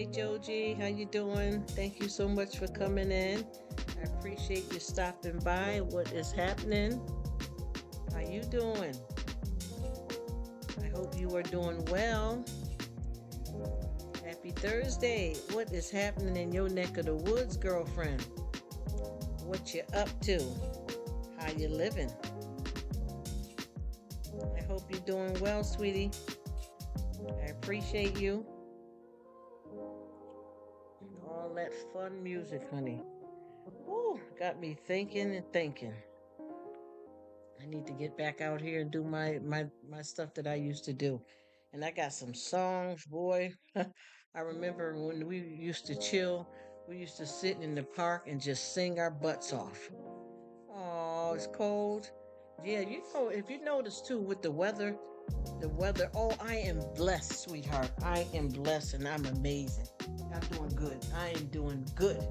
Hey Joji, how you doing? Thank you so much for coming in. I appreciate you stopping by. What is happening? How you doing? I hope you are doing well. Happy Thursday. What is happening in your neck of the woods, girlfriend? What you up to? How you living? I hope you're doing well, sweetie. I appreciate you. All that fun music, honey. Woo, got me thinking and thinking. I need to get back out here and do my stuff that I used to do. And I got some songs, boy. I remember when we used to chill, we used to sit in the park and just sing our butts off. Oh, it's cold. Yeah, if you notice too with the weather, oh, I am blessed, sweetheart. I am blessed and I'm amazing. I'm doing good. I am doing good.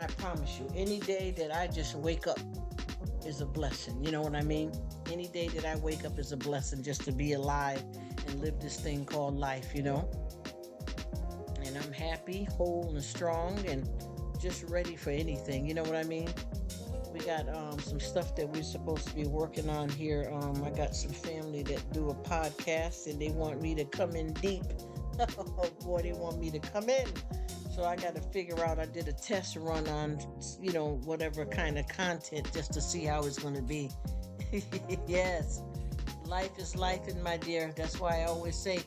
I promise you, any day that I just wake up is a blessing. You know what I mean? Any day that I wake up is a blessing just to be alive and live this thing called life, you know? And I'm happy, whole, and strong, and just ready for anything. You know what I mean? We got some stuff that we're supposed to be working on here. I got some family that do a podcast and they want me to come in deep. Oh boy, they want me to come in. So I got to figure out, I did a test run on, whatever kind of content just to see how it's going to be. Yes, life is life, and my dear. That's why I always say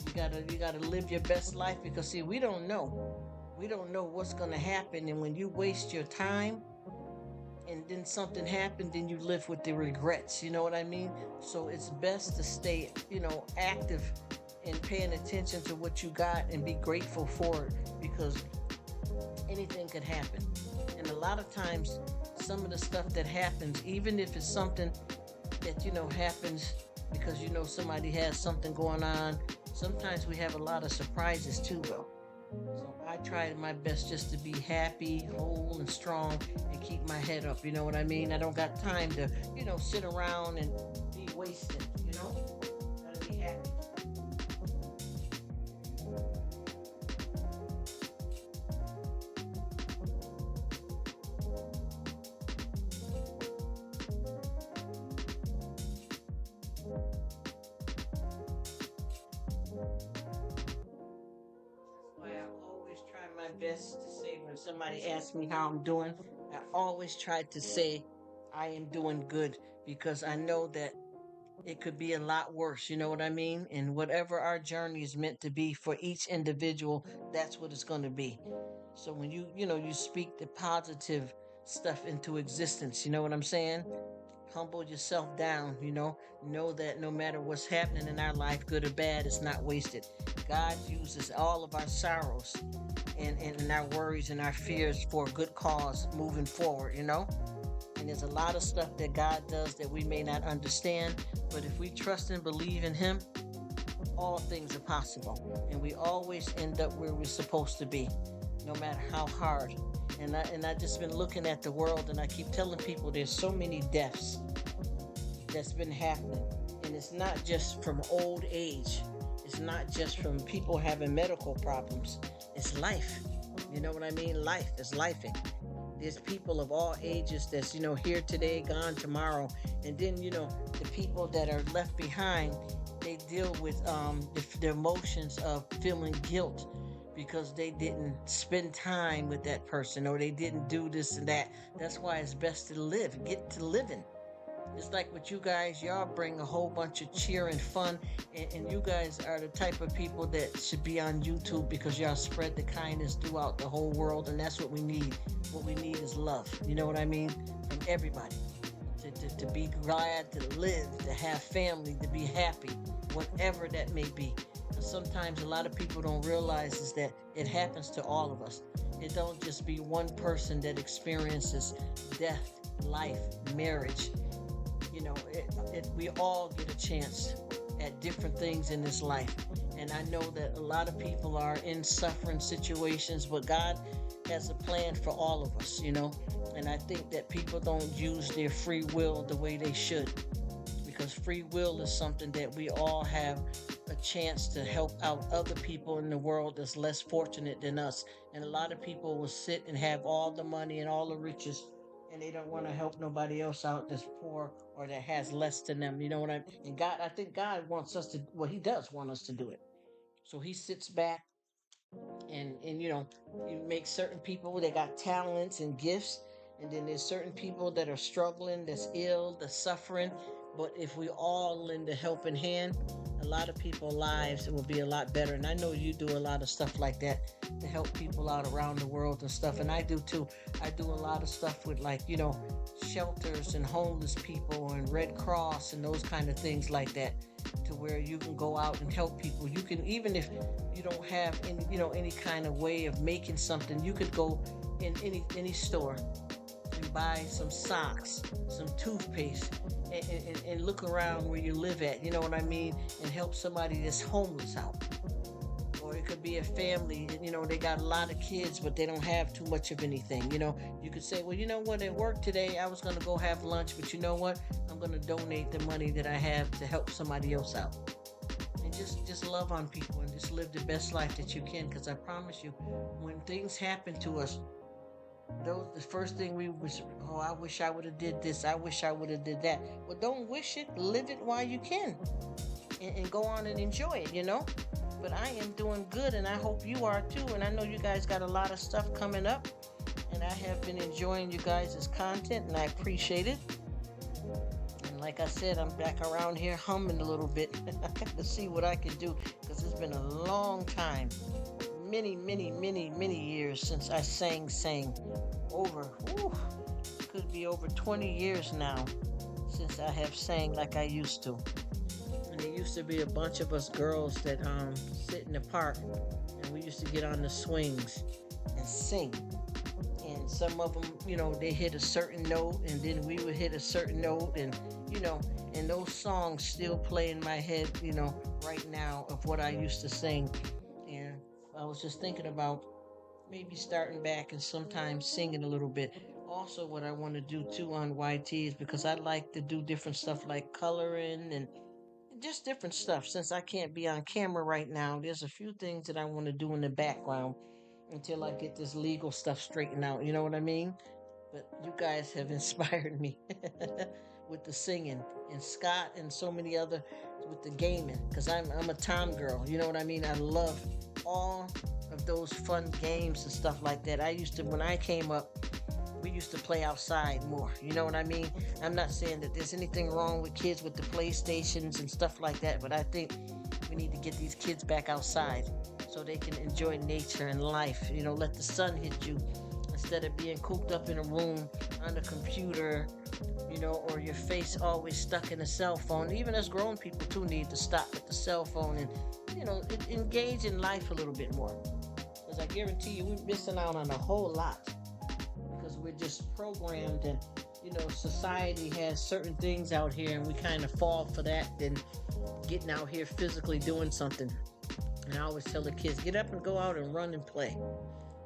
you gotta live your best life, because see, we don't know. We don't know what's going to happen. And when you waste your time and then something happened, then you live with the regrets. You know what I mean? So it's best to stay, active and paying attention to what you got and be grateful for it, because anything could happen. And a lot of times, some of the stuff that happens, even if it's something that happens because somebody has something going on, sometimes we have a lot of surprises too, though. So I try my best just to be happy, whole, and strong, and keep my head up. You know what I mean? I don't got time to sit around and be wasted. Gotta be happy. Why I always try my best to say, when somebody asks me how I'm doing, I always try to say I am doing good, because I know that it could be a lot worse. You know what I mean? And whatever our journey is meant to be for each individual, that's what it's going to be. So when you speak the positive stuff into existence, you know what I'm saying? Humble yourself down, know that no matter what's happening in our life, good or bad, it's not wasted. God uses all of our sorrows and our worries and our fears for a good cause moving forward. And there's a lot of stuff that God does that we may not understand, but if we trust and believe in Him, all things are possible. And we always end up where we're supposed to be, no matter how hard. And I just been looking at the world, and I keep telling people there's so many deaths that's been happening. And it's not just from old age. It's not just from people having medical problems. It's life. You know what I mean? Life is lifing. There's people of all ages that's, here today, gone tomorrow. And then, the people that are left behind, they deal with the emotions of feeling guilt because they didn't spend time with that person, or they didn't do this and that. That's why it's best to live, get to living. It's like with you guys, y'all bring a whole bunch of cheer and fun, and you guys are the type of people that should be on YouTube, because y'all spread the kindness throughout the whole world, and that's what we need. What we need is love, you know what I mean? From everybody. To be glad, to live, to have family, to be happy, whatever that may be. Because sometimes a lot of people don't realize is that it happens to all of us. It don't just be one person that experiences death, life, marriage. We all get a chance at different things in this life. And I know that a lot of people are in suffering situations, but God has a plan for all of us, And I think that people don't use their free will the way they should, because free will is something that we all have a chance to help out other people in the world that's less fortunate than us. And a lot of people will sit and have all the money and all the riches, and they don't want to help nobody else out that's poor or that has less than them. You know what I mean? And God, I think God wants us to, well, He does want us to do it. So He sits back and you make certain people, they got talents and gifts, and then there's certain people that are struggling, that's ill, that's suffering. But if we all lend a helping hand, a lot of people's lives will be a lot better. And I know you do a lot of stuff like that to help people out around the world and stuff, and I do too. I do a lot of stuff with, like, shelters and homeless people and Red Cross and those kind of things like that, to where you can go out and help people. You can, even if you don't have any kind of way of making something, you could go in any store and buy some socks, some toothpaste, and look around where you live at, you know what I mean, and help somebody that's homeless out. Or it could be a family, they got a lot of kids, but they don't have too much of anything. You could say, well, you know what, at work today, I was going to go have lunch, but you know what, I'm going to donate the money that I have to help somebody else out. And just love on people and just live the best life that you can, because I promise you, when things happen to us, the first thing we wish, oh, I wish I would have did this, I wish I would have did that. Well, don't wish it, live it while you can, and go on and enjoy it. But I am doing good, and I hope you are too. And I know you guys got a lot of stuff coming up, and I have been enjoying you guys' content, and I appreciate it. And like I said, I'm back around here humming a little bit to see what I can do, because it's been a long time, many, many, many, many years since I sang. Could be over 20 years now since I have sang like I used to. And there used to be a bunch of us girls that sit in the park, and we used to get on the swings and sing. And some of them, they hit a certain note, and then we would hit a certain note, and and those songs still play in my head, right now, of what I used to sing. And I was just thinking about maybe starting back and sometimes singing a little bit. Also, what I want to do too on YT is, because I like to do different stuff like coloring and just different stuff. Since I can't be on camera right now, there's a few things that I want to do in the background until I get this legal stuff straightened out. You know what I mean? But you guys have inspired me with the singing, and Scott and so many other with the gaming, because I'm a Tom girl. You know what I mean? I love all of those fun games and stuff like that. I used to, when I came up, we used to play outside more. You know what I mean? I'm not saying that there's anything wrong with kids with the PlayStations and stuff like that, but I think we need to get these kids back outside so they can enjoy nature and life. Let the sun hit you instead of being cooped up in a room on a computer, or your face always stuck in a cell phone. Even as grown people too need to stop with the cell phone and, engage in life a little bit more. Because I guarantee you, we're missing out on a whole lot. Because we're just programmed, and society has certain things out here, and we kind of fall for that than getting out here physically doing something. And I always tell the kids, get up and go out and run and play.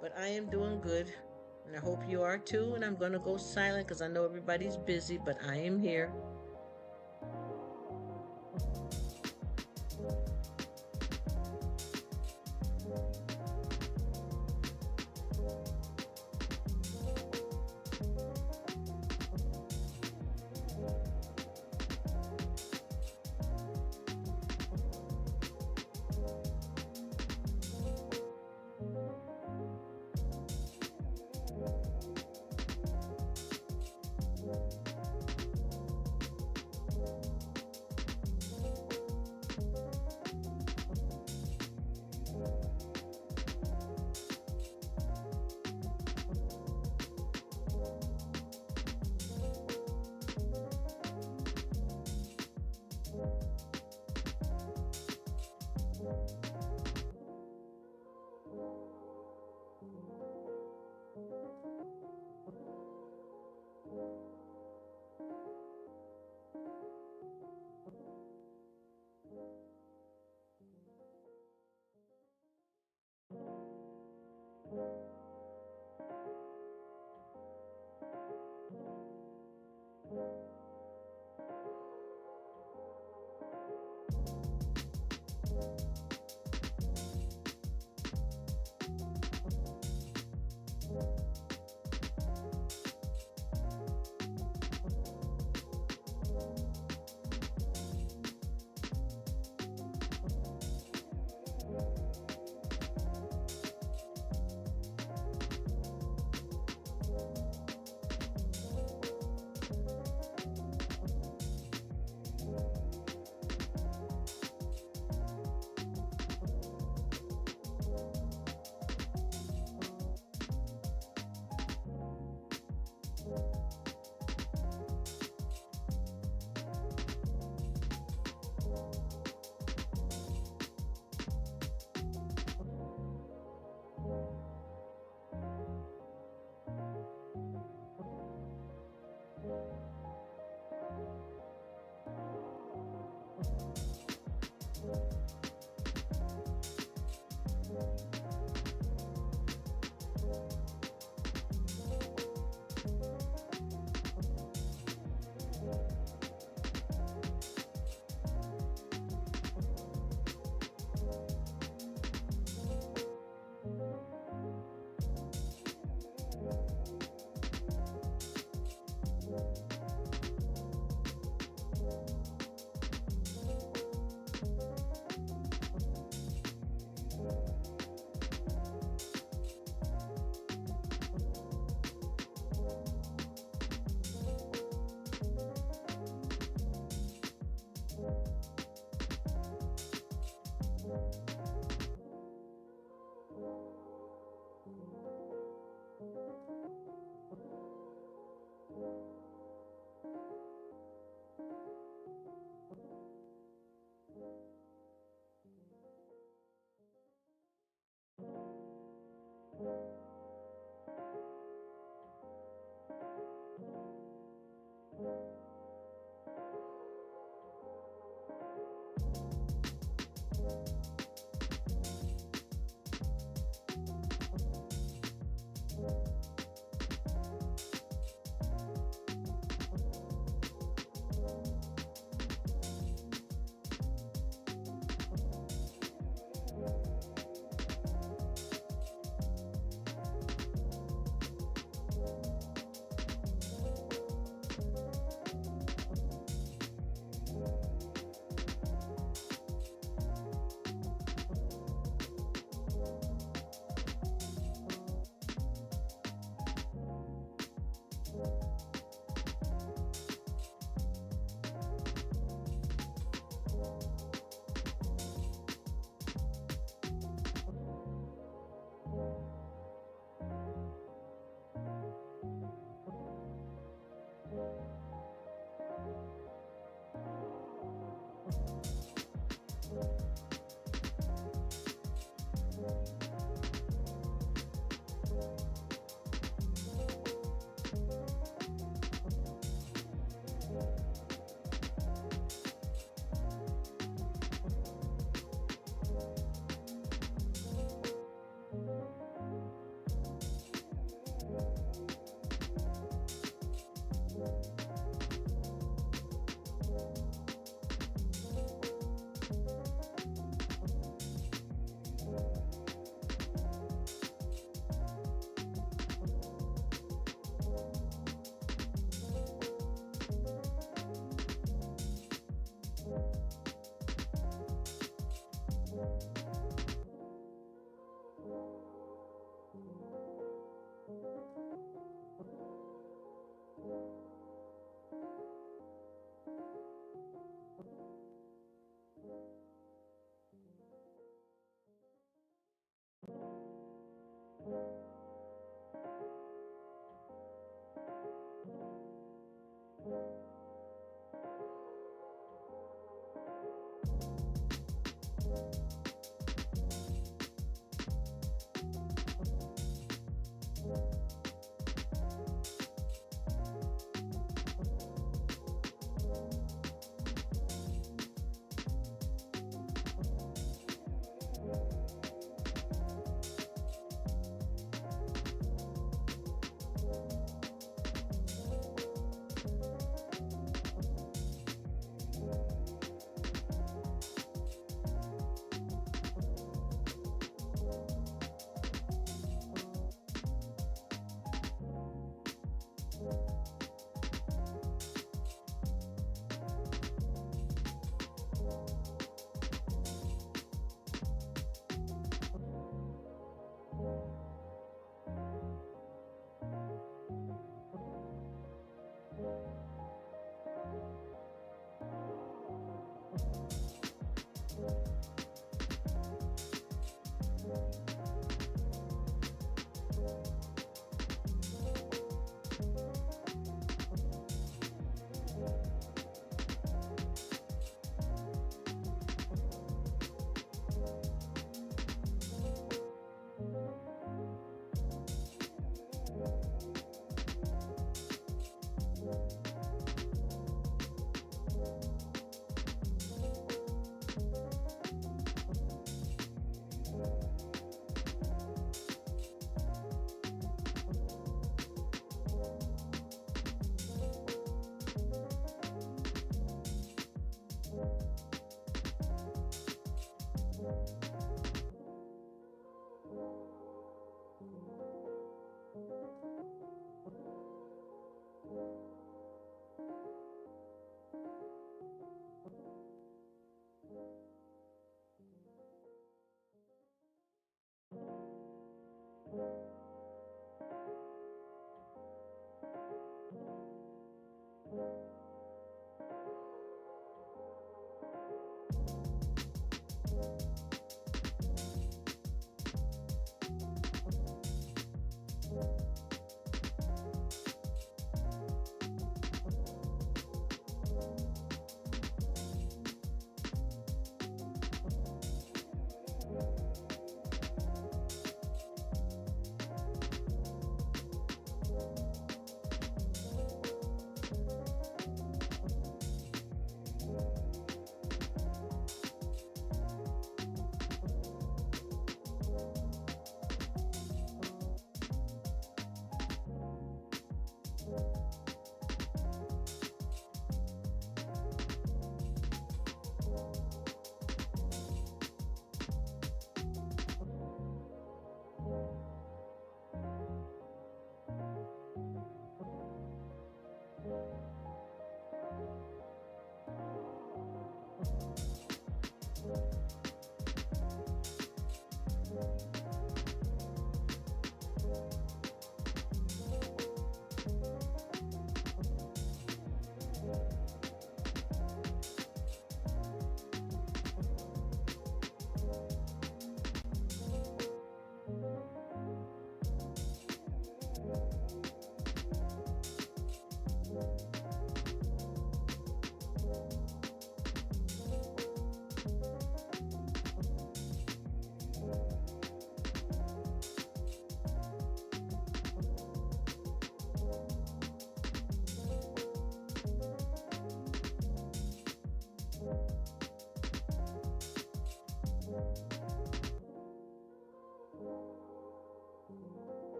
But I am doing good, and I hope you are too. And I'm going to go silent because I know everybody's busy, but I am here.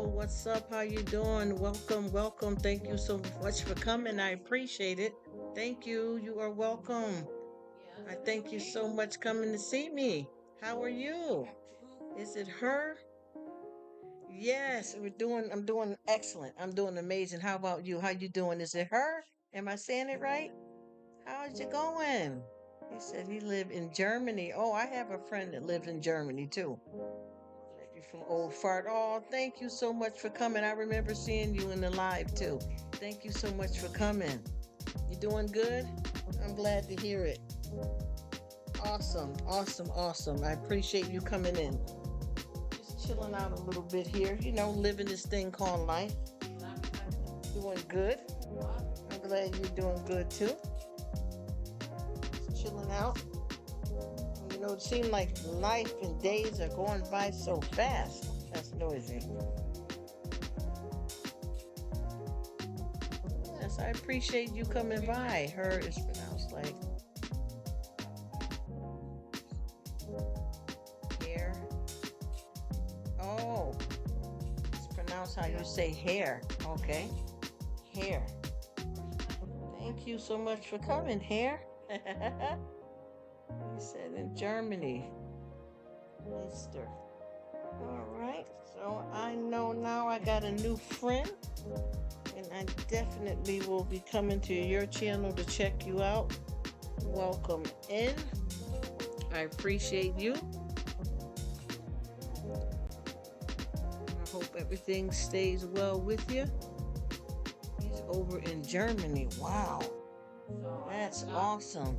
What's up? How you doing? Welcome, welcome. Thank you so much for coming. I appreciate it. Thank you. You are welcome. I thank you so much coming to see me. How are you? Is it her? Yes, I'm doing excellent. I'm doing amazing. How about you? How you doing? Is it her? Am I saying it right? How's it going? He said he lived in Germany. Oh, I have a friend that lives in Germany too. Like you from Old Fart. Oh, thank you so much for coming. I remember seeing you in the live too. Thank you so much for coming. You doing good? I'm glad to hear it. Awesome, awesome, awesome. I appreciate you coming in. Just chilling out a little bit here, living this thing called life. Doing good. I'm glad you're doing good too. Just chilling out. It seems like life and days are going by so fast. That's noisy. Yes, I appreciate you coming by. Her is pronounced like hair. Oh, it's pronounced how you say hair. Okay, hair. Thank you so much for coming, hair. He said in Germany. Easter. All right, so I know now I got a new friend, and I definitely will be coming to your channel to check you out. Welcome in. I appreciate you. I hope everything stays well with you. He's over in Germany. Wow, that's awesome.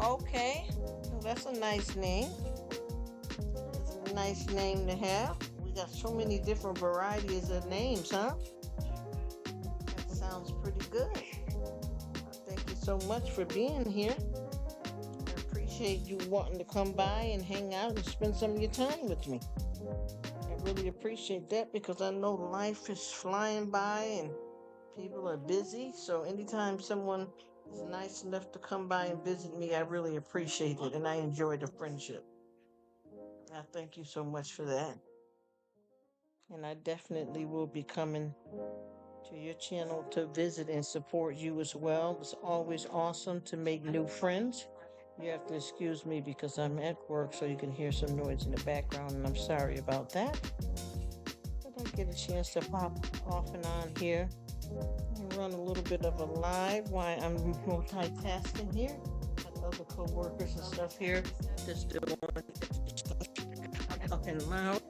Okay, well, that's a nice name. It's a nice name to have. We got so many different varieties of names, huh? That sounds pretty good. Thank you so much for being here. I appreciate you wanting to come by and hang out and spend some of your time with me. I really appreciate that because I know life is flying by and people are busy. So anytime someone is nice enough to come by and visit me, I really appreciate it and I enjoy the friendship. I thank you so much for that. And I definitely will be coming to your channel to visit and support you as well. It's always awesome to make new friends. You have to excuse me because I'm at work, so you can hear some noise in the background, and I'm sorry about that. But I get a chance to pop off and on here and run a little bit of a live while I'm multitasking here. Got other co-workers and stuff here just doing talking loud.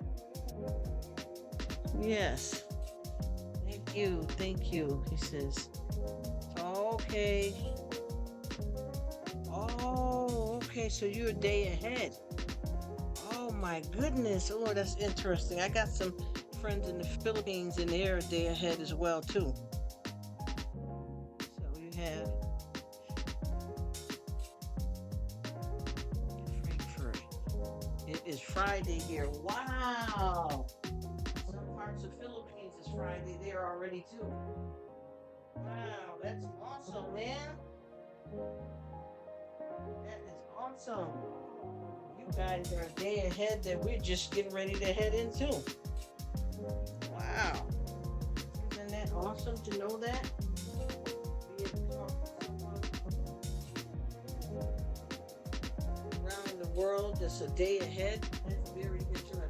Yes. Thank you. He says, okay. Oh, okay, so you're a day ahead. Oh my goodness. Oh, that's interesting. I got some friends in the Philippines and they're a day ahead as well too. So you have Frankfurt. It is Friday here. Wow. Some parts of Philippines is Friday there already too. Wow, that's awesome, man. That is awesome. You guys are a day ahead that we're just getting ready to head into. Wow. Isn't that awesome to know that? Be able to talk to someone around the world that's a day ahead. That's very interesting.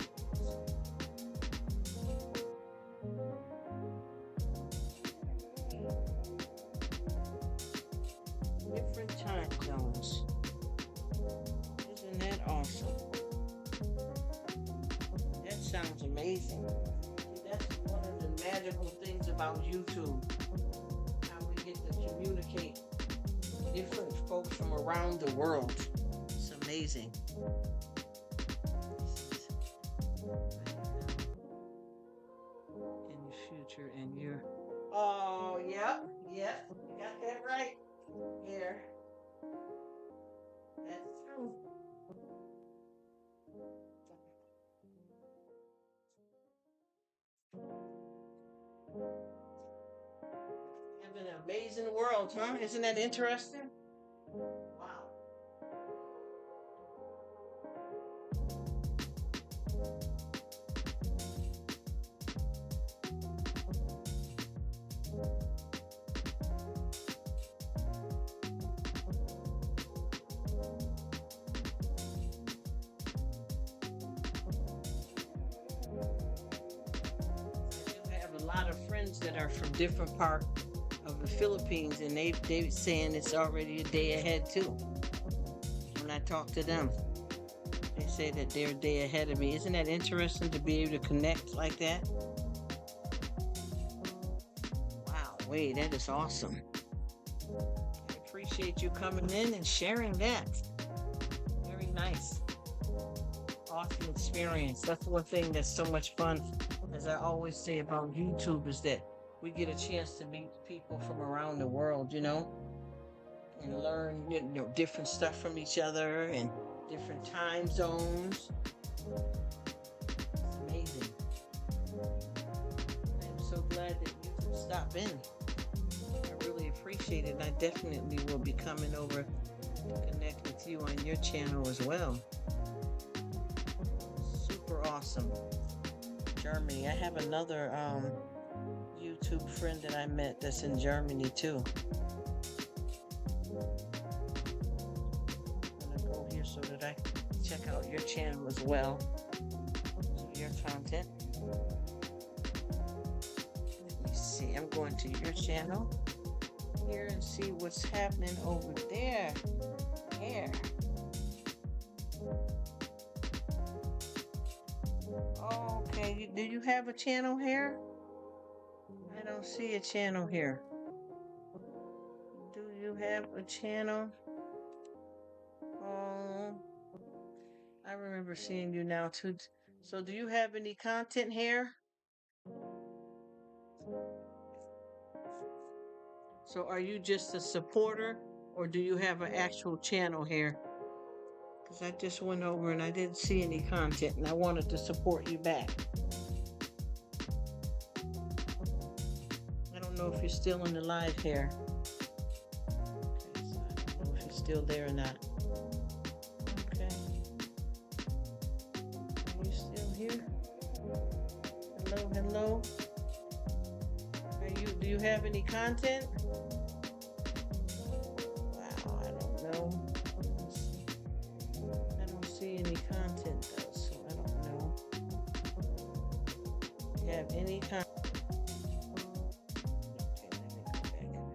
Different time zones. Isn't that awesome? That sounds amazing. See, that's one of the magical things about YouTube. How we get to communicate with different folks from around the world. It's amazing. In the future, and you're. Oh, yep. You got that right. Here. That's true. Have an amazing world, huh? Isn't that interesting? Wow. friends that are from different part of the Philippines, and they saying it's already a day ahead too. When I talk to them, they say that they're a day ahead of me. Isn't that interesting to be able to connect like that? Wow, wait, that is awesome. I appreciate you coming in and sharing that. Very nice. Awesome experience. That's one thing that's so much fun, as I always say about YouTube, is that we get a chance to meet people from around the world, and learn, different stuff from each other and different time zones. It's amazing. I'm so glad that you could stop in. I really appreciate it, and I definitely will be coming over to connect with you on your channel as well. Super awesome. Germany. I have another YouTube friend that I met that's in Germany too. I'm gonna go here so that I can check out your channel as well. So your content. Let me see. I'm going to your channel here and see what's happening over there. Here. Okay, do you have a channel here? I don't see a channel here. Do you have a channel? Oh, I remember seeing you now too. So do you have any content here? So are you just a supporter, or do you have an actual channel here? Because I just went over and I didn't see any content, and I wanted to support you back. I don't know if you're still in the live here. Okay, so I don't know if you're still there or not. Okay. Are you still here? Hello, hello. Do you have any content? Wow, I don't know. I don't see any content though, so I don't know. Do you have any content? Okay, let me go back in here.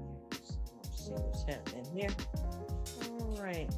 See what's happening here. All right.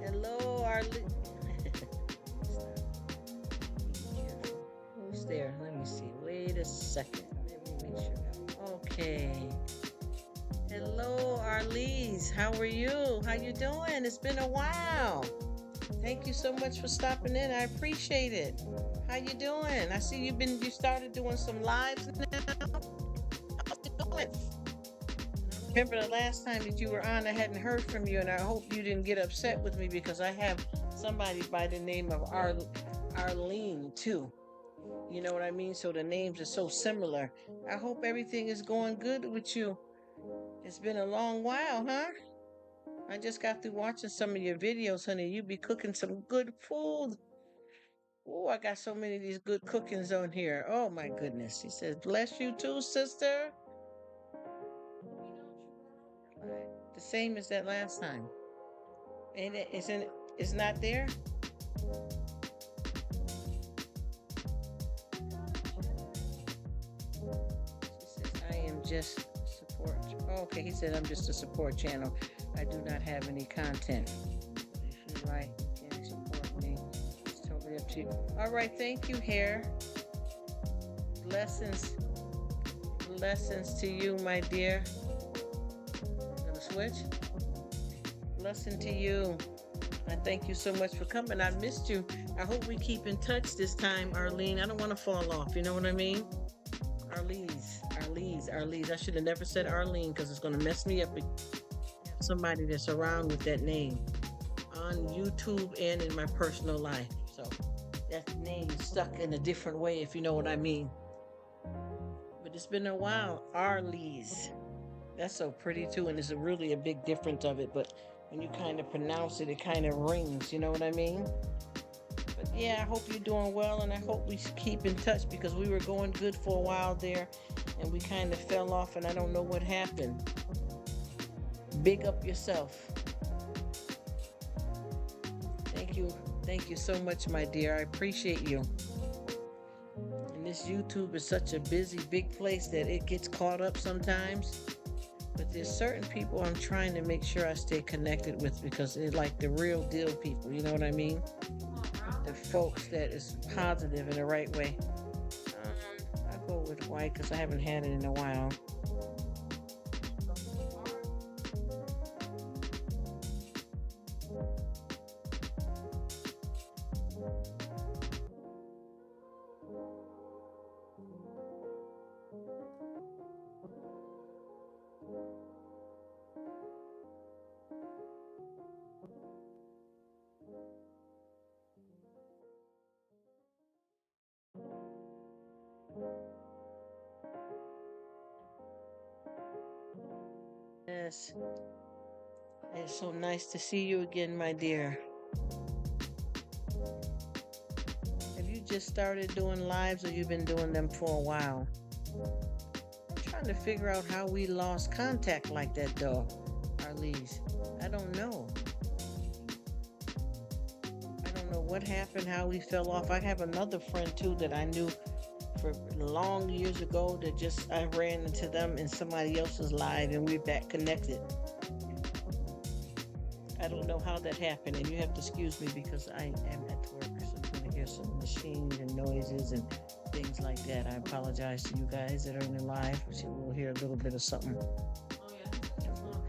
Hello, Arlene. Who's there? Let me see. Wait a second. Let me make sure. Okay. Hello, Arlise. How are you? How you doing? It's been a while. Thank you so much for stopping in. I appreciate it. How you doing? I see you started doing some lives now. How's it going? Remember the last time that you were on, I hadn't heard from you, and I hope you didn't get upset with me because I have somebody by the name of Arlene too. You know what I mean? So the names are so similar. I hope everything is going good with you. It's been a long while, huh? I just got through watching some of your videos, honey. You be cooking some good food. Oh, I got so many of these good cookings on here. Oh my goodness. He says, bless you too, sister. The same as that last time. Ain't it? It's not there? She says, I am just support. Oh, okay, he said I'm just a support channel. I do not have any content. If you like, you can support me. It's totally up to you. All right, thank you, Hair. Blessings to you, my dear. Gonna switch. Blessing to you. I thank you so much for coming. I missed you. I hope we keep in touch this time, Arlene. I don't want to fall off. You know what I mean? Arlise. I should have never said Arlene because it's going to mess me up. Somebody that's around with that name on YouTube and in my personal life. So that name is stuck in a different way, if you know what I mean. But it's been a while. Arlise. That's so pretty too, and there's really a big difference of it. But when you kind of pronounce it, it kind of rings. You know what I mean? But yeah, I hope you're doing well, and I hope we keep in touch because we were going good for a while there, and we kind of fell off, and I don't know what happened. Big up yourself. Thank you so much, my dear. I appreciate you. And this YouTube is such a busy, big place that it gets caught up sometimes. But there's certain people I'm trying to make sure I stay connected with because they're like the real deal people. You know what I mean? The folks that is positive in the right way. I go with white because I haven't had it in a while. Yes. It's so nice to see you again, my dear. Have you just started doing lives or you've been doing them for a while? I'm trying to figure out how we lost contact like that, though, Arlise. I don't know. I don't know what happened, how we fell off. I have another friend, too, that I knew for long years ago that just I ran into them in somebody else's live and we're back connected. I don't know how that happened, and you have to excuse me because I am at work, so you're going to hear some machines and noises and things like that. I apologize to you guys that are in the live, but you will hear a little bit of something.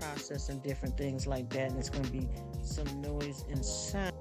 Process and different things like that, and it's going to be some noise and sound.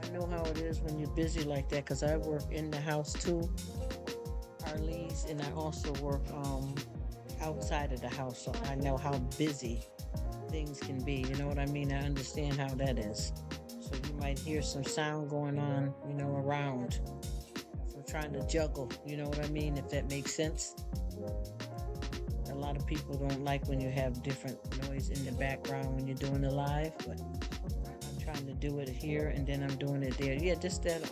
I know how it is when you're busy like that because I work in the house too, Arlise, and I also work outside of the house, so I know how busy things can be. You know what I mean? I understand how that is. So you might hear some sound going on, around. So trying to juggle, you know what I mean? If that makes sense. A lot of people don't like when you have different noise in the background when you're doing it live, but I'm trying to do it here and then I'm doing it there. Yeah, just that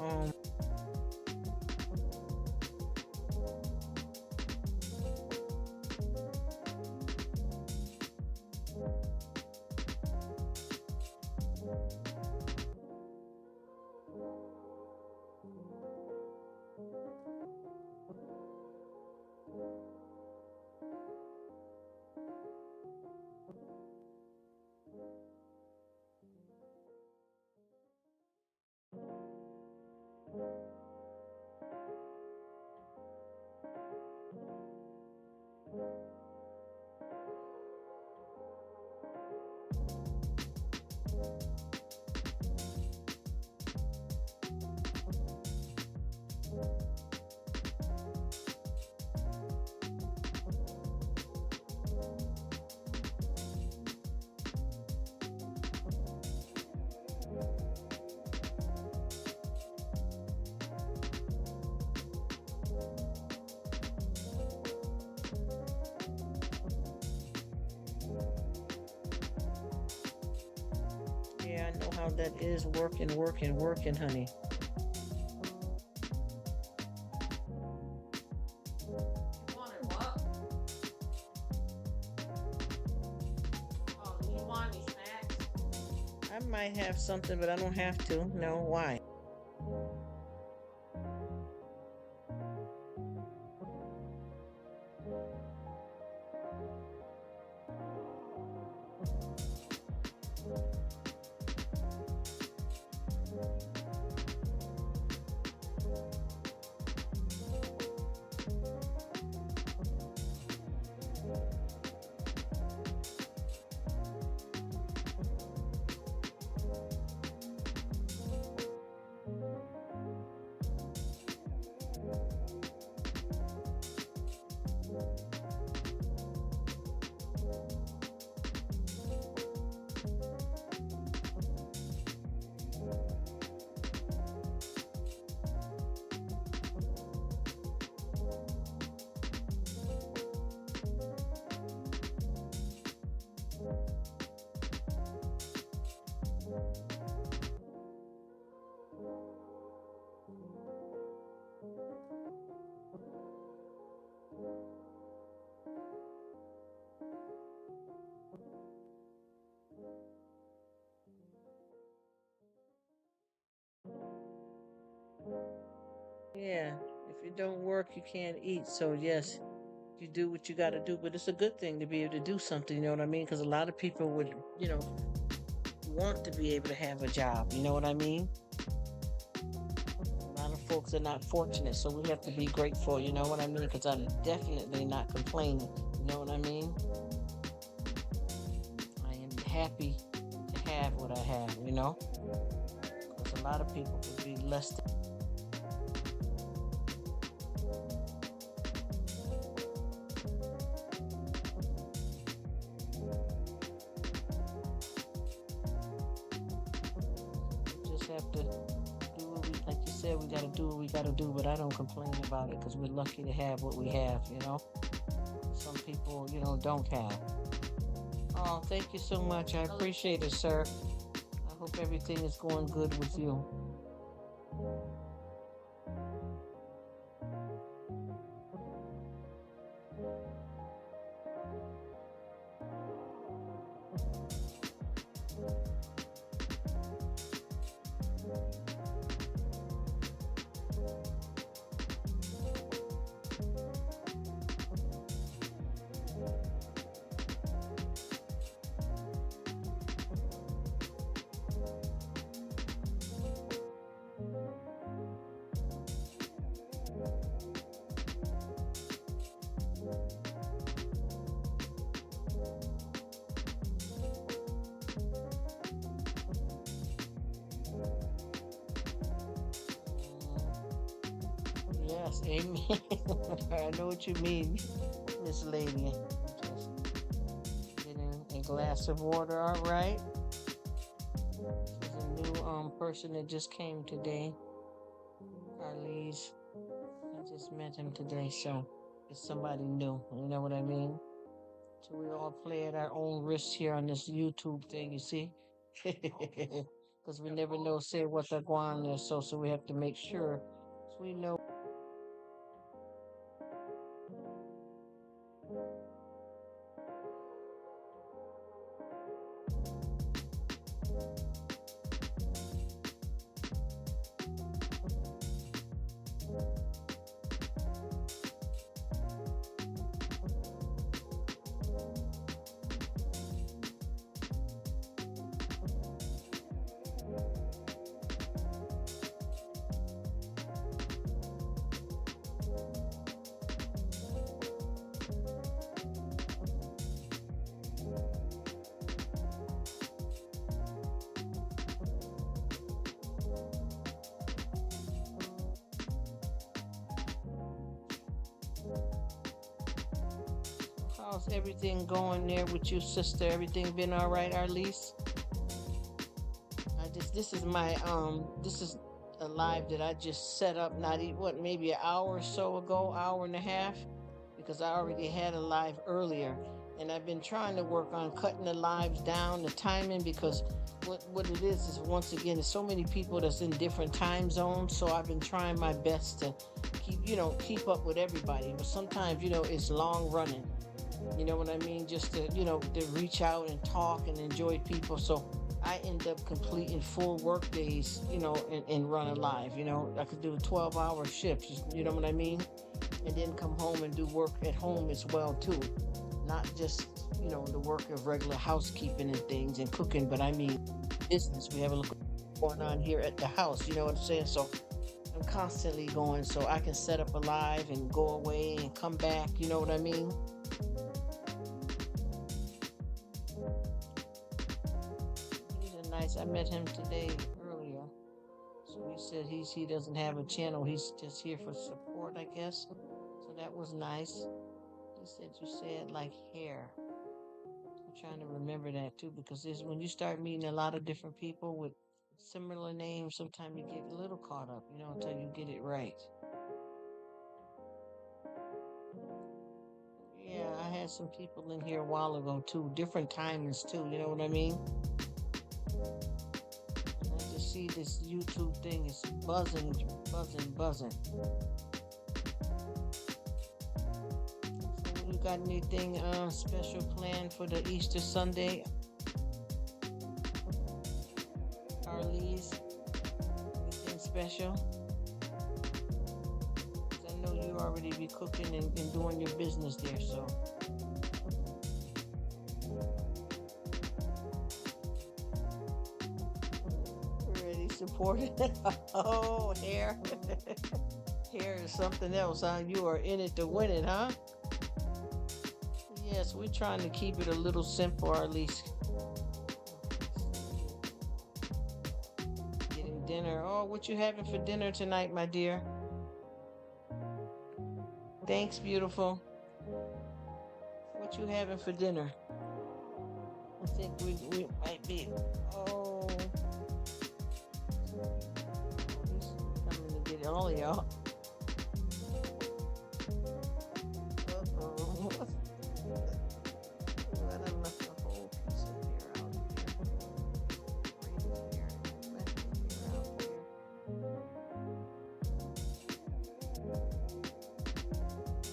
yeah, I know how that is working, honey. You wanted what? Oh, do you want any snacks? I might have something, but I don't have to. No, why? Yeah, if you don't work, you can't eat. So, yes, you do what you got to do, but it's a good thing to be able to do something, you know what I mean? Because a lot of people would, want to be able to have a job, you know what I mean? A lot of folks are not fortunate, so we have to be grateful, you know what I mean? Because I'm definitely not complaining, you know what I mean? I am happy to have what I have, Because a lot of people would be less than. We just have to do what we, like you said, we got to do what we got to do, but I don't complain about it because we're lucky to have what we have. Some people, don't have. Oh, thank you so much. I appreciate it, sir. I hope everything is going good with you. Amen. I know what you mean, Miss Lady. Just getting a glass of water. All right. This is a new person that just came today. Carlise. I just met him today, so it's somebody new. You know what I mean? So we all play at our own risk here on this YouTube thing, you see? Because we never know, say, what they're going there. So we have to make sure so we know. How's everything going there with you, sister? Everything been all right, Arlise? This is my this is a live that I just set up not what maybe an hour or so ago, hour and a half, because I already had a live earlier, and I've been trying to work on cutting the lives down, the timing, because what it is once again, there's so many people that's in different time zones, so I've been trying my best to keep up with everybody, but sometimes it's long running. You know what I mean? Just to reach out and talk and enjoy people. So I end up completing full work days, and run a live. I could do a 12-hour shift, you know what I mean? And then come home and do work at home as well too. Not just, the work of regular housekeeping and things and cooking, but I mean business. We have a look going on here at the house, you know what I'm saying? So I'm constantly going so I can set up a live and go away and come back, you know what I mean? Nice. I met him today earlier. So he said he doesn't have a channel. He's just here for support, I guess. So that was nice. He said you said like hair. I'm trying to remember that too, because when you start meeting a lot of different people with similar names, sometimes you get a little caught up, until you get it right. Yeah, I had some people in here a while ago too, different timings too, you know what I mean? See this YouTube thing is buzzing. So you got anything special planned for the Easter Sunday, Arlise? Anything special? I know you already be cooking and doing your business there, so. Supported. Oh, hair. Hair is something else, huh? You are in it to win it, huh? Yes, we're trying to keep it a little simple, or at least getting dinner. Oh, what you having for dinner tonight, my dear? Thanks, beautiful. What you having for dinner? I think we might be. Oh. All of y'all. Uh-oh. Let him left a whole piece of hair out here.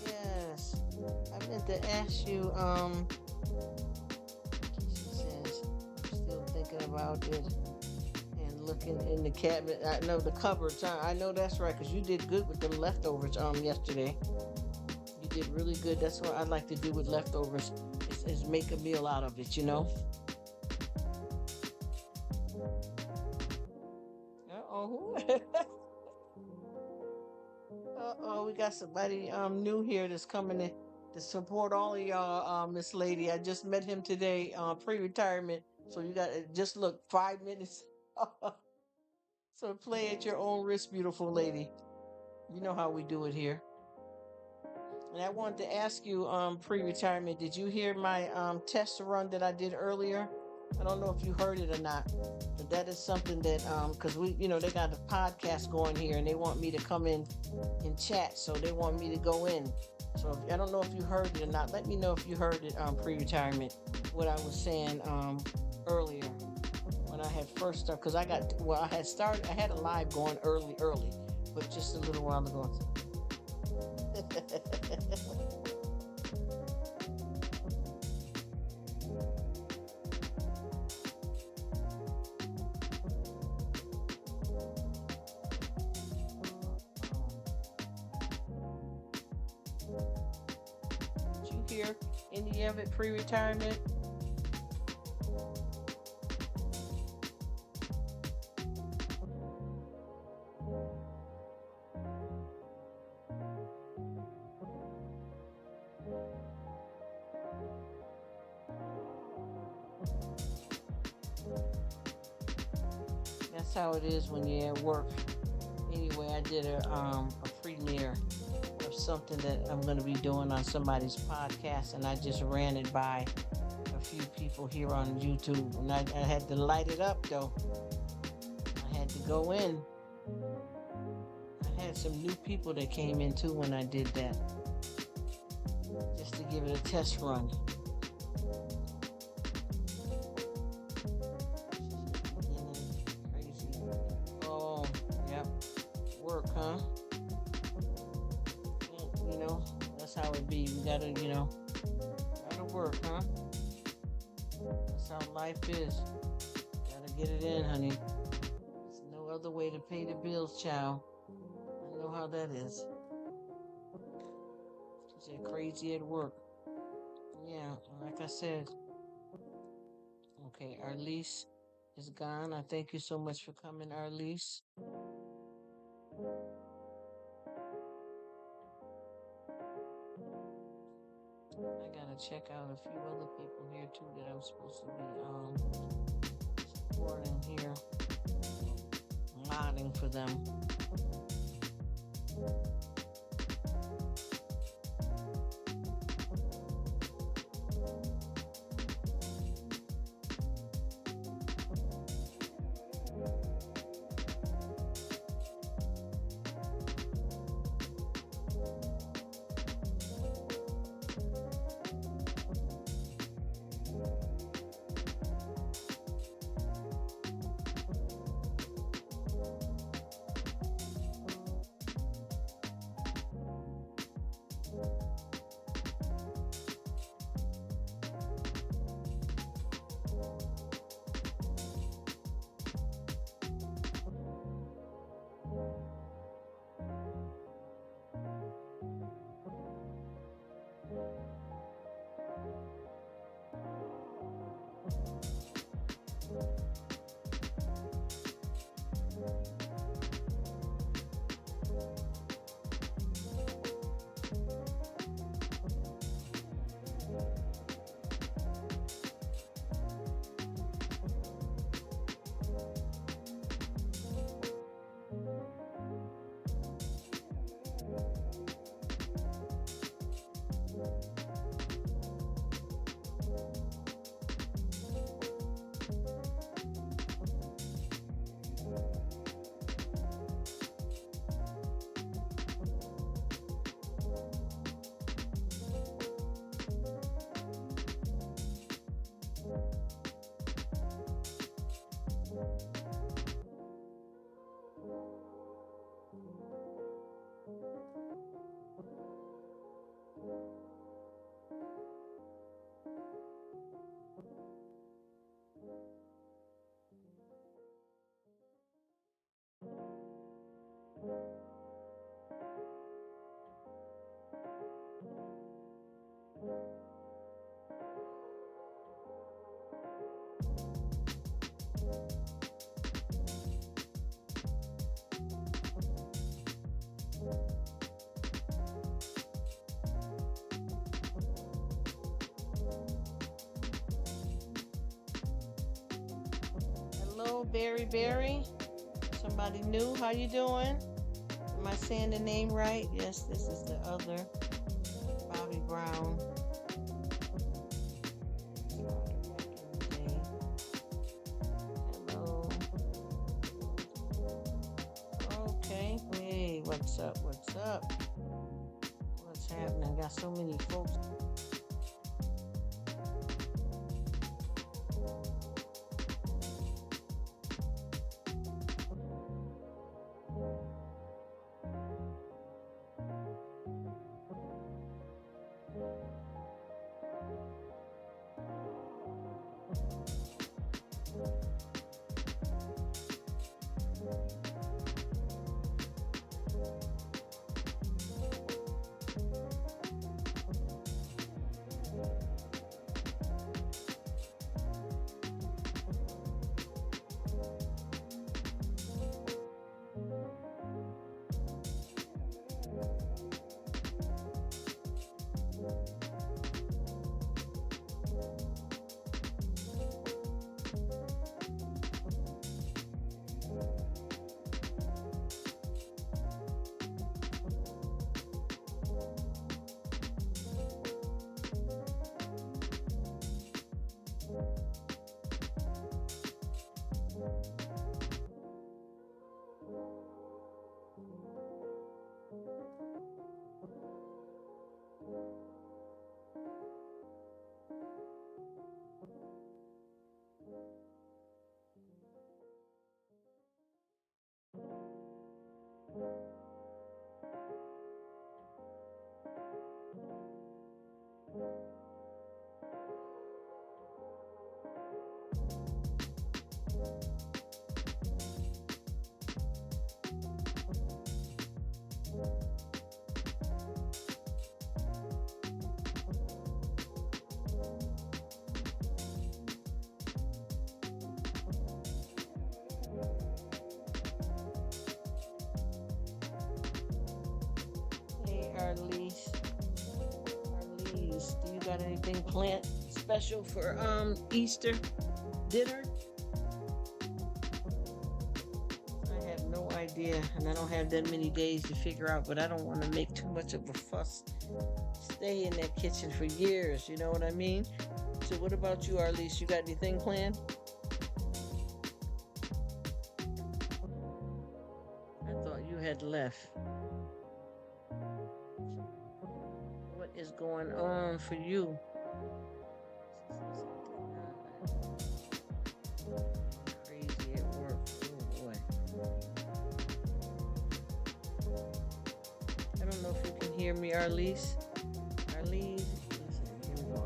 Yes. I meant to ask you, she says, I'm still thinking about it. Looking in the cabinet, I know the cupboards. I know that's right, because you did good with them leftovers yesterday. You did really good. That's what I like to do with leftovers is make a meal out of it, Uh-oh. Uh-oh, we got somebody new here that's coming in to support all of y'all, Miss Lady. I just met him today, pre-retirement. So you got just look 5 minutes. So play at your own risk, beautiful lady. You know how we do it here. And I wanted to ask you, pre-retirement, did you hear my test run that I did earlier? I don't know if you heard it or not, but that is something that because they got a podcast going here, and they want me to come in and chat, so they want me to go in. So I don't know if you heard it or not. Let me know if you heard it, pre-retirement, what I was saying earlier when I had first started, because I had a live going early, but just a little while ago. Did you hear any of it pre-retirement? That's how it is when you're at work. Anyway, I did a premiere of something that I'm going to be doing on somebody's podcast, and I just ran it by a few people here on YouTube, and I had to light it up though. I had to go in. I had some new people that came in too when I did that, just to give it a test run. Oh, yep. Work, huh? That's how it be. We gotta work, huh? That's how life is. Gotta get it in, honey. There's no other way to pay the bills, child. I know how that is. She's crazy at work. Yeah, like I said. Okay, Arlise is gone. I thank you so much for coming, Arlise. I gotta check out a few other people here too that I'm supposed to be supporting here, modding for them. Hello, Berry. Somebody new? How you doing? Am I saying the name right? Yes, this is the other Bobby Brown. Hello. Okay. Hey, what's up? What's up? What's happening? I got so many folks. Hey, Arlise. Arlise, do you got anything planned special for Easter dinner? I have no idea, and I don't have that many days to figure out, but I don't want to make too much of a fuss. Stay in that kitchen for years, you know what I mean? So what about you, Arlise? You got anything planned? I thought you had left. What is going on for you? Crazy at work. Oh boy. I don't know if you can hear me, Arlise. Arlise. Listen, here we go.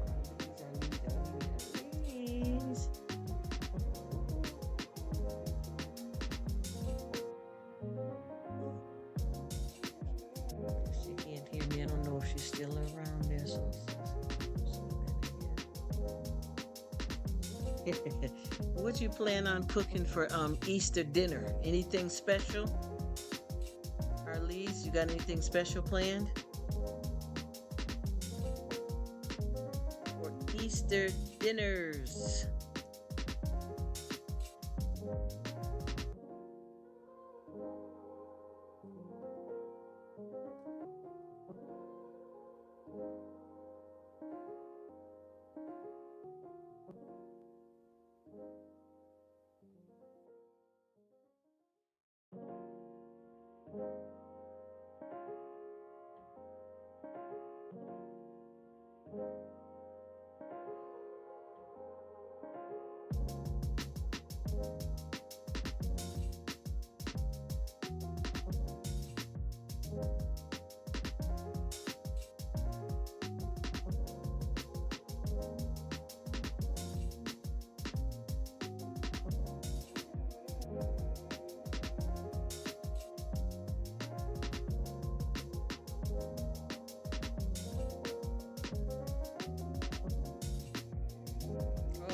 Arlise. She can't hear me. I don't know if she's still around there. So what you plan on cooking for Easter dinner? Anything special? Arlise, you got anything special planned? For Easter dinners.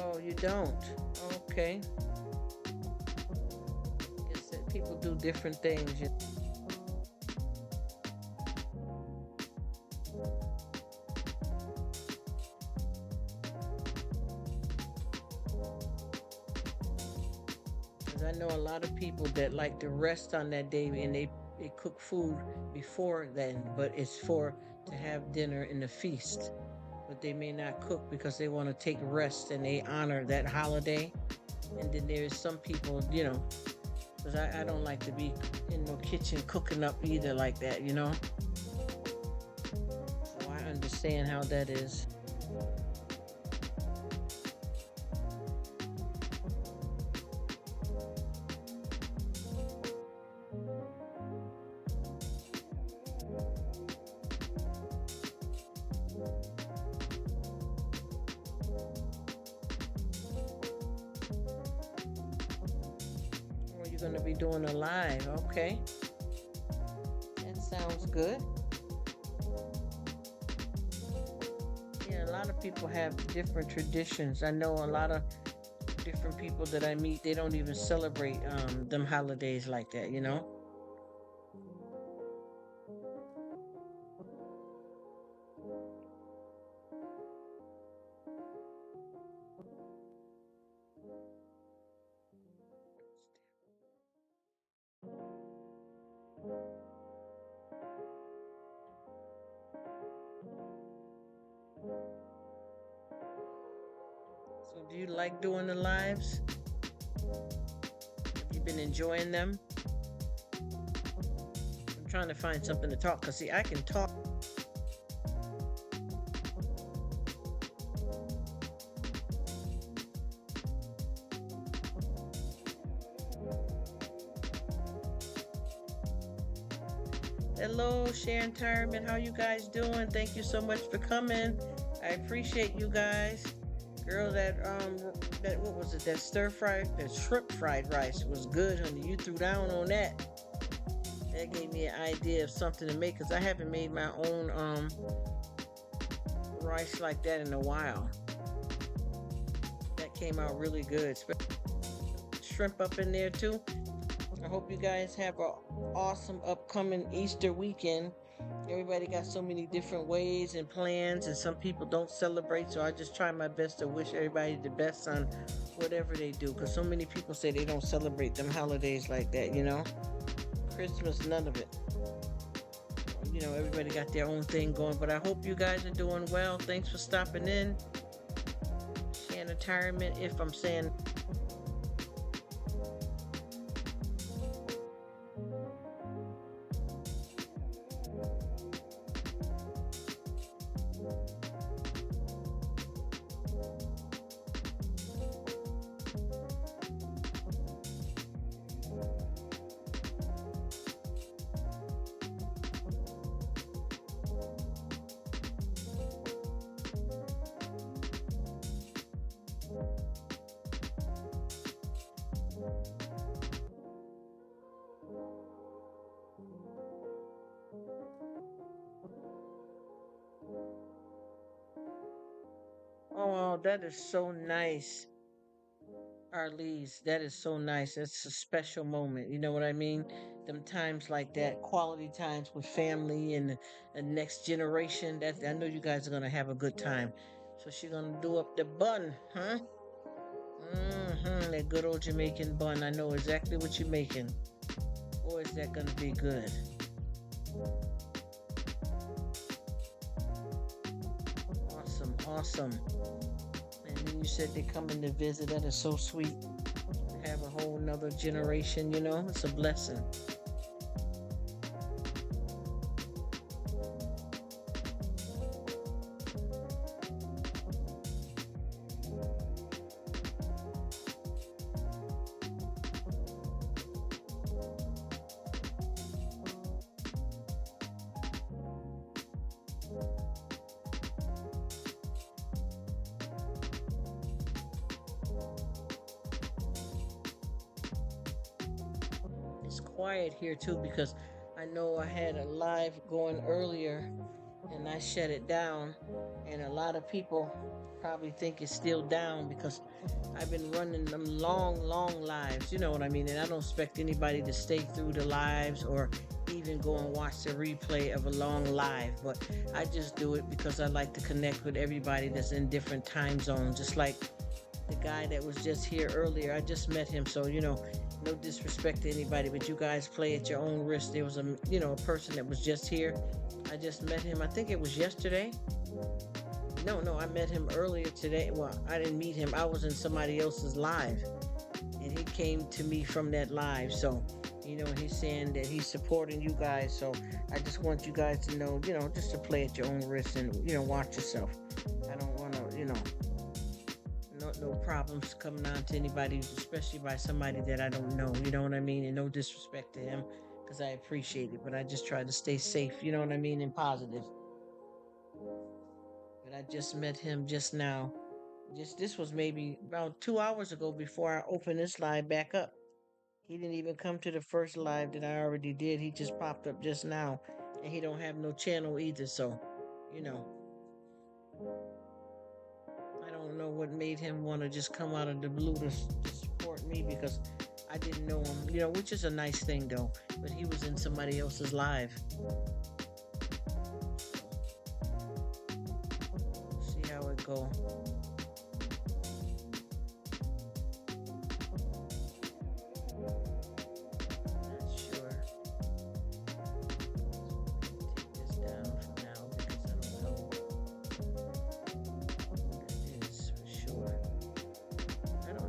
Oh, you don't? Okay. Guess that people do different things. Because I know a lot of people that like to rest on that day, and they cook food before then, but it's for to have dinner in the feast. But they may not cook because they want to take rest and they honor that holiday. And then there's some people, because I don't like to be in no kitchen cooking up either like that, So I understand how that is. Or you're going to be doing a live. Okay. That sounds good. Yeah, a lot of people have different traditions. I know a lot of different people that I meet, they don't even celebrate them holidays like that. So do you like doing the lives? Have you been enjoying them? I'm trying to find something to talk because see, I can talk. Hello, Sharon Tyreman. How you guys doing? Thank you so much for coming. I appreciate you guys. Girl, that what was it? That that shrimp fried rice was good, honey. You threw down on that. That gave me an idea of something to make because I haven't made my own rice like that in a while. That came out really good. Shrimp up in there too. I hope you guys have an awesome upcoming Easter weekend. Everybody got so many different ways and plans, and some people don't celebrate, so I just try my best to wish everybody the best on whatever they do, because so many people say they don't celebrate them holidays like that, Christmas, none of it. Everybody got their own thing going, but I hope you guys are doing well. Thanks for stopping in. Retirement, if I'm saying. Oh, that is so nice, Arlise. That is so nice. That's a special moment. You know what I mean? Them times like that, quality times with family and the next generation. That I know you guys are gonna have a good time. So she's gonna do up the bun, huh? That good old Jamaican bun. I know exactly what you're making. Boy, is that gonna be good. Awesome, awesome. And then you said they're coming to visit. That is so sweet. To have a whole nother generation, it's a blessing. Quiet here too because I know I had a live going earlier and I shut it down, and a lot of people probably think it's still down because I've been running them long lives, you know what I mean, and I don't expect anybody to stay through the lives or even go and watch the replay of a long live, but I just do it because I like to connect with everybody that's in different time zones, just like the guy that was just here earlier. I just met him, so No disrespect to anybody, but you guys play at your own risk. There was a person that was just here. I just met him. I think it was yesterday. No, I met him earlier today. Well, I didn't meet him. I was in somebody else's live, and he came to me from that live. So, he's saying that he's supporting you guys. So, I just want you guys to know, just to play at your own risk and watch yourself. I don't want to, no problems coming on to anybody, especially by somebody that I don't know. You know what I mean? And no disrespect to him, because I appreciate it, but I just try to stay safe. You know what I mean? And positive. But I just met him just now. This was maybe about 2 hours ago before I opened this live back up. He didn't even come to the first live that I already did. He just popped up just now, and he don't have no channel either. So, you know, I don't know what made him want to just come out of the blue to support me, because I didn't know him. Which is a nice thing though. But he was in somebody else's live. See how it go.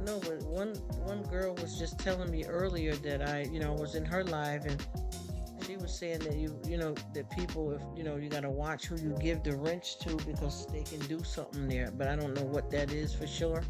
But one girl was just telling me earlier that I was in her live, and she was saying that that people, if you gotta watch who you give the wrench to, because they can do something there. But I don't know what that is for sure.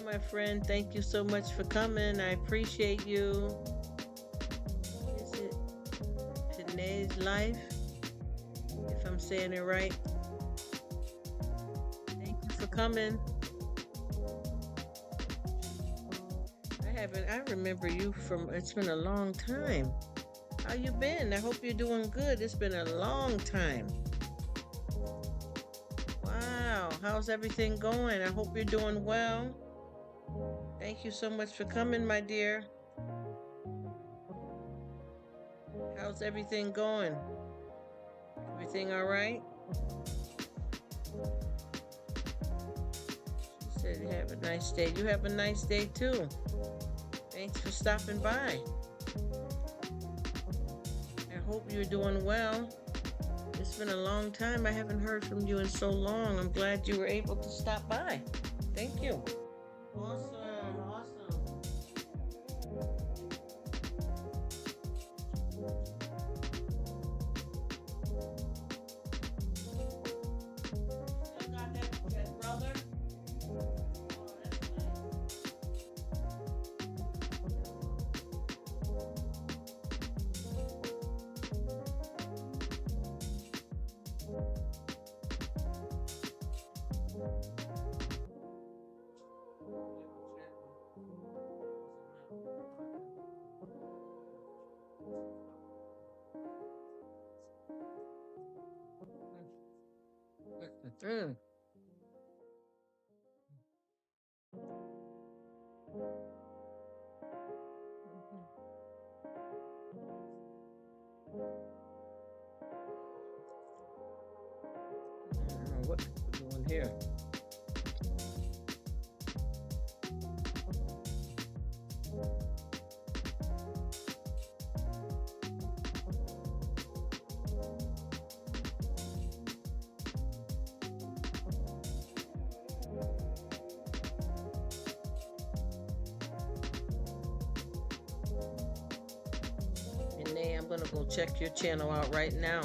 My friend, thank you so much for coming. I appreciate you. Is it Today's Life, if I'm saying it right? Thank you for coming. I remember you from, it's been a long time. How you been? I hope you're doing good. It's been a long time. Wow, how's everything going? I hope you're doing well. Thank you so much for coming, my dear. How's everything going? Everything all right? She said you have a nice day. You have a nice day too. Thanks for stopping by. I hope you're doing well. It's been a long time. I haven't heard from you in so long. I'm glad you were able to stop by. Thank you. Awesome. Mm. I don't know what people doing here. Renee, I'm gonna go check your channel out right now.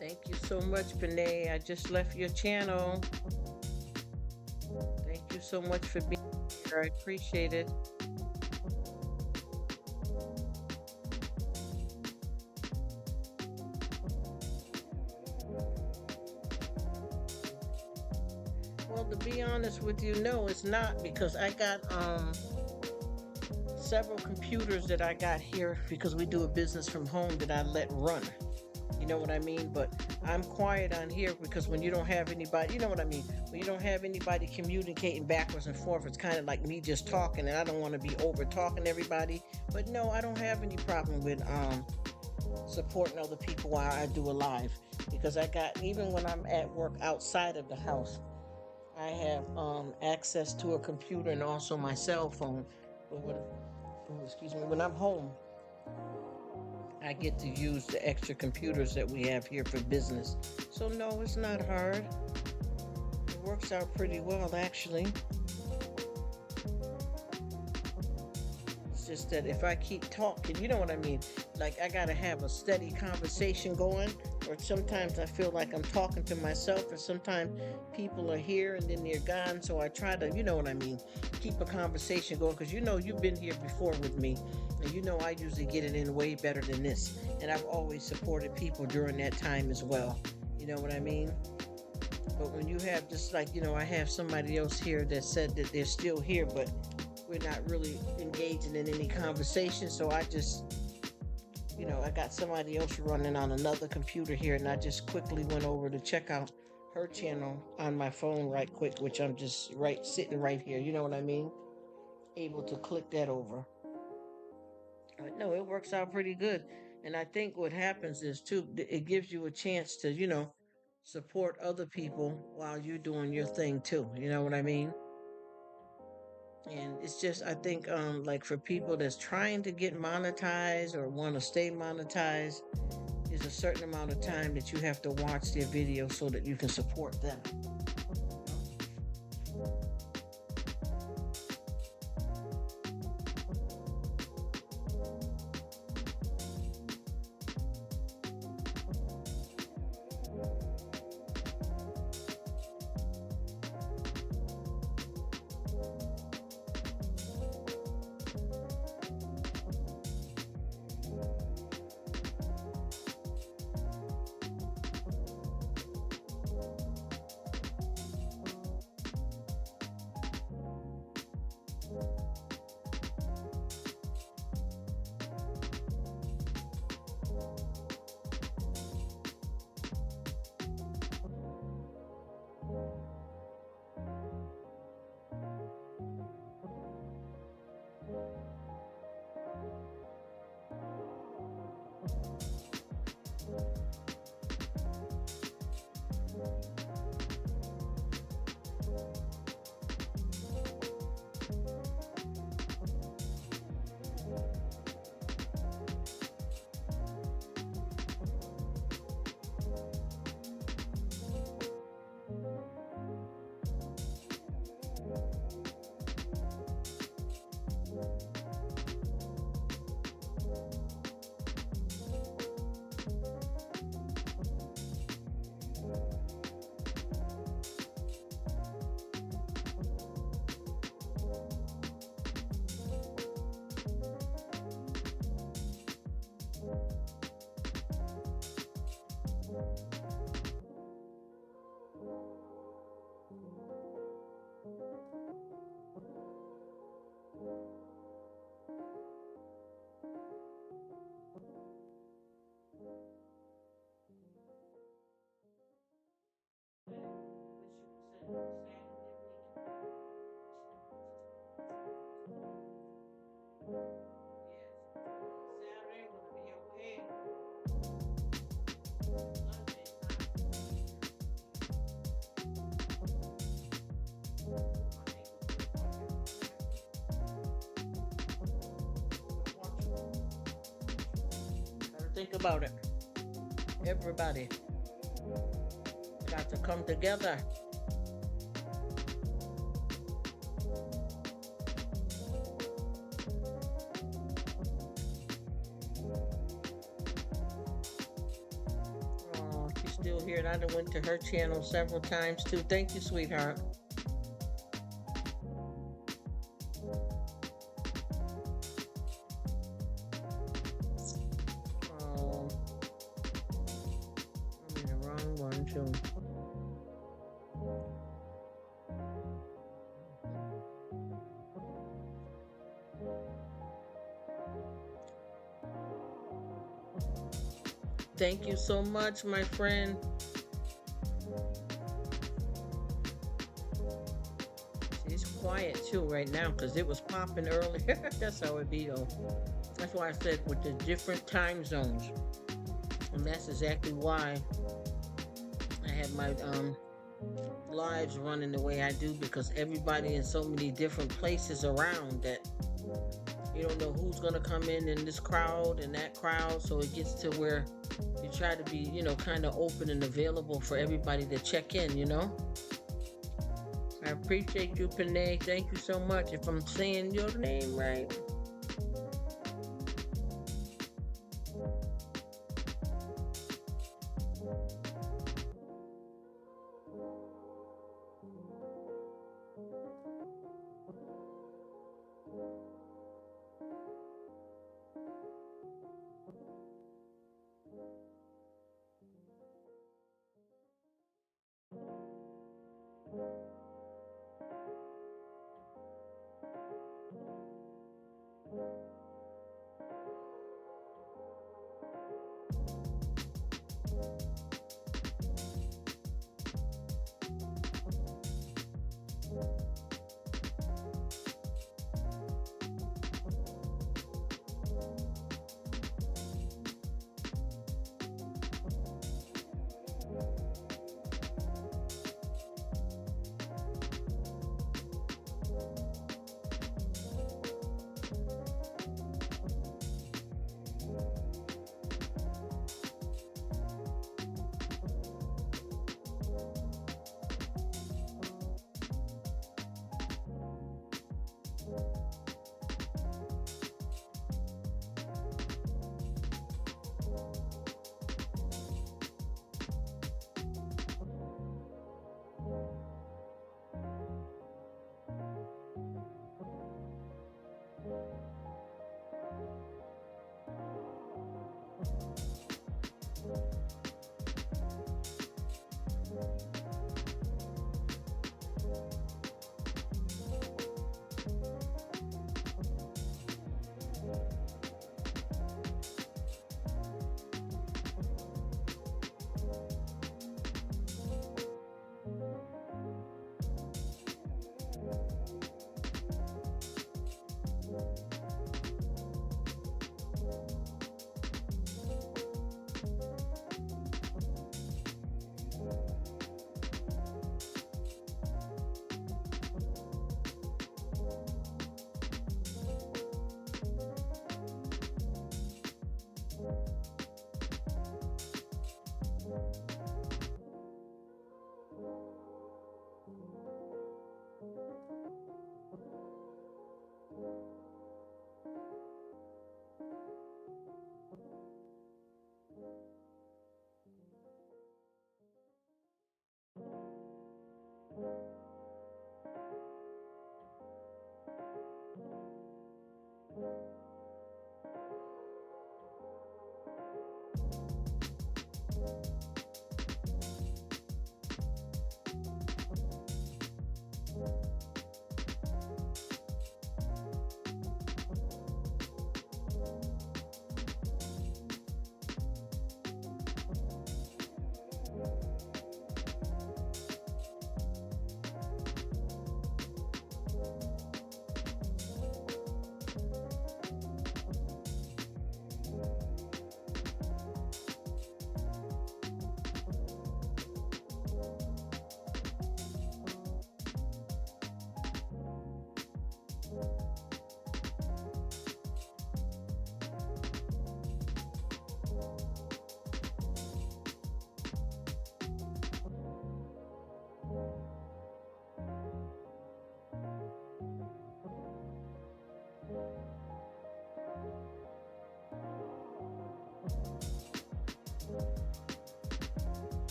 Thank you so much, Benay. I just left your channel. Thank you so much for being here. I appreciate it. Well, to be honest with you, no, it's not, because I got several computers that I got here because we do a business from home that I let run. You know what I mean? But I'm quiet on here because when you don't have anybody, you know what I mean? When you don't have anybody communicating backwards and forth, it's kind of like me just talking, and I don't want to be over talking everybody. But no, I don't have any problem with supporting other people while I do a live, because I got, even when I'm at work outside of the house, I have access to a computer and also my cell phone. But when I'm home, I get to use the extra computers that we have here for business. So no, it's not hard. It works out pretty well, actually. It's just that if I keep talking, you know what I mean? Like I gotta have a steady conversation going, or sometimes I feel like I'm talking to myself, or sometimes people are here and then they're gone. So I try to, you know what I mean, keep a conversation going because you know you've been here before with me, and you know I usually get it in way better than this, and I've always supported people during that time as well. You know what I mean? But when you have just like, I have somebody else here that said that they're still here, but we're not really engaging in any conversation. So I just, I got somebody else running on another computer here, and I just quickly went over to check out her channel on my phone right quick, which I'm just sitting right here. You know what I mean? Able to click that over. But no, it works out pretty good. And I think what happens is too, it gives you a chance to, support other people while you're doing your thing too. You know what I mean? And it's just, I think, like for people that's trying to get monetized or want to stay monetized, there's a certain amount of time that you have to watch their video so that you can support them. Think about it. Everybody got to come together. Oh, she's still here, and I done went to her channel several times too. Thank you, sweetheart. Thank you so much, my friend. It's quiet too right now because it was popping earlier. That's how it be though. That's why I said with the different time zones. And that's exactly why I have my lives running the way I do, because everybody in so many different places around that you don't know who's gonna come in this crowd and that crowd, so it gets to where you try to be, kind of open and available for everybody to check in. I appreciate you, Panay. Thank you so much. If I'm saying your name right.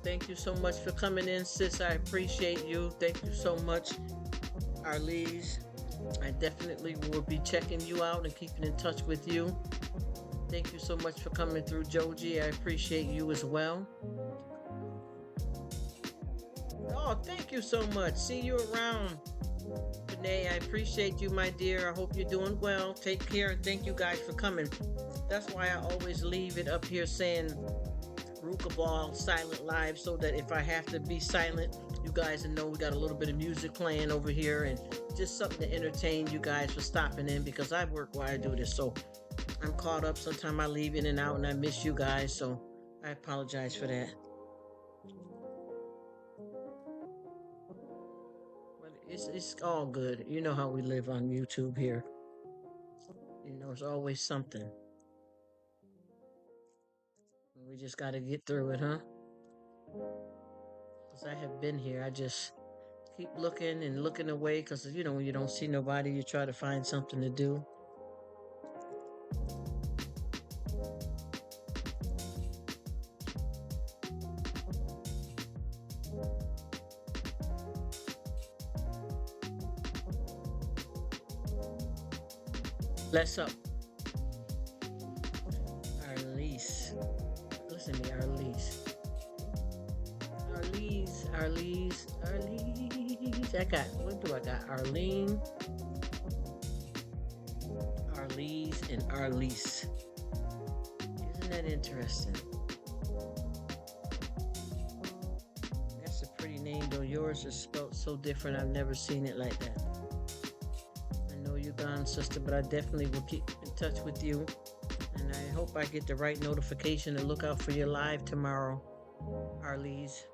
Thank you so much for coming in, sis. I appreciate you. Thank you so much, Arlise. I definitely will be checking you out and keeping in touch with you. Thank you so much for coming through, Joji. I appreciate you as well. Oh, thank you so much. See you around. Renee, I appreciate you, my dear. I hope you're doing well. Take care and thank you guys for coming. That's why I always leave it up here saying Rruk silent live so that if I have to be silent, you guys know we got a little bit of music playing over here and just something to entertain you guys for stopping in because I work while I do this. So I'm caught up. Sometimes I leave in and out and I miss you guys. So I apologize for that. But it's all good. You know how we live on YouTube here. You know, it's always something. We just got to get through it, huh? Because I have been here. I just keep looking and looking away because, you know, when you don't see nobody, you try to find something to do. Bless up. Arlise. Listen to me, Arlise. Arlise. I got, what do I got? Arlene, Arlise, and Arlise. Isn't that interesting? That's a pretty name, though. Yours is spelled so different. I've never seen it like that. I know you're gone, sister, but I definitely will keep in touch with you. And I hope I get the right notification to look out for your live tomorrow, Arlise.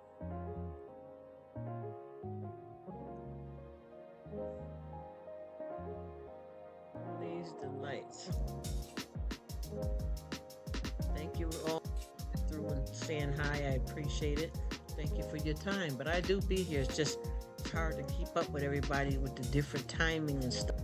Arlise Delights. Thank you all through and saying hi. I appreciate it. Thank you for your time. But I do be here. It's just hard to keep up with everybody with the different timing and stuff.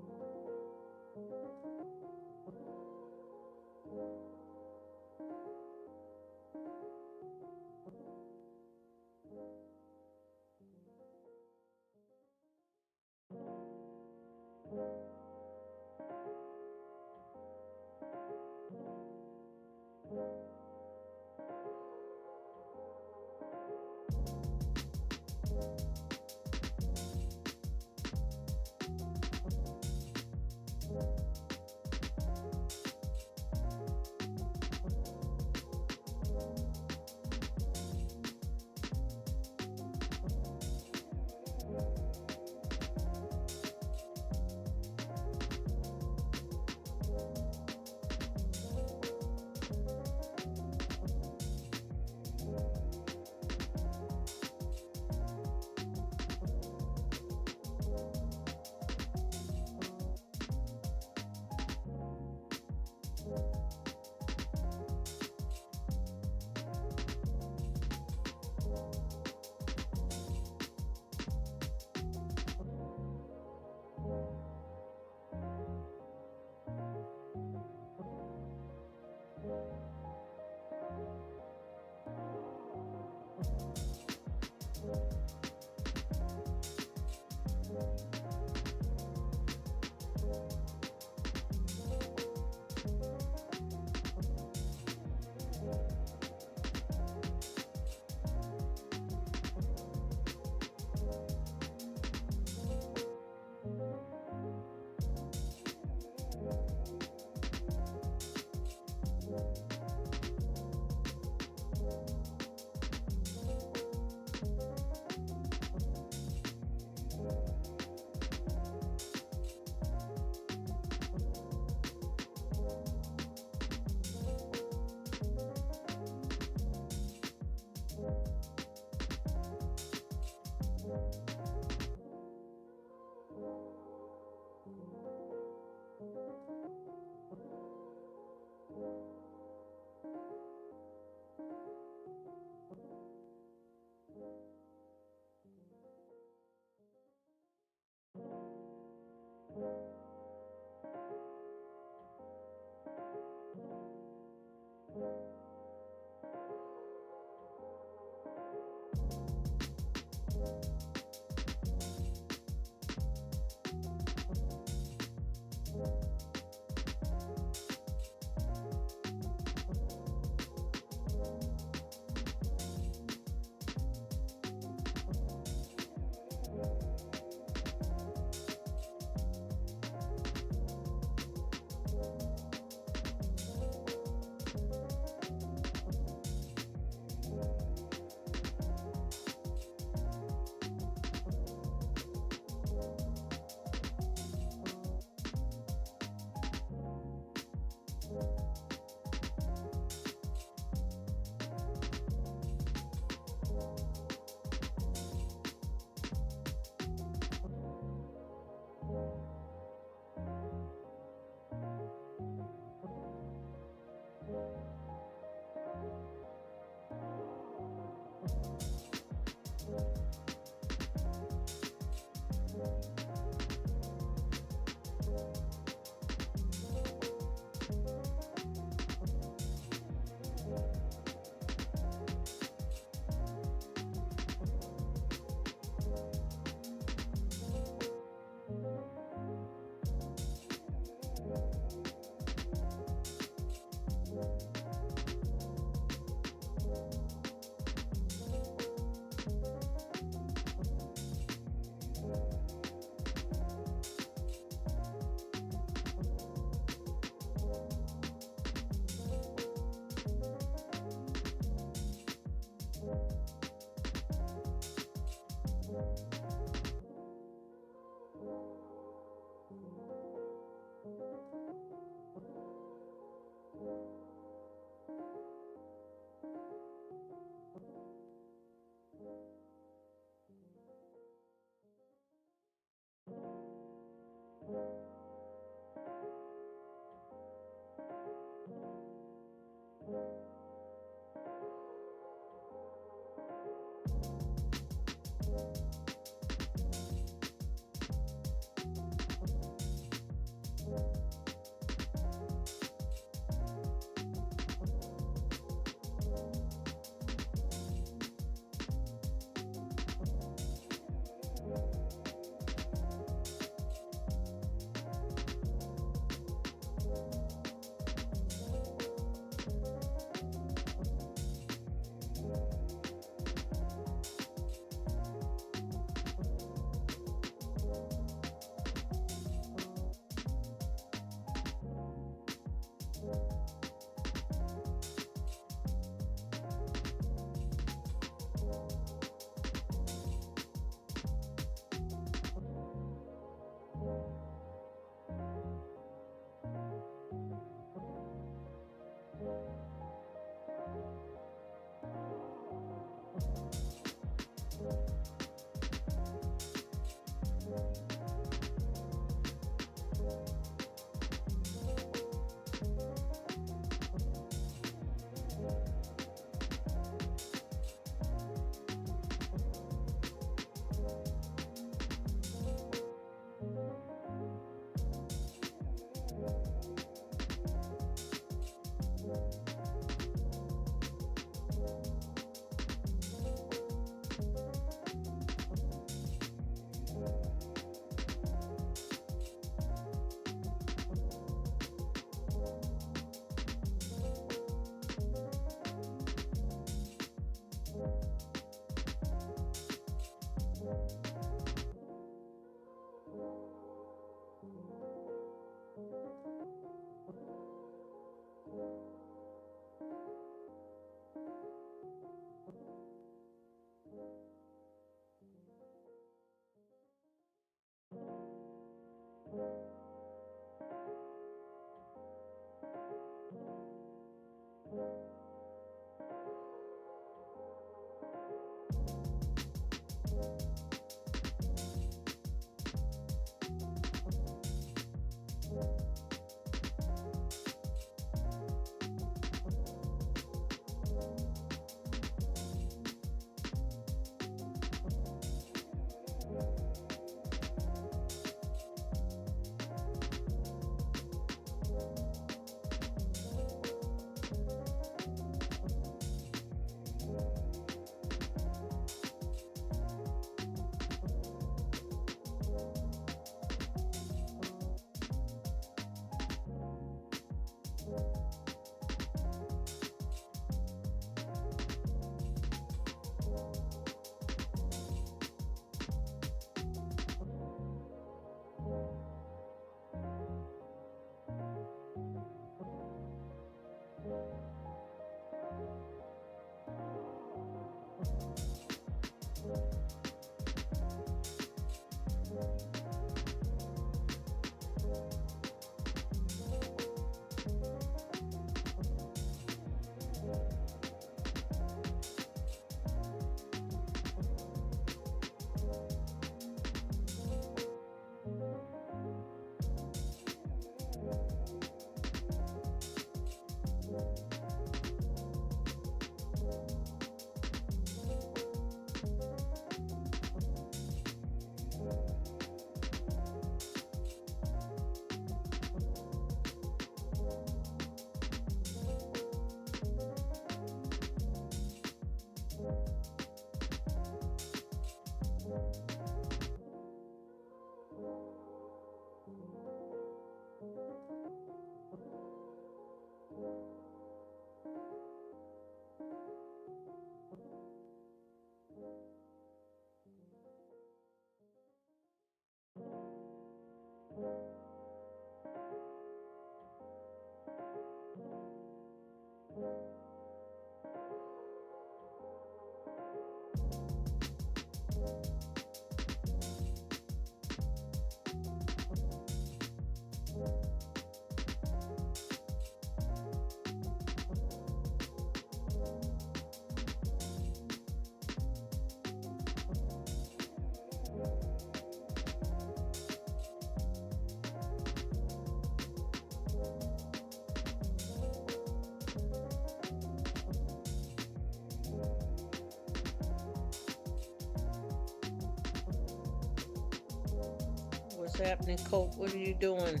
What's happening, Colt? What are you doing?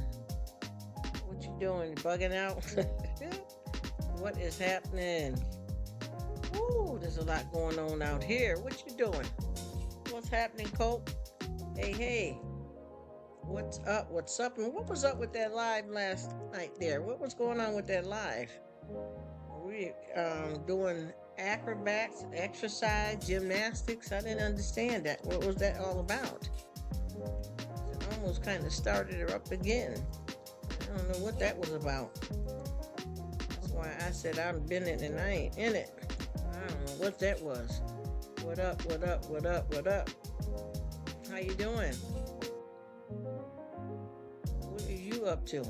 What you doing? Bugging out? What is happening? Ooh, there's a lot going on out here. What you doing? What's happening, Colt? Hey, hey. What's up? What's up? And what was up with that live last night there? What was going on with that live? We doing acrobats, exercise, gymnastics. I didn't understand that. What was that all about? It almost kind of started her up again. I don't know what that was about. That's why I said I've been in it and I ain't in it. I don't know what that was. What up? What up? What up? What up? How you doing? What are you up to?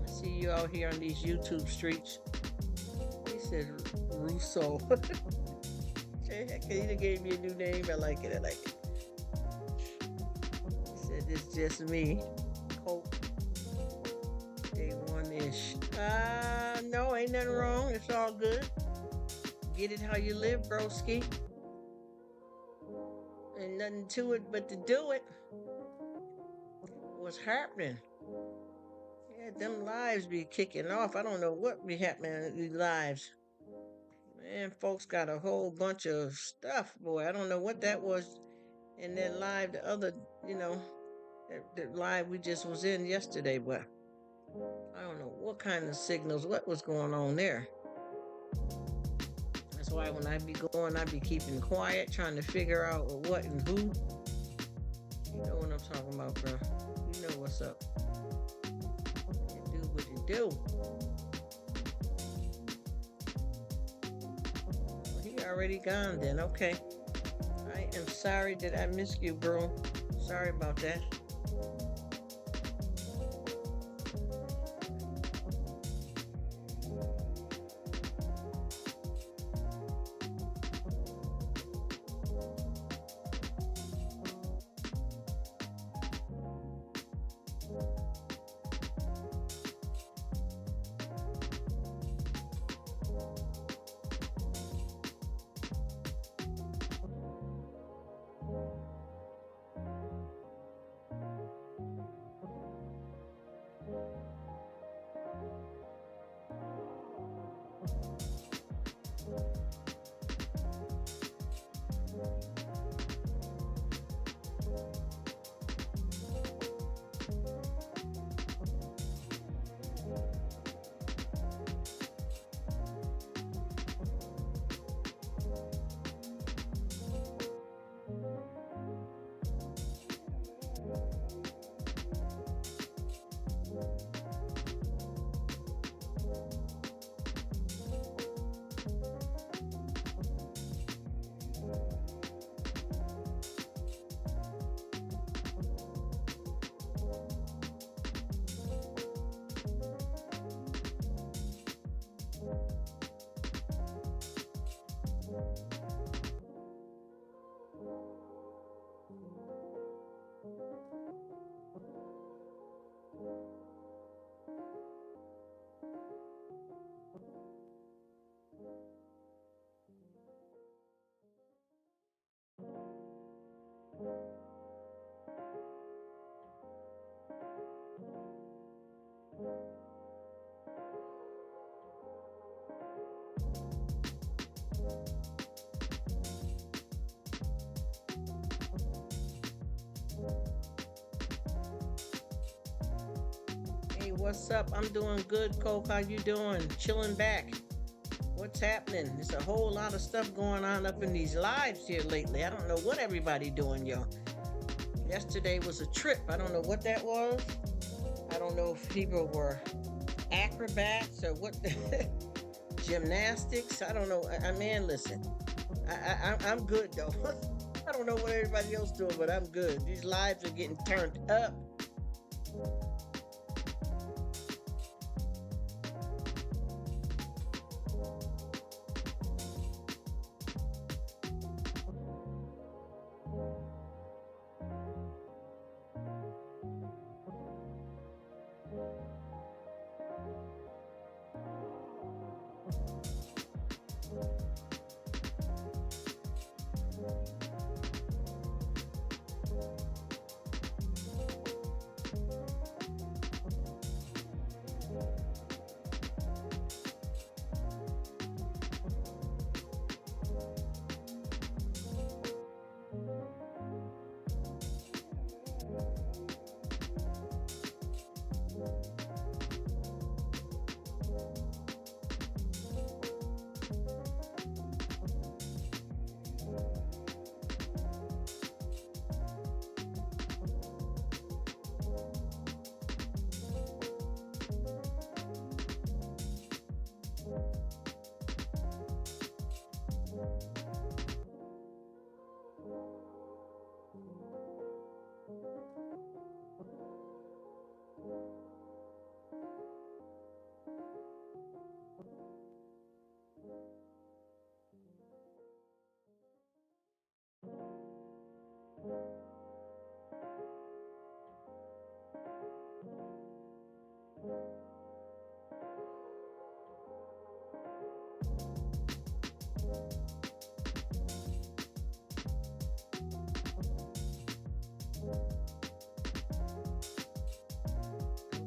I see you out here on these YouTube streets. He said Russo. He gave me a new name. I like it. I like it. He said it's just me. Colt. Day one-ish. No, ain't nothing wrong. It's all good. Get it how you live, broski. Ain't nothing to it but to do it. What's happening? Yeah, them lives be kicking off. I don't know what be happening in these lives. Man, folks got a whole bunch of stuff, boy. I don't know what that was in that live, the other, that live we just was in yesterday, but I don't know what kind of signals, what was going on there. That's why when I be going, I be keeping quiet, trying to figure out what and who. You know what I'm talking about, bro. You know what's up. You do what you do. Well, he already gone then. Okay. I am sorry that I missed you, bro. Sorry about that. Hey, what's up? I'm doing good, Coke. How you doing? Chilling back. What's happening? There's a whole lot of stuff going on up in these lives here lately. I don't know what everybody doing, yo. Yesterday was a trip. I don't know what that was. I don't know if people were acrobats or what. Gymnastics. I don't know. Man, listen. I'm good though. I don't know what everybody else doing, but I'm good. These lives are getting turned up.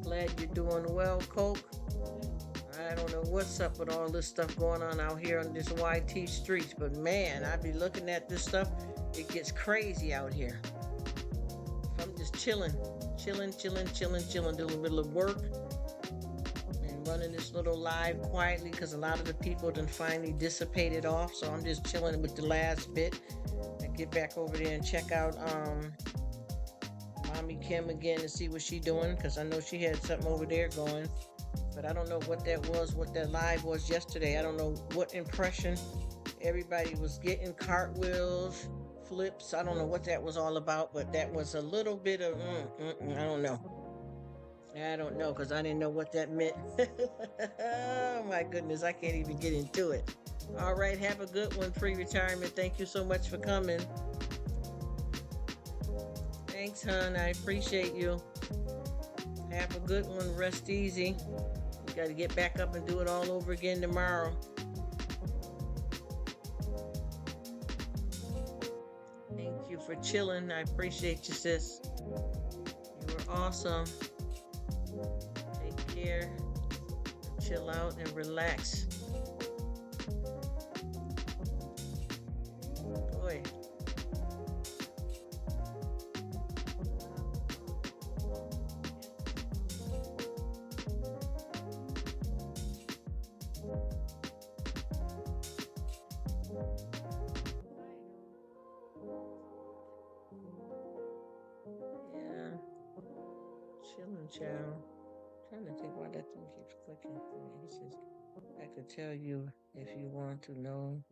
Glad you're doing well, Coke. I don't know what's up with all this stuff going on out here on this YT streets, but man, I be looking at this stuff. It gets crazy out here. I'm just chilling, doing a little bit of work and running this little live quietly because a lot of the people done finally dissipated off. So I'm just chilling with the last bit. I get back over there and check out Mommy Kim again to see what she doing, because I know she had something over there going, but I don't know what that was, what that live was yesterday. I don't know what impression everybody was getting, cartwheels, flips. I don't know what that was all about, but that was a little bit of I don't know. I don't know because I didn't know what that meant. Oh my goodness, I can't even get into it. All right, have a good one, pre-retirement. Thank you so much for coming. Thanks, hon. I appreciate you. Have a good one. Rest easy. You got to get back up and do it all over again tomorrow. Thank you for chilling. I appreciate you, sis. You were awesome. Take care. Chill out and relax. Boy. Yeah. Chilling, child. Trying to think why that thing keeps clicking. He says, I could tell you if you want to know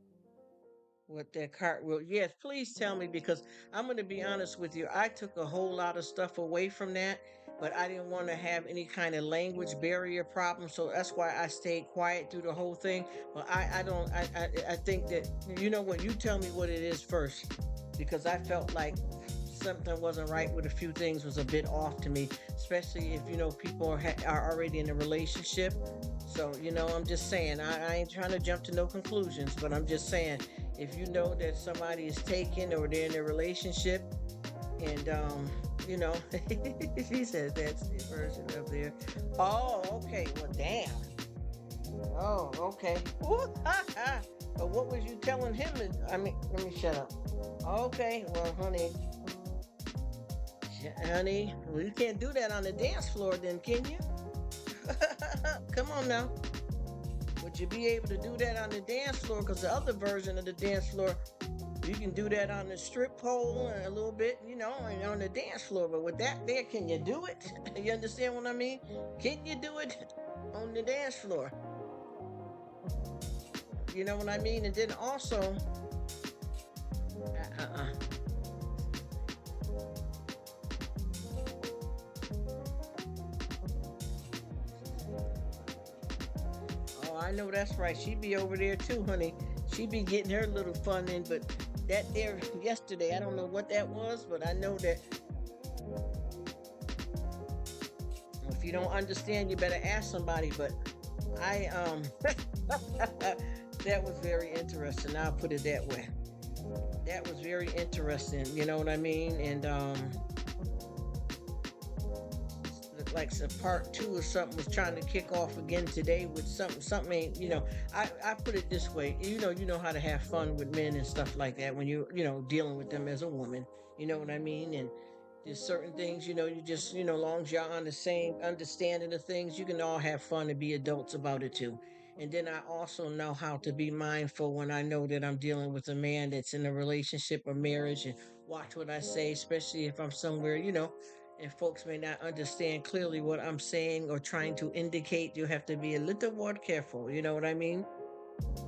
what that cartwheel. Yes, please tell me, because I'm going to be honest with you. I took a whole lot of stuff away from that, but I didn't want to have any kind of language barrier problem. So that's why I stayed quiet through the whole thing. But I don't, I think that, you know what, you tell me what it is first, because I felt like something wasn't right with a few things, was a bit off to me, especially if, you know, people are already in a relationship. So, you know, I'm just saying, I ain't trying to jump to no conclusions, but I'm just saying, if you know that somebody is taken or they're in a relationship, and you know, he says that's the version of there. Oh, okay. Well, damn. Oh, okay. But what was you telling him? I mean, let me shut up. Okay. Well, honey, well, you can't do that on the dance floor, then, can you? Come on now. Would you be able to do that on the dance floor? Because the other version of the dance floor, you can do that on the strip pole and a little bit, you know, and on the dance floor. But with that there, can you do it? You understand what I mean? Can you do it on the dance floor? You know what I mean? And then also, Oh, I know that's right. She be over there too, honey. She be getting her little fun in, but that there yesterday, I don't know what that was, but I know that if you don't understand, you better ask somebody. But I that was very interesting. I'll put it that way. That was very interesting. You know what I mean? And like some part two or something was trying to kick off again today with something ain't, you know, I put it this way, you know how to have fun with men and stuff like that when you know, dealing with them as a woman, you know what I mean? And there's certain things, you know, you just, you know, long as y'all on the same understanding of things, you can all have fun and be adults about it too. And then I also know how to be mindful when I know that I'm dealing with a man that's in a relationship or marriage, and watch what I say, especially if I'm somewhere, you know, and folks may not understand clearly what I'm saying or trying to indicate. You have to be a little more careful, you know what I mean?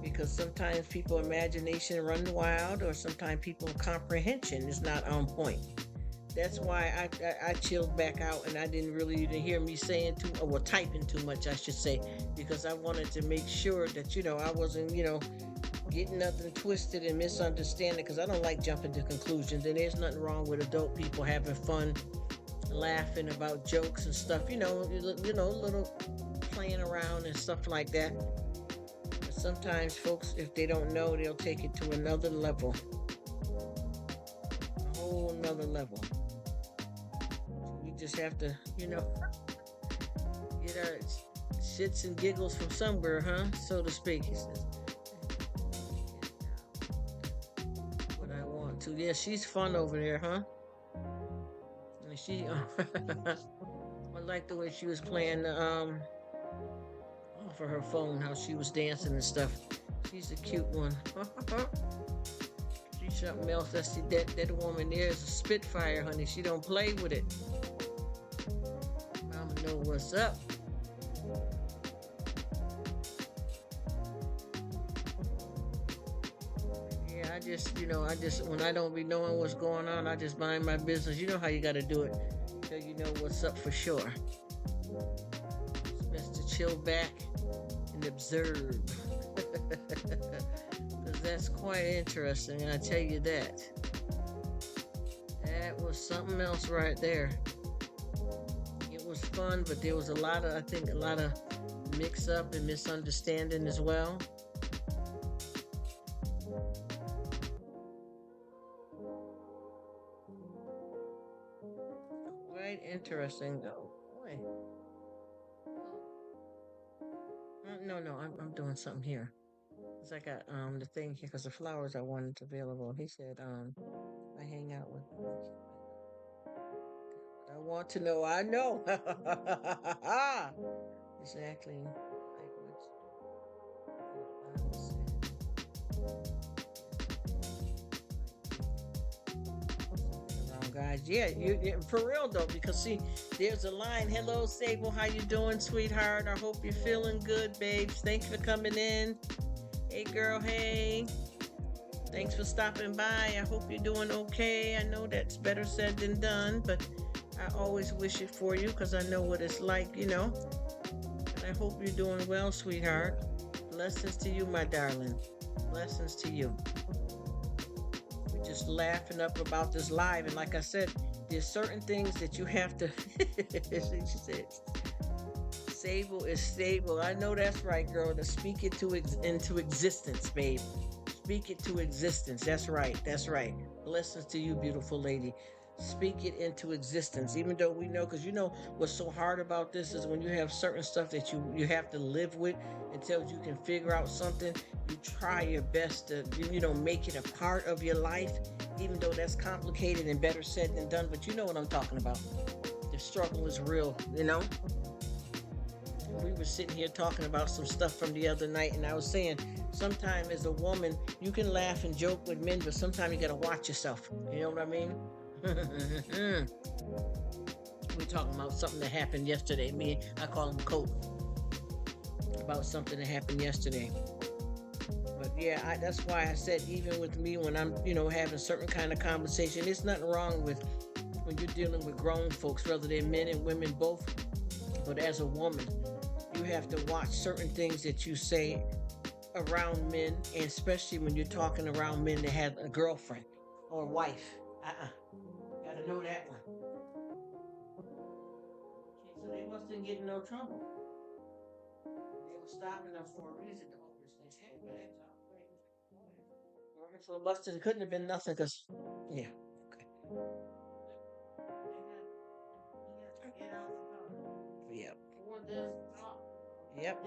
Because sometimes people imagination run wild, or sometimes people comprehension is not on point. That's why I chilled back out, and I didn't really even hear me saying too, or well, typing too much, I should say, because I wanted to make sure that, you know, I wasn't, you know, getting nothing twisted and misunderstanding, because I don't like jumping to conclusions. And there's nothing wrong with adult people having fun, laughing about jokes and stuff, you know, little playing around and stuff like that. But sometimes folks, if they don't know, they'll take it to another level, a whole another level. We just have to, you know, get our shits and giggles from somewhere, huh? So to speak. He says, what I want to. Yeah, she's fun over there, huh? And she, I like the way she was playing for her phone, how she was dancing and stuff. She's a cute one. She's something else. That woman there is a spitfire, honey. She don't play with it. Mama know what's up. Yeah, I just when I don't be knowing what's going on, I just mind my business. You know how you got to do it till you know what's up for sure. It's best to chill back and observe. Because that's quite interesting, I tell you that. That was something else right there. It was fun, but there was I think a lot of mix up and misunderstanding as well. Quite interesting though. Boy. No, no, I'm doing something here. Cause I got the thing here because the flowers I wanted available. He said I hang out with them. I want to know. I know. Exactly. Like around guys. Yeah, for real though, because see, there's a line. Hello, Sable. How you doing, sweetheart? I hope you're feeling good, babes. Thanks for coming in. Hey, girl. Hey. Thanks for stopping by. I hope you're doing okay. I know that's better said than done, but I always wish it for you because I know what it's like, you know. And I hope you're doing well, sweetheart. Blessings to you, my darling. Blessings to you. We're just laughing up about this live, and like I said, there's certain things that you have to. She said, "Sable is stable." I know that's right, girl. To speak it into existence, babe. Speak it to existence. That's right. That's right. Blessings to you, beautiful lady. Speak it into existence. Even though we know, because you know what's so hard about this is when you have certain stuff that you have to live with until you can figure out something. You try your best to make it a part of your life, even though that's complicated and better said than done. But you know what I'm talking about. The struggle is real, you know. We were sitting here talking about some stuff from the other night, and I was saying sometimes as a woman you can laugh and joke with men, but sometimes you gotta watch yourself. You know what I mean? We're talking about something that happened yesterday. I call him Coke. About something that happened yesterday. But yeah, that's why I said even with me when I'm having a certain kind of conversation, there's nothing wrong with when you're dealing with grown folks, whether they're men and women both. But as a woman, you have to watch certain things that you say around men, and especially when you're talking around men that have a girlfriend or a wife. Gotta know that one. So they wasn't getting no trouble. They were stopping them for a reason to overstay. So it couldn't have been nothing because, yeah. Okay. Yep. Yep.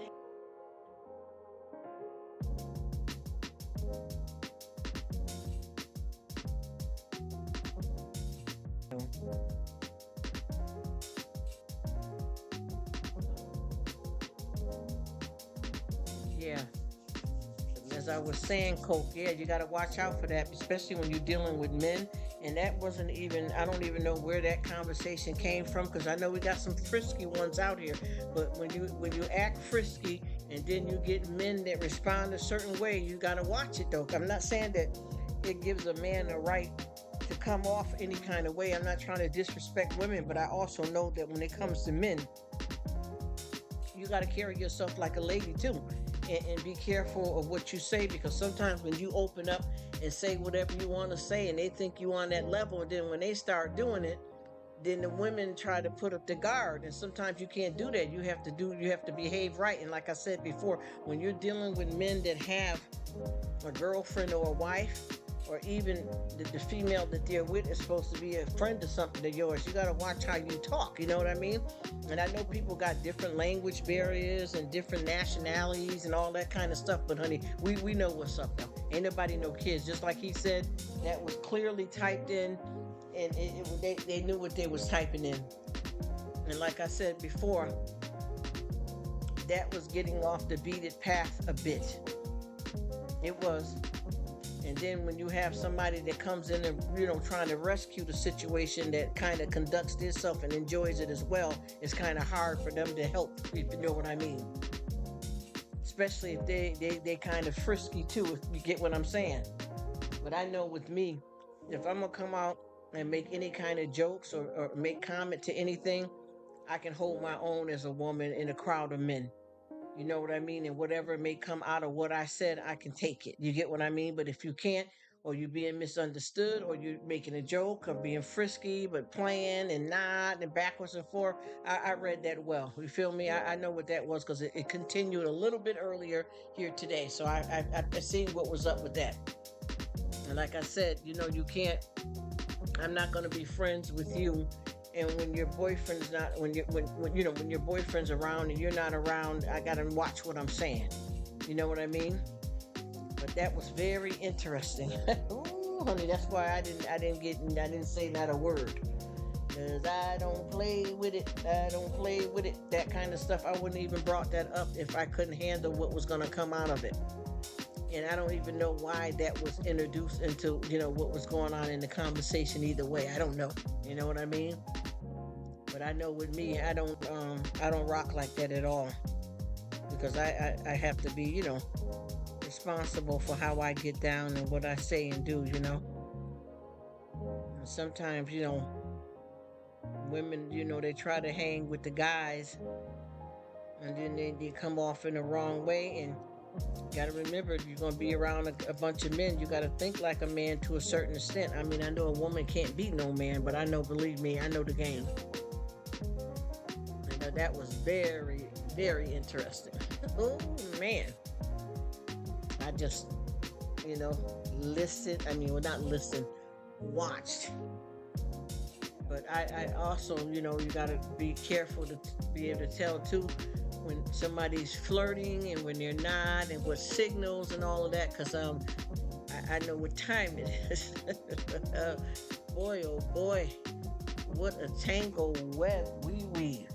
Yeah. As I was saying, Coke, yeah, you got to watch out for that, especially when you're dealing with men. And that wasn't even, I don't even know where that conversation came from, because I know we got some frisky ones out here. But when you act frisky and then you get men that respond a certain way, you got to watch it, though. I'm not saying that it gives a man a right to come off any kind of way. I'm not trying to disrespect women, but I also know that when it comes to men, you got to carry yourself like a lady, too. And be careful of what you say, because sometimes when you open up and say whatever you want to say and they think you on that level, and then when they start doing it, then the women try to put up the guard, and sometimes you can't do that. You have to behave right. And like I said before, when you're dealing with men that have a girlfriend or a wife, or even the female that they're with is supposed to be a friend or something of yours, you got to watch how you talk, you know what I mean? And I know people got different language barriers and different nationalities and all that kind of stuff, but honey, we know what's up now. Ain't nobody no kids. Just like he said, that was clearly typed in, and they knew what they was typing in. And like I said before, that was getting off the beaten path a bit. It was. And then when you have somebody that comes in and trying to rescue the situation, that kind of conducts themselves and enjoys it as well, it's kind of hard for them to help, if you know what I mean. Especially if they kind of frisky too, if you get what I'm saying. But I know with me, if I'm gonna come out and make any kind of jokes, or make comment to anything, I can hold my own as a woman in a crowd of men. You know what I mean? And whatever may come out of what I said, I can take it. You get what I mean? But if you can't, or you're being misunderstood, or you're making a joke, or being frisky, but playing and not and backwards and forth, I read that well. You feel me? I know what that was, because it continued a little bit earlier here today. So I seen what was up with that. And like I said, you can't. I'm not going to be friends with you. And when your boyfriend's not, when your boyfriend's around and you're not around, I gotta watch what I'm saying. You know what I mean? But that was very interesting. Ooh, honey, that's why I didn't say not a word. Cause I don't play with it. I don't play with it. That kind of stuff. I wouldn't even brought that up if I couldn't handle what was gonna come out of it. And I don't even know why that was introduced into what was going on in the conversation either way. I don't know. You know what I mean? But I know with me, I don't rock like that at all, because I have to be responsible for how I get down and what I say and do. And sometimes women they try to hang with the guys, and then they come off in the wrong way. And you gotta remember, if you're gonna be around a bunch of men, you gotta think like a man to a certain extent. I mean, I know a woman can't be no man, but I know, believe me, I know the game. And that was very, very interesting. Oh man, I just listened. I mean, well, not listened, watched. But I also, you gotta be careful to be able to tell too, when somebody's flirting and when they're not, and what signals and all of that, because I know what time it is. Boy, oh boy, what a tangle web we weave.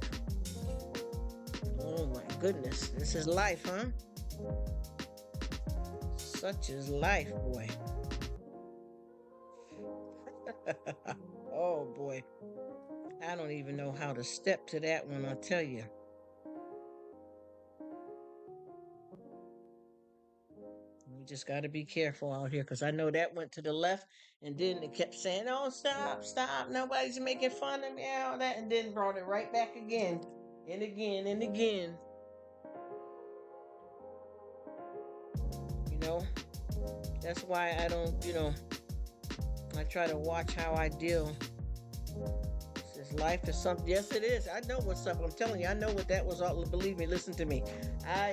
Oh my goodness, this is life, huh? Such is life, boy. Oh boy, I don't even know how to step to that one, I'll tell you. We just got to be careful out here, because I know that went to the left, and then it kept saying, "Oh, stop, stop! Nobody's making fun of me," all that, and then brought it right back again, and again, and again. That's why I don't. I try to watch how I deal. This life is something. Yes, it is. I know what's up. I'm telling you, I know what that was all. Believe me, listen to me.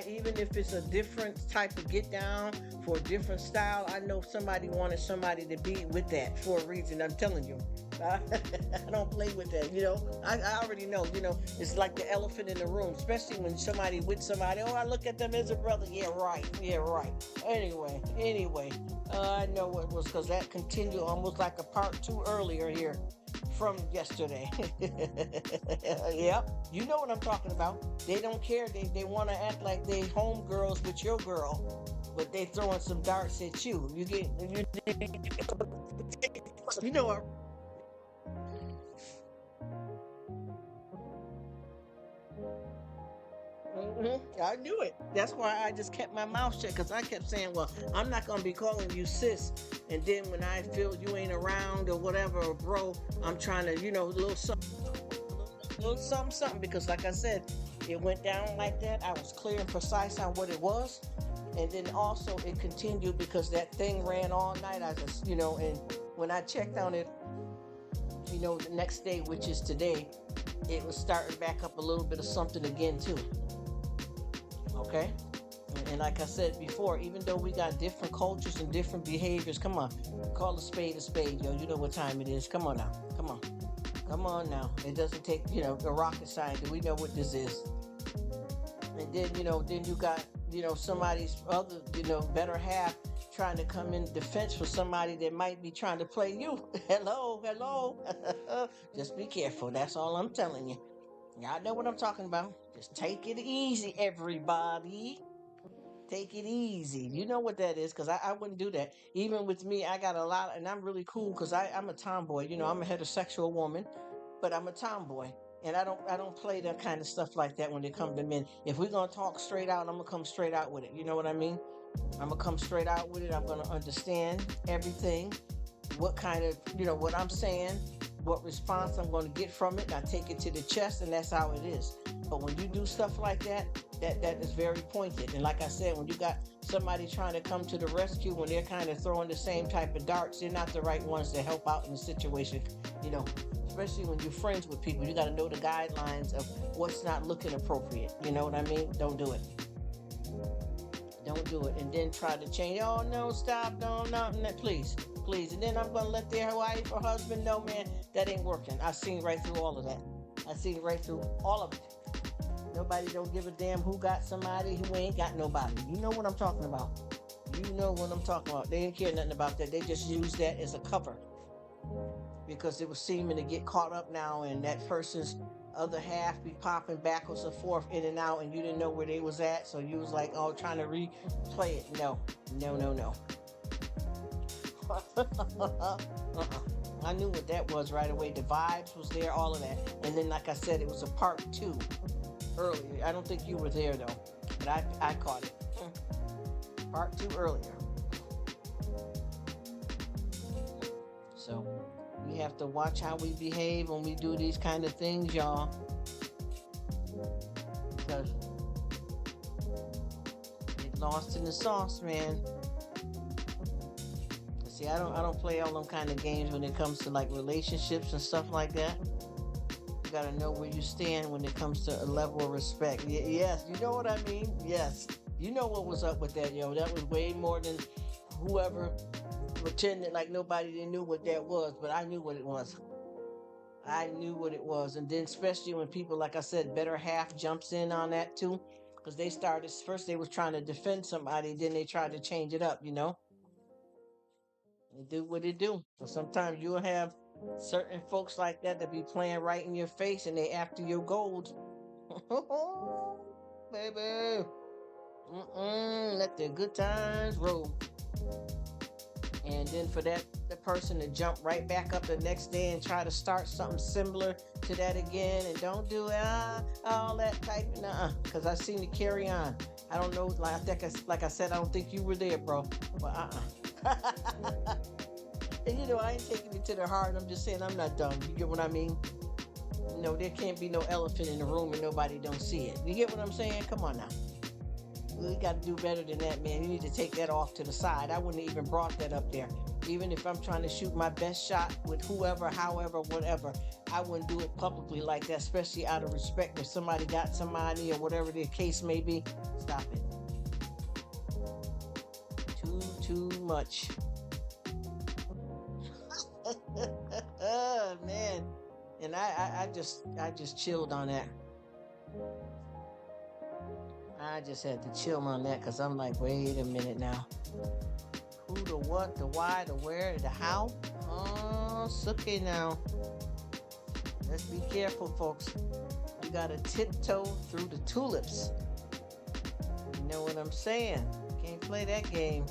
Even if it's a different type of get down for a different style, I know somebody wanted somebody to be with that for a reason. I'm telling you. I don't play with that. I already know. It's like the elephant in the room, especially when somebody with somebody. Oh, I look at them as a brother. Yeah, right. Yeah, right. Anyway. I know what was, because that continued almost like a part 2 earlier here from yesterday. Yep, you know what I'm talking about. They don't care. They want to act like they homegirls with your girl, but they throwing some darts at you. You know what? I knew it. That's why I just kept my mouth shut, because I kept saying, well, I'm not going to be calling you sis. And then when I feel you ain't around or whatever, or bro, I'm trying to, a little something, because like I said, it went down like that. I was clear and precise on what it was. And then also it continued, because that thing ran all night. I just, and when I checked on it, the next day, which is today, it was starting back up a little bit of something again too. Okay? And like I said before, even though we got different cultures and different behaviors, come on, call a spade, yo. You know what time it is. Come on now. Come on now. It doesn't take, a rocket scientist. We know what this is. And then, then you got, somebody's other, better half trying to come in defense for somebody that might be trying to play you. Hello. Just be careful. That's all I'm telling you. Y'all know what I'm talking about. Just take it easy, everybody. Take it easy. You know what that is, because I wouldn't do that. Even with me, I got a lot, and I'm really cool because I'm a tomboy. I'm a heterosexual woman, but I'm a tomboy. And I don't play that kind of stuff like that when it comes to men. If we're gonna talk straight out, I'm gonna come straight out with it. You know what I mean? I'm gonna come straight out with it. I'm gonna understand everything, what kind of, what I'm saying, what response I'm gonna get from it. And I take it to the chest, and that's how it is. But when you do stuff like that, that is very pointed. And like I said, when you got somebody trying to come to the rescue, when they're kind of throwing the same type of darts, they're not the right ones to help out in the situation. You know, especially when you're friends with people, you got to know the guidelines of what's not looking appropriate. You know what I mean? Don't do it. Don't do it. And then try to change. Oh, no, stop. No, no, no, please. Please. And then I'm going to let their wife or husband know, man, that ain't working. I've seen right through all of that. I've seen right through all of it. Nobody don't give a damn who got somebody, who ain't got nobody. You know what I'm talking about. You know what I'm talking about. They didn't care nothing about that. They just used that as a cover because it was seeming to get caught up now, and that person's other half be popping backwards and forth in and out, and you didn't know where they was at, so you was like, oh, trying to replay it. No, no, no, no. I knew what that was right away. The vibes was there, all of that. And then, like I said, it was a part 2 earlier. I don't think you were there though, but I caught it. Part 2 earlier. So we have to watch how we behave when we do these kind of things, y'all, because get lost in the sauce, man. See, I don't play all them kind of games when it comes to like relationships and stuff like that. You gotta know where you stand when it comes to a level of respect. Yes, you know what I mean? Yes. You know what was up with that, yo. That was way more than whoever pretended like nobody knew what that was, but I knew what it was. I knew what it was. And then especially when people, like I said, better half jumps in on that too. Because they started, first they was trying to defend somebody, then they tried to change it up, They do what they do. So sometimes you'll have certain folks like that be playing right in your face, and they after your gold. Baby. Let the good times roll. And then for the person to jump right back up the next day and try to start something similar to that again, and don't do all that type, because I seen it carry on. I don't know, like I said, I don't think you were there, bro. But And I ain't taking it to the heart. I'm just saying I'm not dumb. You get what I mean? There can't be no elephant in the room and nobody don't see it. You get what I'm saying? Come on now. You got to do better than that, man. You need to take that off to the side. I wouldn't have even brought that up there. Even if I'm trying to shoot my best shot with whoever, however, whatever, I wouldn't do it publicly like that, especially out of respect. If somebody got somebody or whatever the case may be, stop it. Too much. Man. And I just chilled on that. I just had to chill on that because I'm like, wait a minute now. Who, the what, the why, the where, the how? Oh, it's okay now. Let's be careful, folks. You gotta tiptoe through the tulips. You know what I'm saying? Can't play that game.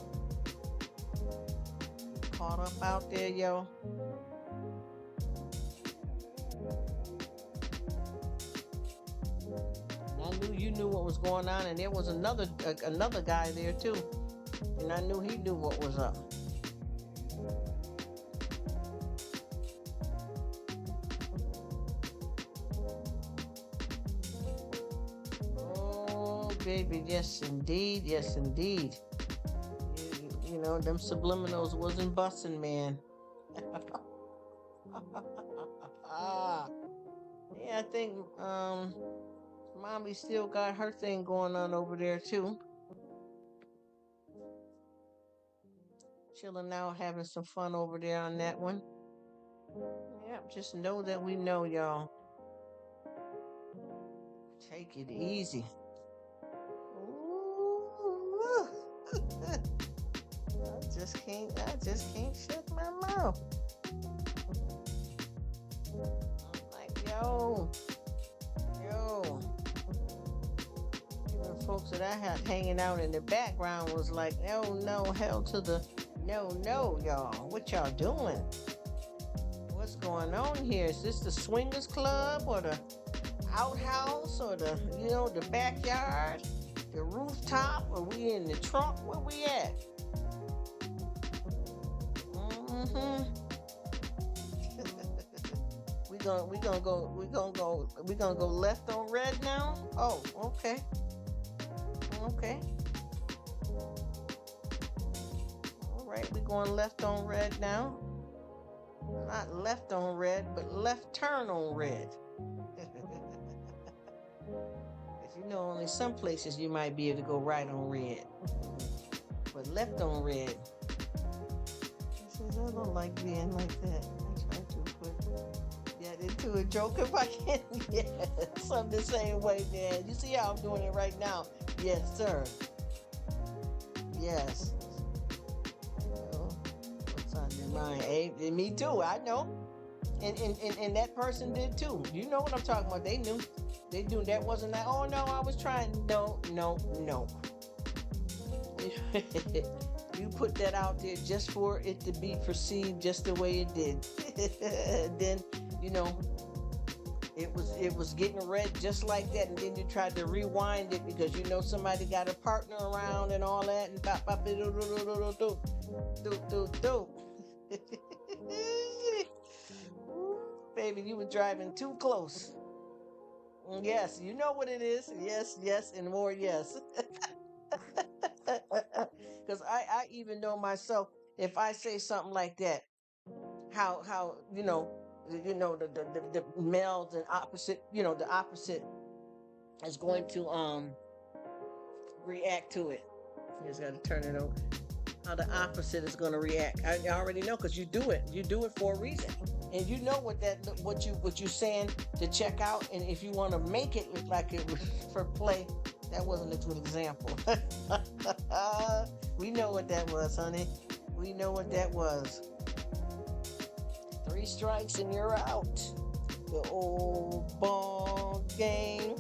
Caught up out there, yo. I knew you knew what was going on, and there was another guy there too, and I knew he knew what was up. Oh, baby, yes indeed, yes indeed. Them subliminals wasn't busting, man. Yeah, I think Mommy still got her thing going on over there too. Chilling out, having some fun over there on that one. Yep, just know that we know, y'all. Take it easy. Ooh. I just can't shut my mouth. I'm like, yo. Even folks that I had hanging out in the background was like, oh no, hell to the no, y'all. What y'all doing? What's going on here? Is this the swingers club or the outhouse or the backyard, the rooftop? Are we in the trunk? Where we at? Mm-hmm. we gonna go left on red now? Oh, okay. Okay. All right, we're going left on red now. Not left on red, but left turn on red. If only some places you might be able to go right on red. But left on red. He says, I don't like being like that. I try to get into a joke if I can. Yeah, some the same way, man. You see how I'm doing it right now? Yes, sir. Yes. What's on your mind? Hey, me too, I know. And that person did too. You know what I'm talking about. They knew. They knew that wasn't that. Oh no, I was trying. No. You put that out there just for it to be perceived just the way it did. Then, it was getting read just like that, and then you tried to rewind it because somebody got a partner around and all that, and pop do. Baby, you were driving too close. Yes, you know what it is. Yes, and more yes. Because I even know myself, if I say something like that, how the males and opposite, the opposite is going to react to it. You just got to turn it over. How the opposite is going to react. I already know because you do it. You do it for a reason, and you know what you're saying to check out. And if you want to make it look like it was for play, that wasn't a good example. We know what that was, honey. We know what that was. 3 strikes and you're out. The old ball game.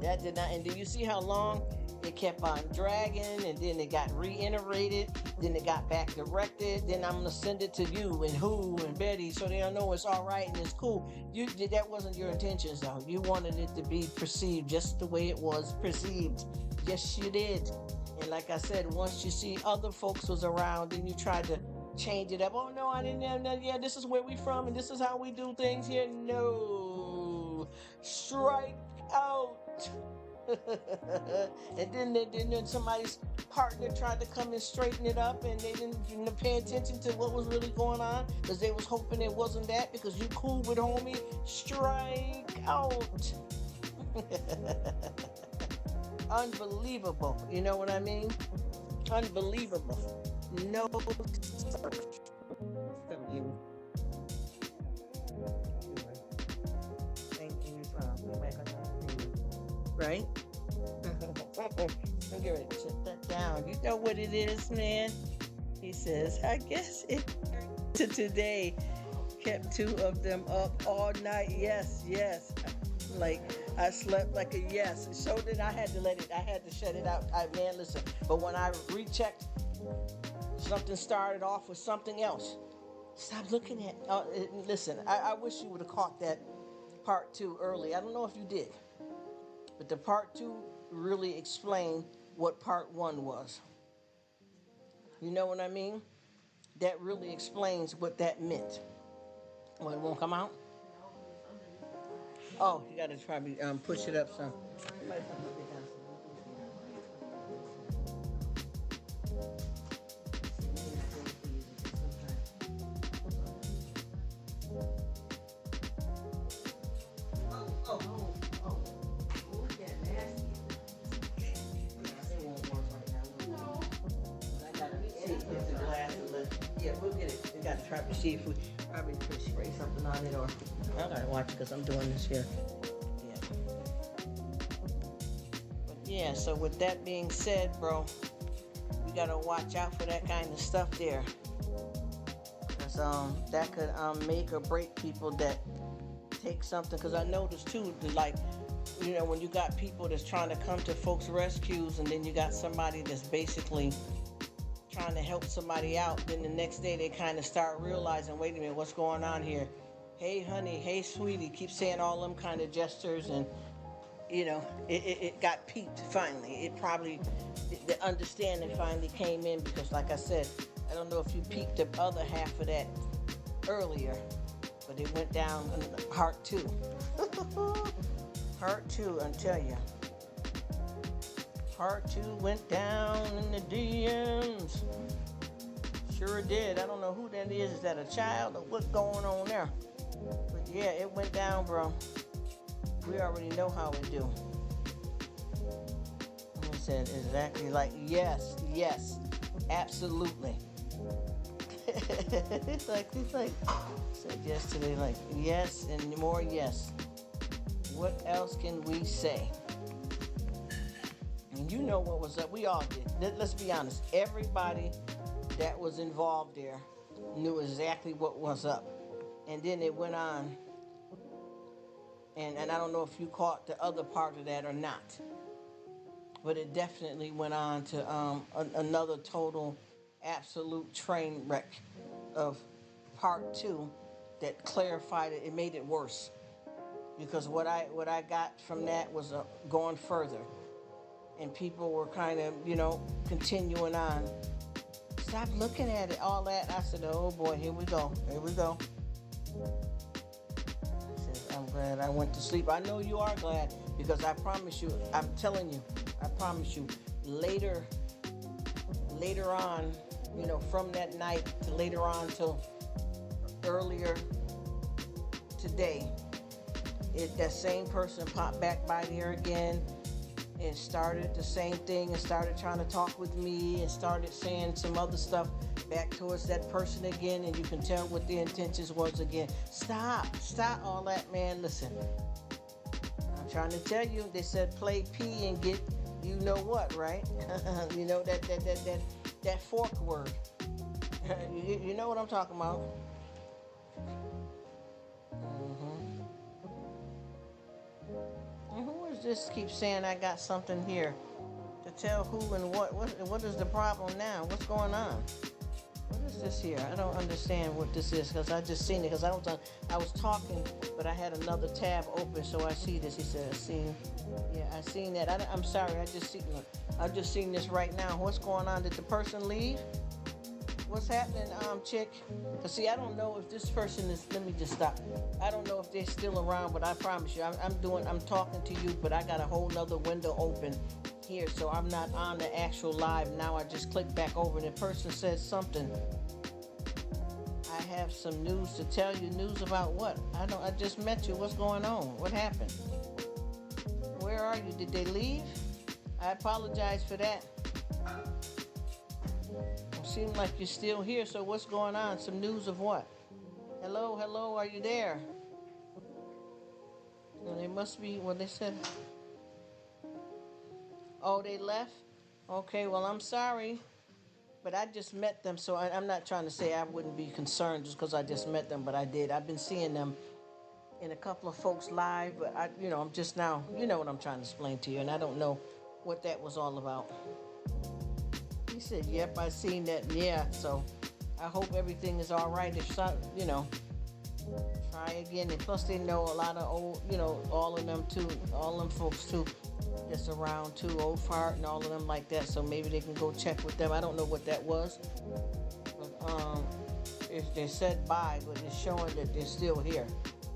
That did not. And do you see how long it kept on dragging, and then it got reiterated, then it got back directed, then I'm gonna send it to you and who and Betty so they'll know it's all right and it's cool. That wasn't your intentions though. You wanted it to be perceived just the way it was perceived. Yes, you did. And like I said, once you see other folks was around, then you tried to change it up. Oh no, I didn't have that. Yeah, this is where we from and this is how we do things here. No, strike out. And then somebody's partner tried to come and straighten it up, and they didn't pay attention to what was really going on because they was hoping it wasn't that because you cool with homie. Strike out. Unbelievable. You know what I mean? Unbelievable. No. Right? I'm getting ready to shut that down. You know what it is, man? He says, I guess it to today kept 2 of them up all night. Yes. Like I slept like a yes. So then I had to shut it out. Man, listen. But when I rechecked, something started off with something else. Stop looking at. Listen, I wish you would have caught that part 2 early. I don't know if you did. But the part 2 really explained what part 1 was. You know what I mean? That really explains what that meant. Well, it won't come out? Oh, you got to probably push it up some. Yeah, we'll get it. We got to try to see if we probably could spray something on it, or I gotta watch because I'm doing this here. Yeah. But yeah, so with that being said, bro, we gotta watch out for that kind of stuff there. Cause that could make or break people that take something. Cause I noticed too, like when you got people that's trying to come to folks' rescues, and then you got somebody that's basically trying to help somebody out, then the next day they kind of start realizing, wait a minute, what's going on here? Hey, honey, hey, sweetie, keep saying all them kind of gestures, and it got peaked finally. It probably, the understanding finally came in because, like I said, I don't know if you peaked the other half of that earlier, but it went down in part two. Part two, I tell you. Part two went down in the DMs. Sure did. I don't know who that is. Is that a child or what's going on there? But yeah, it went down, bro. We already know how it do. He said exactly like, yes, absolutely. It's like, said yesterday, like, yes and more yes. What else can we say? And you know what was up. We all did. Let's be honest. Everybody that was involved there knew exactly what was up. And then it went on. And I don't know if you caught the other part of that or not. But it definitely went on to another total, absolute train wreck of part two that clarified it. It made it worse. Because what I got from that was going further. And people were kind of, continuing on. Stop looking at it, all that. I said, oh boy, here we go. I said, I'm glad I went to sleep. I know you are glad, because I promise you, I'm telling you, I promise you, later on, from that night to later on till earlier today, that same person popped back by there again and started the same thing and started trying to talk with me and started saying some other stuff back towards that person again, and you can tell what the intentions was again. Stop all that, man. Listen, I'm trying to tell you, they said play P and get you know what, right? You know that fork word. You know what I'm talking about. Who is this keeps saying I got something here to tell who and what is the problem now? What's going on? What is this here? I don't understand what this is, because I just seen it, because I was talking, but I had another tab open, so I see this. He said, I seen that. I'm sorry, I just seen this right now. What's going on? Did the person leave? What's happening, chick? Cause see, I don't know if this person is. Let me just stop. I don't know if they're still around, but I promise you, I'm talking to you, but I got a whole nother window open here, so I'm not on the actual live now. I just click back over, and the person says something. I have some news to tell you. News about what? I just met you. What's going on? What happened? Where are you? Did they leave? I apologize for that. Seems like you're still here, so what's going on? Some news of what? Hello, are you there? Well, they must be, they said. Oh, they left? Okay, well, I'm sorry, but I just met them, so I'm not trying to say I wouldn't be concerned just because I just met them, but I did. I've been seeing them in a couple of folks live, but I'm just now, you know what I'm trying to explain to you, and I don't know what that was all about. He said, yep, I seen that. Yeah, so I hope everything is all right. If so, try again. And plus they know a lot of old, all of them too, all them folks too, that's around too, Old Fart and all of them like that. So maybe they can go check with them. I don't know what that was. But if they said bye, but it's showing that they're still here.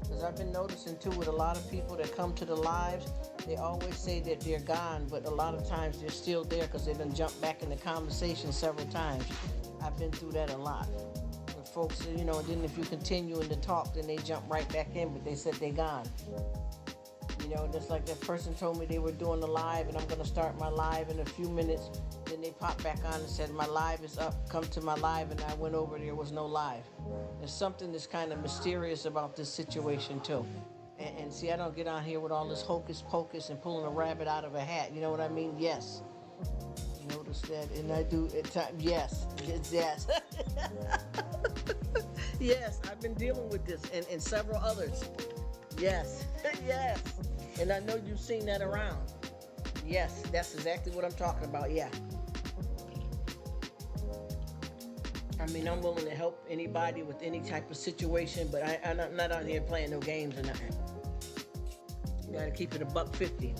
Because I've been noticing too with a lot of people that come to the lives, they always say that they're gone, but a lot of times they're still there because they done jumped back in the conversation several times. I've been through that a lot. With folks, and then if you continue in the talk, then they jump right back in, but they said they gone. Just like that person told me they were doing the live, and I'm going to start my live in a few minutes. Then they popped back on and said, my live is up, come to my live, and I went over, there was no live. There's something that's kind of mysterious about this situation too. And see, I don't get on here with all this hocus pocus and pulling a rabbit out of a hat. You know what I mean? Yes. Notice that, and I do at times. Yes. Yes. Yes, I've been dealing with this and several others. Yes. Yes. And I know you've seen that around. Yes, that's exactly what I'm talking about. Yeah. I mean, I'm willing to help anybody with any type of situation, but I'm not out here playing no games or nothing. You gotta keep it a $1.50.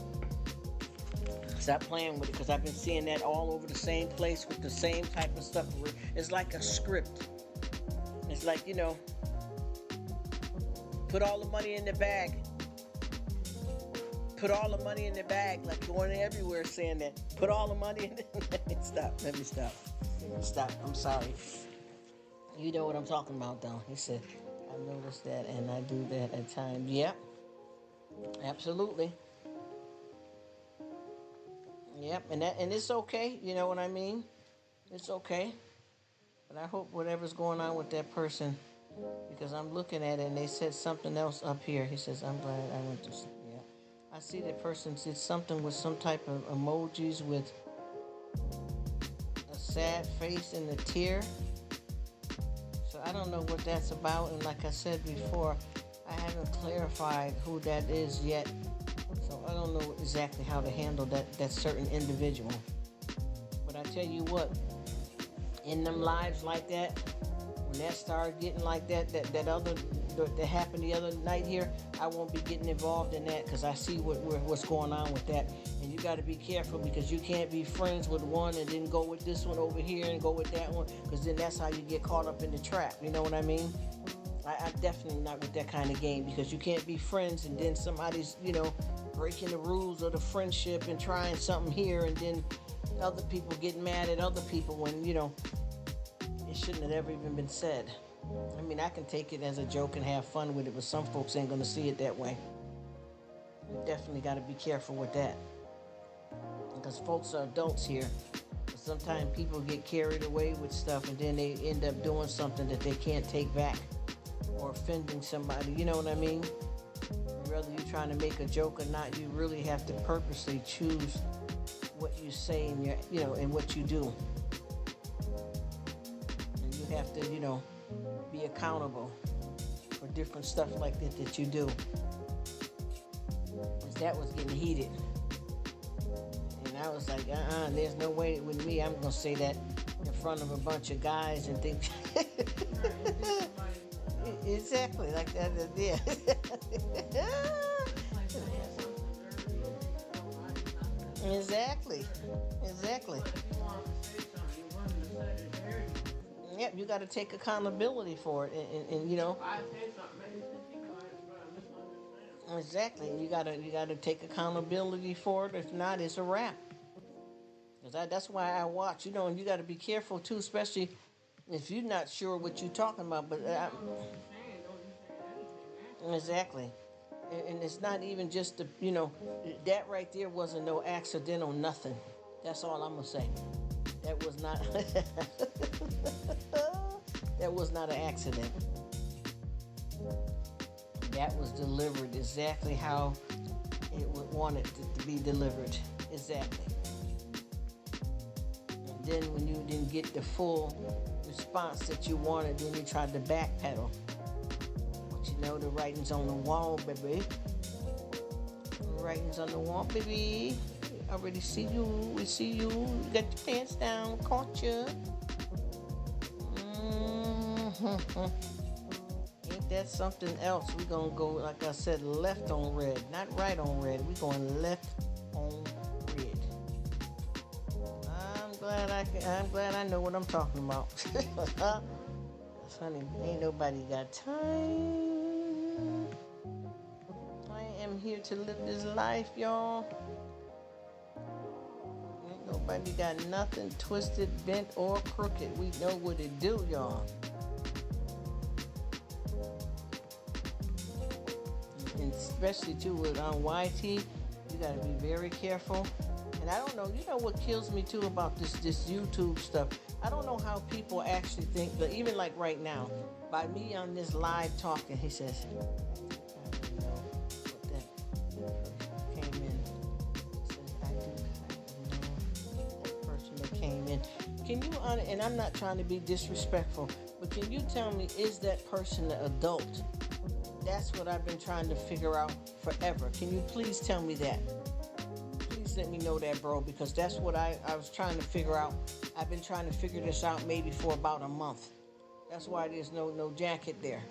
Stop playing with it, because I've been seeing that all over the same place with the same type of stuff. It's like a script. It's like, put all the money in the bag. Put all the money in the bag, like going everywhere saying that. Put all the money in the Let me stop. Stop. I'm sorry. You know what I'm talking about, though. He said, I noticed that and I do that at times. Yep. Absolutely. Yep, and it's okay, you know what I mean? It's okay. But I hope whatever's going on with that person, because I'm looking at it and they said something else up here. He says, I'm glad I went to sleep. Yeah. I see that person did something with some type of emojis with a sad face and a tear. So I don't know what that's about. And like I said before, I haven't clarified who that is yet. So I don't know exactly how to handle that certain individual. But I tell you what, in them lives like that, when that started getting like that happened the other night here, I won't be getting involved in that, because I see what's going on with that. And you got to be careful, because you can't be friends with one and then go with this one over here and go with that one, because then that's how you get caught up in the trap. You know what I mean? I'm definitely not with that kind of game, because you can't be friends and then somebody's, breaking the rules of the friendship and trying something here, and then other people getting mad at other people when, it shouldn't have ever even been said. I mean, I can take it as a joke and have fun with it, but some folks ain't going to see it that way. You definitely got to be careful with that, because folks are adults here. Sometimes people get carried away with stuff, and then they end up doing something that they can't take back, or offending somebody, you know what I mean? Whether you're trying to make a joke or not, you really have to purposely choose what you say and and what you do. And you have to, be accountable for different stuff like that you do. Because that was getting heated. And I was like, there's no way with me I'm gonna say that in front of a bunch of guys and think exactly like that. Yeah. Exactly. Yep, you got to take accountability for it, and exactly. You gotta take accountability for it. If not, it's a wrap. Because that's why I watch. And you got to be careful too, especially if you're not sure what you're talking about. But exactly. And it's not even just that right there wasn't no accidental nothing. That's all I'm gonna say. That was not that was not an accident. That was delivered exactly how it wanted to be delivered. Exactly. And then when you didn't get the full response that you wanted, then you tried to backpedal. The writing's on the wall, baby. The writing's on the wall, baby. I already see you. We see you. You got your pants down. Caught you. Ain't that something else? We're going to go, like I said, left on red. Not right on red. We're going left on red. I'm glad I know what I'm talking about. Honey, ain't nobody got time. I am here to live this life, y'all. Ain't nobody got nothing twisted, bent, or crooked. We know what it do, y'all. And especially too with YT, you gotta be very careful. And I don't know, what kills me too about this YouTube stuff? I don't know how people actually think, but even like right now, by me on this live talking, he says, I don't know what that came in. He says, I don't know that person that came in. Can you, and I'm not trying to be disrespectful, but can you tell me, is that person an adult? That's what I've been trying to figure out forever. Can you please tell me that? Please let me know that, bro, because that's what I was trying to figure out. I've been trying to figure this out maybe for about a month. That's why there's no jacket there.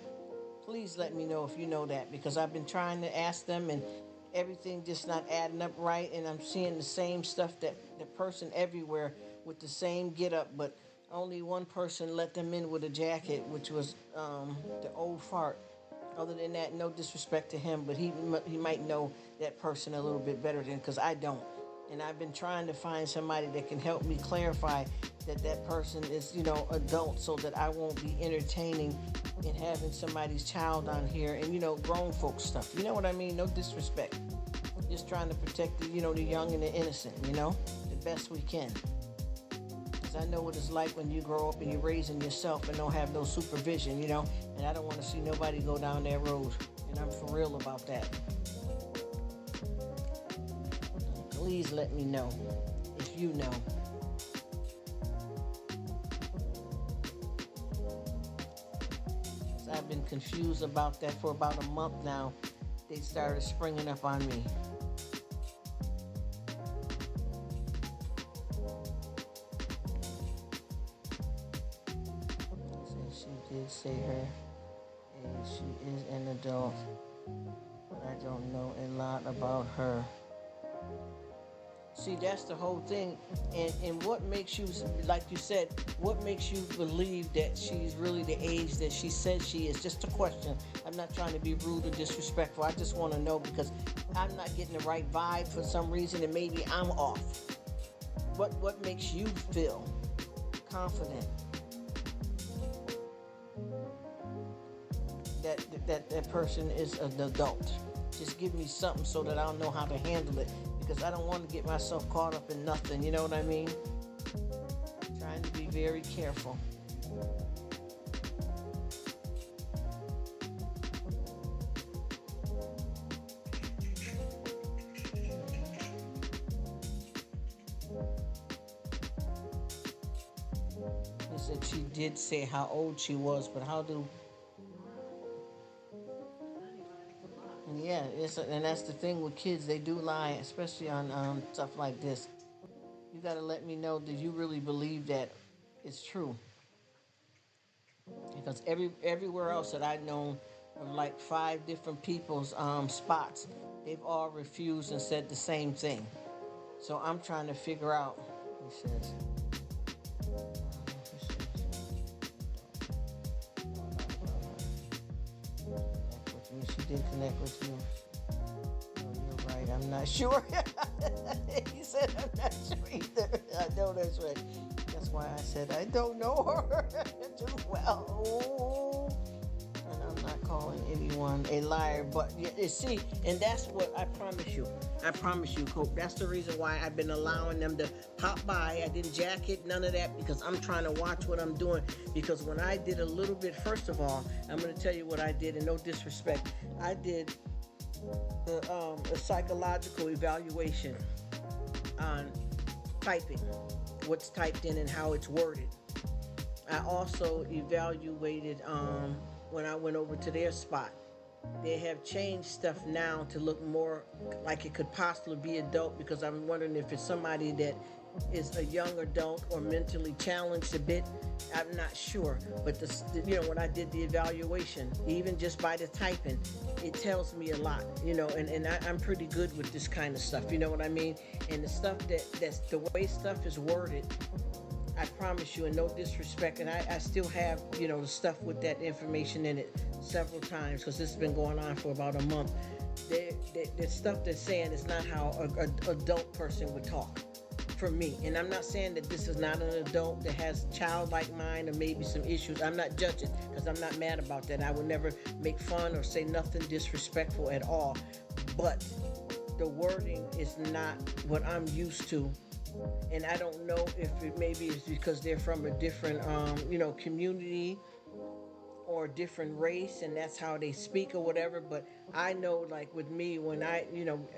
Please let me know if you know that, because I've been trying to ask them and everything just not adding up right, and I'm seeing the same stuff, that the person everywhere with the same get up, but only one person let them in with a jacket, which was the old fart. Other than that, no disrespect to him, but he might know that person a little bit better than, because I don't. And I've been trying to find somebody that can help me clarify that that person is, adult, so that I won't be entertaining and having somebody's child on here, and grown folks stuff. You know what I mean? No disrespect. Just trying to protect the young and the innocent. The best we can. Because I know what it's like when you grow up and you're raising yourself and don't have no supervision. And I don't want to see nobody go down that road. And I'm for real about that. Please let me know if you know. So I've been confused about that for about a month now. They started springing up on me. She did say her age. She is an adult, but I don't know a lot about her. See, that's the whole thing. And what makes you, like you said, what makes you believe that she's really the age that she says she is? Just a question. I'm not trying to be rude or disrespectful. I just want to know, because I'm not getting the right vibe for some reason, and maybe I'm off. What makes you feel confident that person is an adult? Just give me something so that I'll know how to handle it, because I don't want to get myself caught up in nothing. You know what I mean? Trying to be very careful. He said she did say how old she was, but how do... Yeah, and that's the thing with kids. They do lie, especially on stuff like this. You got to let me know, that you really believe that it's true. Because everywhere else that I've known of like 5 different people's spots, they've all refused and said the same thing. So I'm trying to figure out. He says. She did connect with you. Oh, you're right. I'm not sure. He said I'm not sure either. I know that's right. That's why I said I don't know her too well. And I'm not calling anyone a liar, but you see, and that's what I promise you. I promise you, Cope. That's the reason why I've been allowing them to pop by. I didn't jacket none of that, because I'm trying to watch what I'm doing. Because when I did a little bit, first of all, I'm going to tell you what I did, and no disrespect. I did a psychological evaluation on typing, what's typed in and how it's worded. I also evaluated when I went over to their spot. They have changed stuff now to look more like it could possibly be adult, because I'm wondering if it's somebody that is a young adult or mentally challenged a bit. I'm not sure, but when I did the evaluation, even just by the typing, it tells me a lot. And I'm pretty good with this kind of stuff. You know what I mean? And the stuff that's the way stuff is worded. I promise you, and no disrespect, and I still have, the stuff with that information in it several times, because this has been going on for about a month. The stuff they're saying is not how an adult person would talk for me. And I'm not saying that this is not an adult that has childlike mind or maybe some issues. I'm not judging, because I'm not mad about that. I would never make fun or say nothing disrespectful at all. But the wording is not what I'm used to. And I don't know if it maybe is because they're from a different, community or different race, and that's how they speak or whatever. But I know, like with me, when I,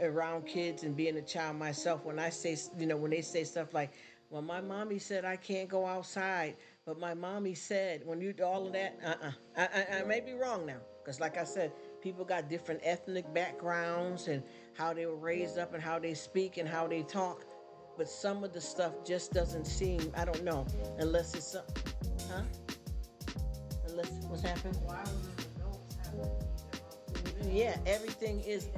around kids and being a child myself, when I say, when they say stuff like, well, my mommy said I can't go outside, but my mommy said, when you do all of that, I may be wrong now. Because, like I said, people got different ethnic backgrounds and how they were raised up and how they speak and how they talk. But some of the stuff just doesn't seem, I don't know, unless it's, huh? Unless, what's happening? Why would adults have to keep their own Yeah, permission? everything is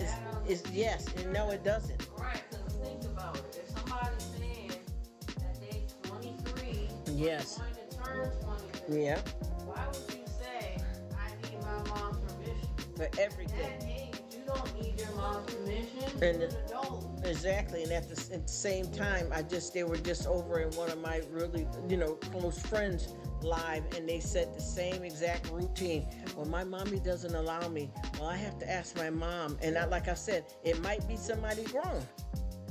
yes, and no, it doesn't. Right, because think about it. If somebody's saying that they're 23, Yes. going to turn 23, Yeah, why would you say, I need my mom's permission? for At everything. that age, you don't need your mom's permission. And You're an adult. Exactly, and at the same time, they were just over in one of my really, close friends live, and they said the same exact routine. Well, my mommy doesn't allow me. Well, I have to ask my mom, and like I said, it might be somebody grown.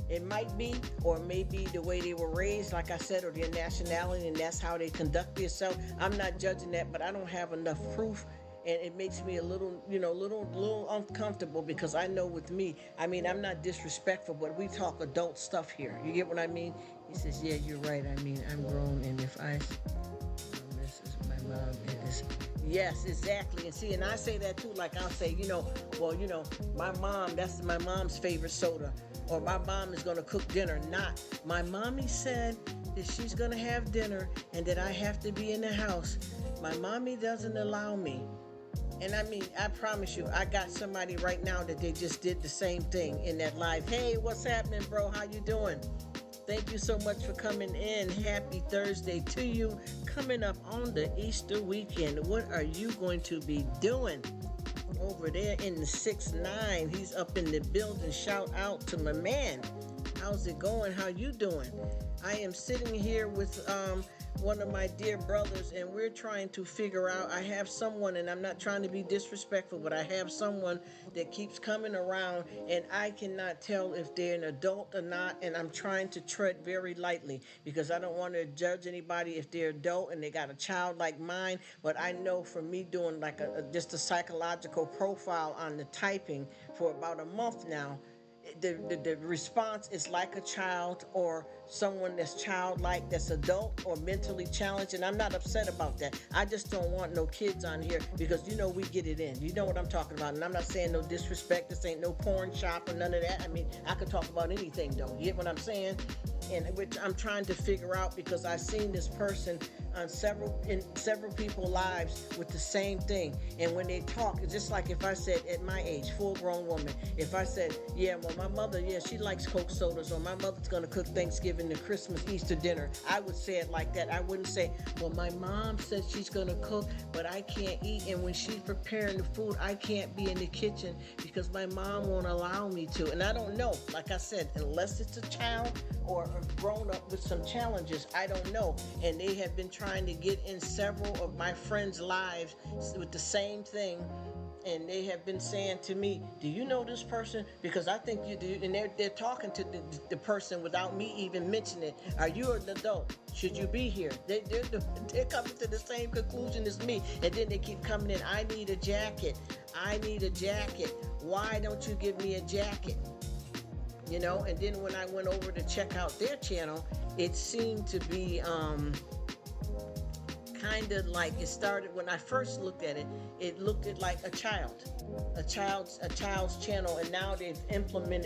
It might be, or maybe the way they were raised, like I said, or their nationality, and that's how they conduct themselves. I'm not judging that, but I don't have enough proof, and it makes me a little, little uncomfortable because I know with me, I mean, I'm not disrespectful, but we talk adult stuff here. You get what I mean? He says, "Yeah, you're right. I mean, I'm grown, and if this is my mom, it is." Yes, exactly. And see, and I say that too. Like I'll say, my mom. That's my mom's favorite soda, or my mom is gonna cook dinner. Not my mommy said that she's gonna have dinner and that I have to be in the house. My mommy doesn't allow me. And I mean, I promise you, I got somebody right now that they just did the same thing in that live. Hey, what's happening, bro? How you doing? Thank you so much for coming in. Happy Thursday to you. Coming up on the Easter weekend, what are you going to be doing? Over there in the 6-9, he's up in the building. Shout out to my man. How's it going? How you doing? I am sitting here with one of my dear brothers, and we're trying to figure out. I have someone, and I'm not trying to be disrespectful, but I have someone that keeps coming around, and I cannot tell if they're an adult or not, and I'm trying to tread very lightly because I don't want to judge anybody if they're adult and they got a child like mine. But I know for me doing like just a psychological profile on the typing for about a month now, the response is like a child or someone that's childlike, that's adult or mentally challenged, and I'm not upset about that. I just don't want no kids on here because we get it in. You know what I'm talking about, and I'm not saying no disrespect. This ain't no porn shop or none of that. I mean, I could talk about anything though. You get what I'm saying? And which I'm trying to figure out because I've seen this person on several people's lives with the same thing. And when they talk, it's just like if I said at my age, full-grown woman, if I said, yeah, well, my mother, yeah, she likes Coke sodas, or my mother's gonna cook Thanksgiving and Christmas, Easter dinner, I would say it like that. I wouldn't say, well, my mom said she's gonna cook, but I can't eat, and when she's preparing the food, I can't be in the kitchen because my mom won't allow me to. And I don't know, like I said, unless it's a child or a grown up with some challenges, I don't know. And they have been trying to get in several of my friends' lives with the same thing. And they have been saying to me, do you know this person? Because I think you do. And they're talking to the person without me even mentioning it. Are you an adult? Should you be here? They're coming to the same conclusion as me. And then they keep coming in. I need a jacket. I need a jacket. Why don't you give me a jacket? And then when I went over to check out their channel, it seemed to be kind of like it started when I first looked at it. It looked at like a child's channel, and now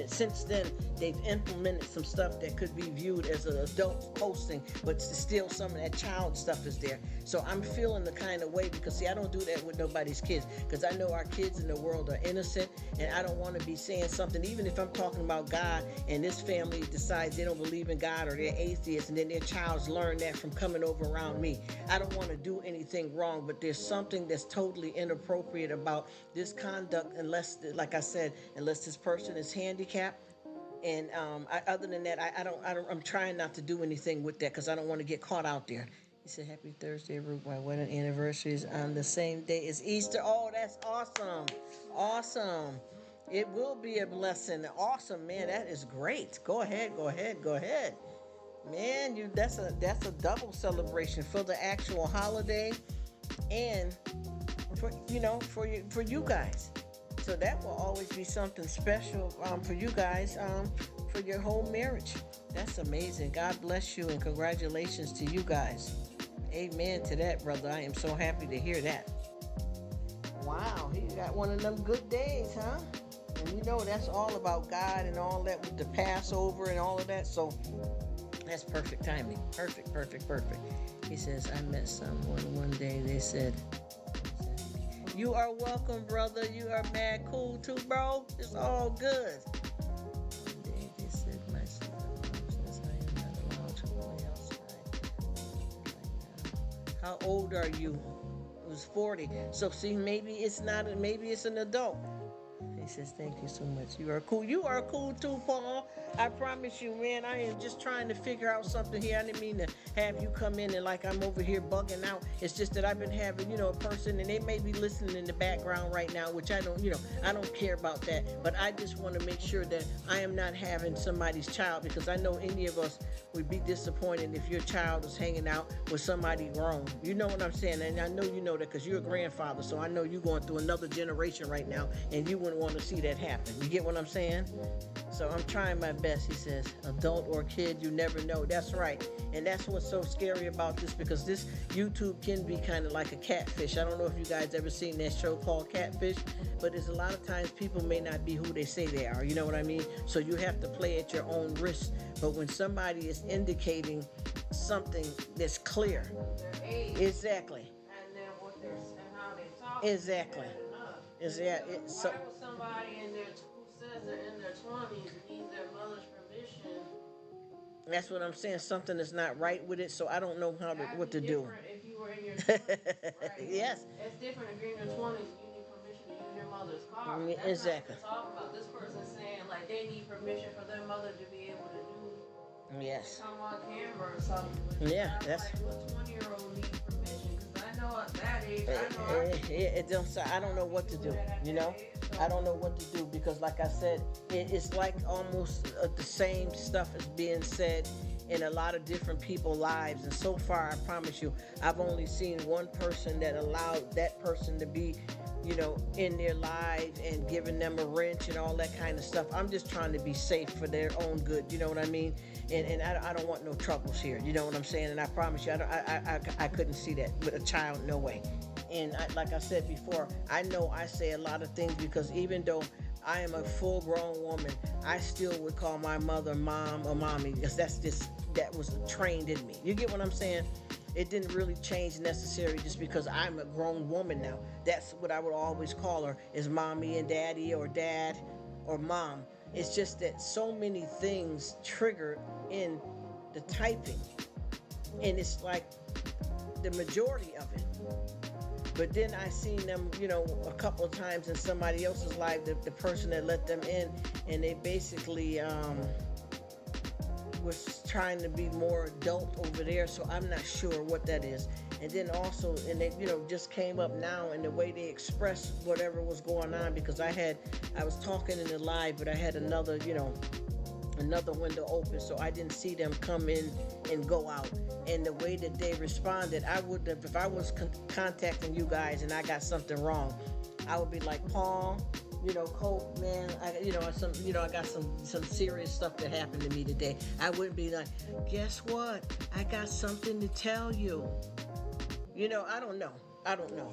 since then they've implemented some stuff that could be viewed as an adult posting, but still some of that child stuff is there. So I'm feeling the kind of way because see, I don't do that with nobody's kids because I know our kids in the world are innocent, and I don't want to be saying something, even if I'm talking about God and this family decides they don't believe in God or they're atheists, and then their child's learn that from coming over around me. I don't want to do anything wrong, but there's something that's totally inappropriate about this conduct, unless, like I said, unless this person is handicapped. And other than that, I'm trying not to do anything with that because I don't want to get caught out there. He said, happy Thursday, Rruk. My wedding anniversary is on the same day as Easter. Oh, that's awesome. Awesome. It will be a blessing. Awesome, man. That is great. Go ahead. Man, that's a double celebration for the actual holiday and for you guys. So that will always be something special for you guys for your whole marriage. That's amazing. God bless you and congratulations to you guys. Amen to that, brother. I am so happy to hear that. Wow, he got one of them good days, huh? And you know that's all about God and all that with the Passover and all of that. So that's perfect timing. Perfect, perfect, perfect. He says, I met someone one day. They said, you are welcome, brother. You are mad cool too, bro. It's all good. One day they said, my son says I am not allowed to play outside right now. How old are you? It was 40. So see, maybe it's not. Maybe it's an adult. He says, thank you so much. You are cool. You are cool too, Paul. I promise you, man, I am just trying to figure out something here. I didn't mean to have you come in and like I'm over here bugging out. It's just that I've been having, a person and they may be listening in the background right now, which I don't, I don't care about that. But I just want to make sure that I am not having somebody's child, because I know any of us would be disappointed if your child was hanging out with somebody grown. You know what I'm saying? And I know you know that because you're a grandfather. So I know you're going through another generation right now and you wouldn't want to see that happen. You get what I'm saying? So I'm trying my best, he says. Adult or kid, you never know. That's right. And that's what's so scary about this, because this YouTube can be kind of like a catfish. I don't know if you guys ever seen that show called Catfish, but there's a lot of times people may not be who they say they are. You know what I mean? So you have to play at your own risk. But when somebody is indicating something that's clear, Their age, exactly, and then what they're and how they talk. exactly, Is so why would somebody who says they're in their 20s need their mother's permission? that's what I'm saying. Something is not right with it. So I don't know what to do. If you were in your 20s, right? Yes. It's different if you're in your 20s and you need permission to use your mother's car. That's Exactly. not what we're talking about. This person saying like they need permission for their mother to be able to do. Yes. Come on camera or something. Yeah, that's. Like what 20-year-old needs permission? Because I know at that age, I don't know what to do. I don't know what to do, because like I said, it's like almost the same stuff is being said in a lot of different people's lives. And so far, I promise you, I've only seen one person that allowed that person to be, in their lives and giving them a wrench and all that kind of stuff. I'm just trying to be safe for their own good. You know what I mean? And I don't want no troubles here. You know what I'm saying? And I promise you, I couldn't see that with a child. No way. And like I said before, I know I say a lot of things, because even though I am a full-grown woman, I still would call my mother mom or mommy, because that was trained in me. You get what I'm saying? It didn't really change necessarily just because I'm a grown woman now. That's what I would always call her, is mommy and daddy, or dad or mom. It's just that so many things trigger in the typing, and it's like the majority of it. But then I seen them, a couple of times in somebody else's life, the person that let them in, and they basically was trying to be more adult over there. So I'm not sure what that is. And then also, and they, just came up now, and the way they expressed whatever was going on, because I was talking in the live, but I had another window open, so I didn't see them come in and go out. And the way that they responded, I would have, if I was contacting you guys and I got something wrong, I would be like, Paul, Cope, man, I got some serious stuff that happened to me today. I wouldn't be like, guess what? I got something to tell you. I don't know.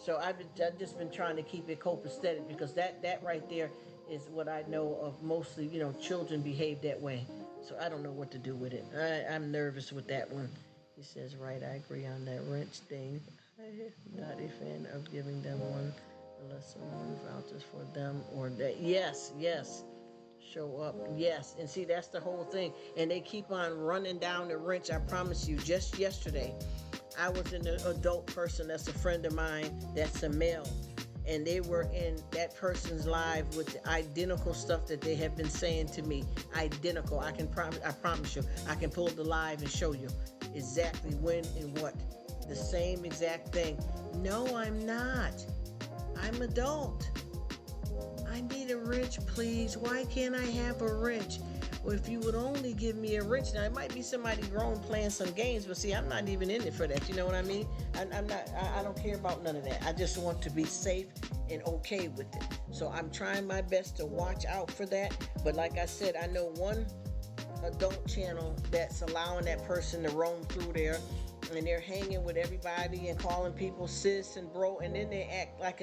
So I've just been trying to keep it copacetic, because that right there is what I know of. Mostly, children behave that way. So I don't know what to do with it. I'm nervous with that one. He says, right, I agree on that wrench thing. I'm not a fan of giving them one unless someone vouches for them or that. Yes. Show up. Yes. And see, that's the whole thing. And they keep on running down the wrench. I promise you, just yesterday, I was an adult person that's a friend of mine that's a male, and they were in that person's live with the identical stuff that they have been saying to me. Identical. I promise you, I can pull the live and show you exactly when and what. The same exact thing. No, I'm not. I'm adult. I need a wrench, please. Why can't I have a wrench? Well, if you would only give me a wrench. Now, it might be somebody grown playing some games, but see, I'm not even in it for that. You know what I mean? I don't care about none of that. I just want to be safe and okay with it. So I'm trying my best to watch out for that. But like I said, I know one adult channel that's allowing that person to roam through there. and they're hanging with everybody and calling people sis and bro, and then they act like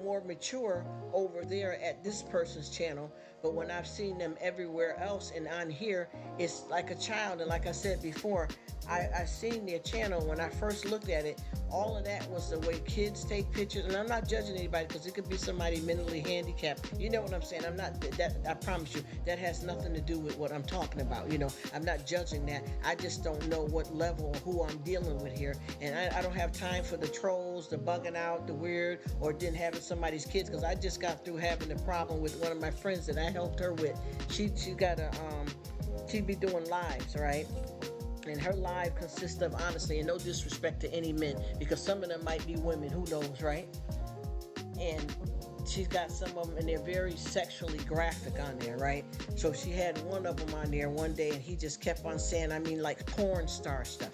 more mature over there at this person's channel. But when I've seen them everywhere else and on here, it's like a child. And like I said before, I seen their channel. When I first looked at it, all of that was the way kids take pictures. And I'm not judging anybody, because it could be somebody mentally handicapped. You know what I'm saying? I'm not that. I promise you, that has nothing to do with what I'm talking about. I'm not judging that. I just don't know what level or who I'm dealing with here. And I don't have time for the trolls, the bugging out, the weird, or didn't having somebody's kids. Because I just got through having a problem with one of my friends that I helped her with. She got she'd be doing lives, right? And her live consists of, honestly, and no disrespect to any men, because some of them might be women, who knows, right? And she's got some of them, and they're very sexually graphic on there, right? So she had one of them on there one day, and he just kept on saying, like porn star stuff.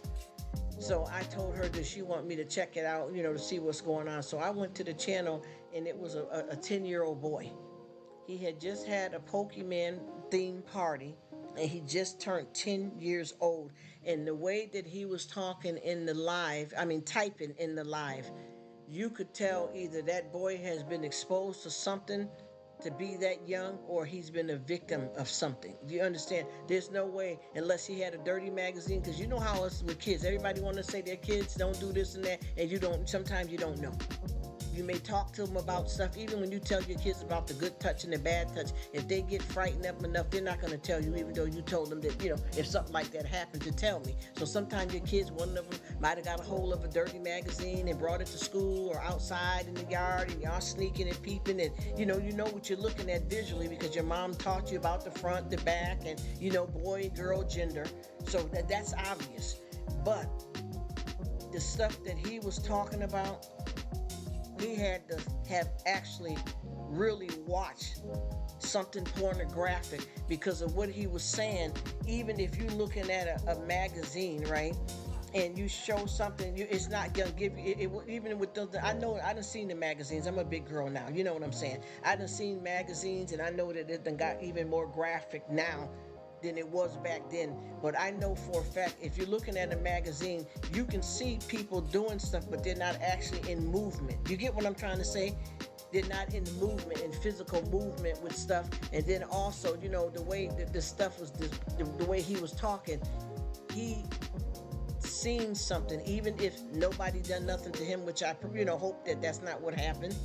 So I told her, does she want me to check it out, to see what's going on? So I went to the channel, and it was a 10-year-old boy. He had just had a Pokemon themed party, and he just turned 10 years old. And the way that he was talking in the live, typing in the live, you could tell either that boy has been exposed to something to be that young, or he's been a victim of something. Do you understand? There's no way, unless he had a dirty magazine, because you know how it's with kids. Everybody want to say their kids don't do this and that, and sometimes you don't know. You may talk to them about stuff, even when you tell your kids about the good touch and the bad touch. If they get frightened up enough, they're not going to tell you, even though you told them that, if something like that happened, to tell me. So sometimes your kids, one of them might have got a hold of a dirty magazine and brought it to school or outside in the yard, and y'all sneaking and peeping, and you know what you're looking at visually, because your mom taught you about the front, the back, and boy, girl, gender. So that's obvious. But the stuff that he was talking about, he had to have actually really watched something pornographic, because of what he was saying. Even if you're looking at a magazine, right, and you show something, it's not gonna give you it even with I know I done seen the magazines. I'm a big girl now, you know what I'm saying? I done seen magazines, and I know that it done got even more graphic now than it was back then. But I know for a fact, if you're looking at a magazine, you can see people doing stuff, but they're not actually in movement. You get what I'm trying to say? They're not in movement, in physical movement with stuff. And then also, the way that the stuff was, the way he was talking, he seen something, even if nobody done nothing to him, which I hope that that's not what happened.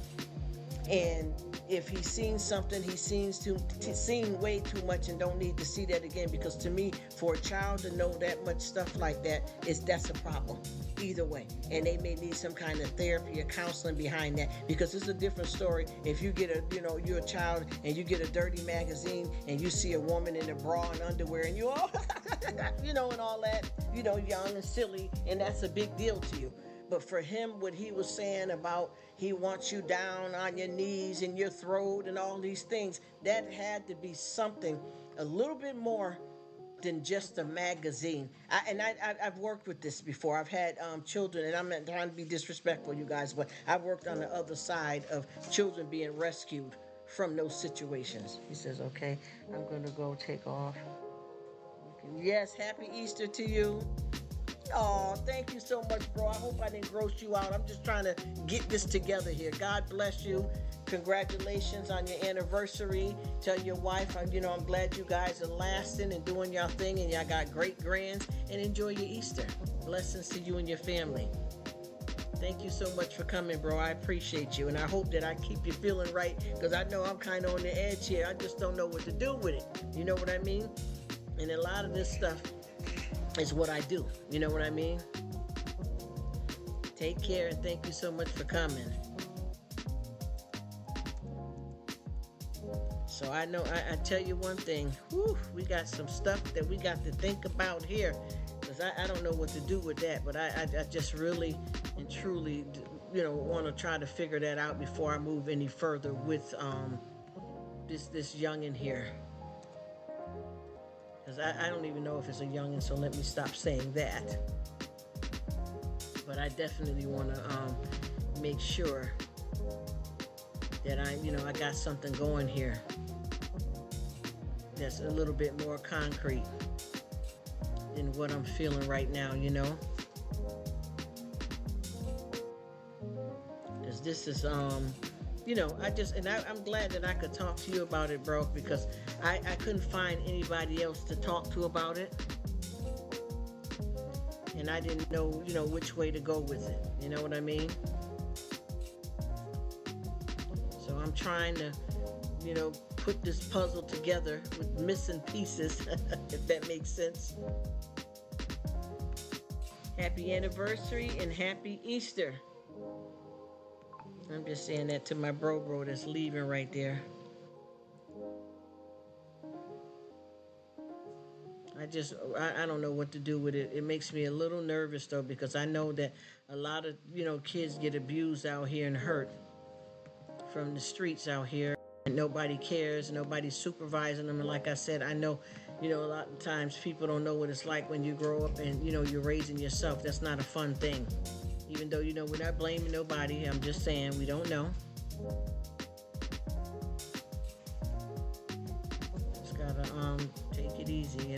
And if he's seen something, he seen way too much, and don't need to see that again. Because to me, for a child to know that much stuff like that's a problem either way. And they may need some kind of therapy or counseling behind that, because it's a different story if you get you're a child and you get a dirty magazine and you see a woman in a bra and underwear, and you all and all that, young and silly, and that's a big deal to you. But for him, what he was saying about he wants you down on your knees and your throat and all these things, that had to be something a little bit more than just a magazine. I've worked with this before. I've had children, and I'm not trying to be disrespectful, you guys, but I've worked on the other side of children being rescued from those situations. He says, okay, I'm going to go take off. Yes, happy Easter to you. Oh, thank you so much, bro. I hope I didn't gross you out. I'm just trying to get this together here. God bless you. Congratulations on your anniversary. Tell your wife, I'm glad you guys are lasting and doing your thing, and y'all got great grands, and enjoy your Easter. Blessings to you and your family. Thank you so much for coming, bro. I appreciate you, and I hope that I keep you feeling right, because I know I'm kind of on the edge here. I just don't know what to do with it. You know what I mean? And a lot of this stuff is what I do. You know what I mean? Take care, and thank you so much for coming. So I know, I tell you one thing, we got some stuff that we got to think about here, because I don't know what to do with that, but I just really and truly, want to try to figure that out before I move any further with this youngin' here. Because I don't even know if it's a youngin', so let me stop saying that. But I definitely want to make sure that I got something going here that's a little bit more concrete than what I'm feeling right now, this is I'm glad that I could talk to you about it, bro, because I couldn't find anybody else to talk to about it. And I didn't know, which way to go with it. You know what I mean? So I'm trying to, put this puzzle together with missing pieces, if that makes sense. Happy anniversary and happy Easter. I'm just saying that to my bro that's leaving right there. I don't know what to do with it. It makes me a little nervous though, because I know that a lot of, kids get abused out here and hurt from the streets out here. And nobody cares, nobody's supervising them. And like I said, I know, a lot of times people don't know what it's like when you grow up and, you're raising yourself. That's not a fun thing. Even though, we're not blaming nobody. I'm just saying we don't know. Just gotta take it easy,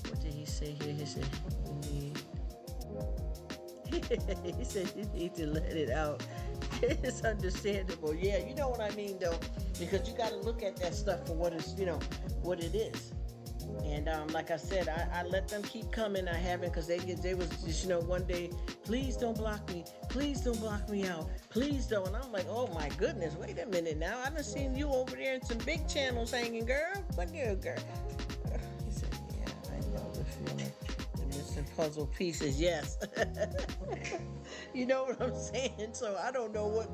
What did he say here? He said he said you need to let it out. It's understandable. Yeah, you know what I mean though. Because you gotta look at that stuff for what it's what it is. And like I said, I let them keep coming. I haven't, because they was just, one day, please don't block me. Please don't block me out. Please don't. And I'm like, oh my goodness, wait a minute now. I done seen you over there in some big channels hanging, girl. What girl? He said, yeah, I know the feeling. The missing puzzle pieces, yes. You know what I'm saying? So I don't know what,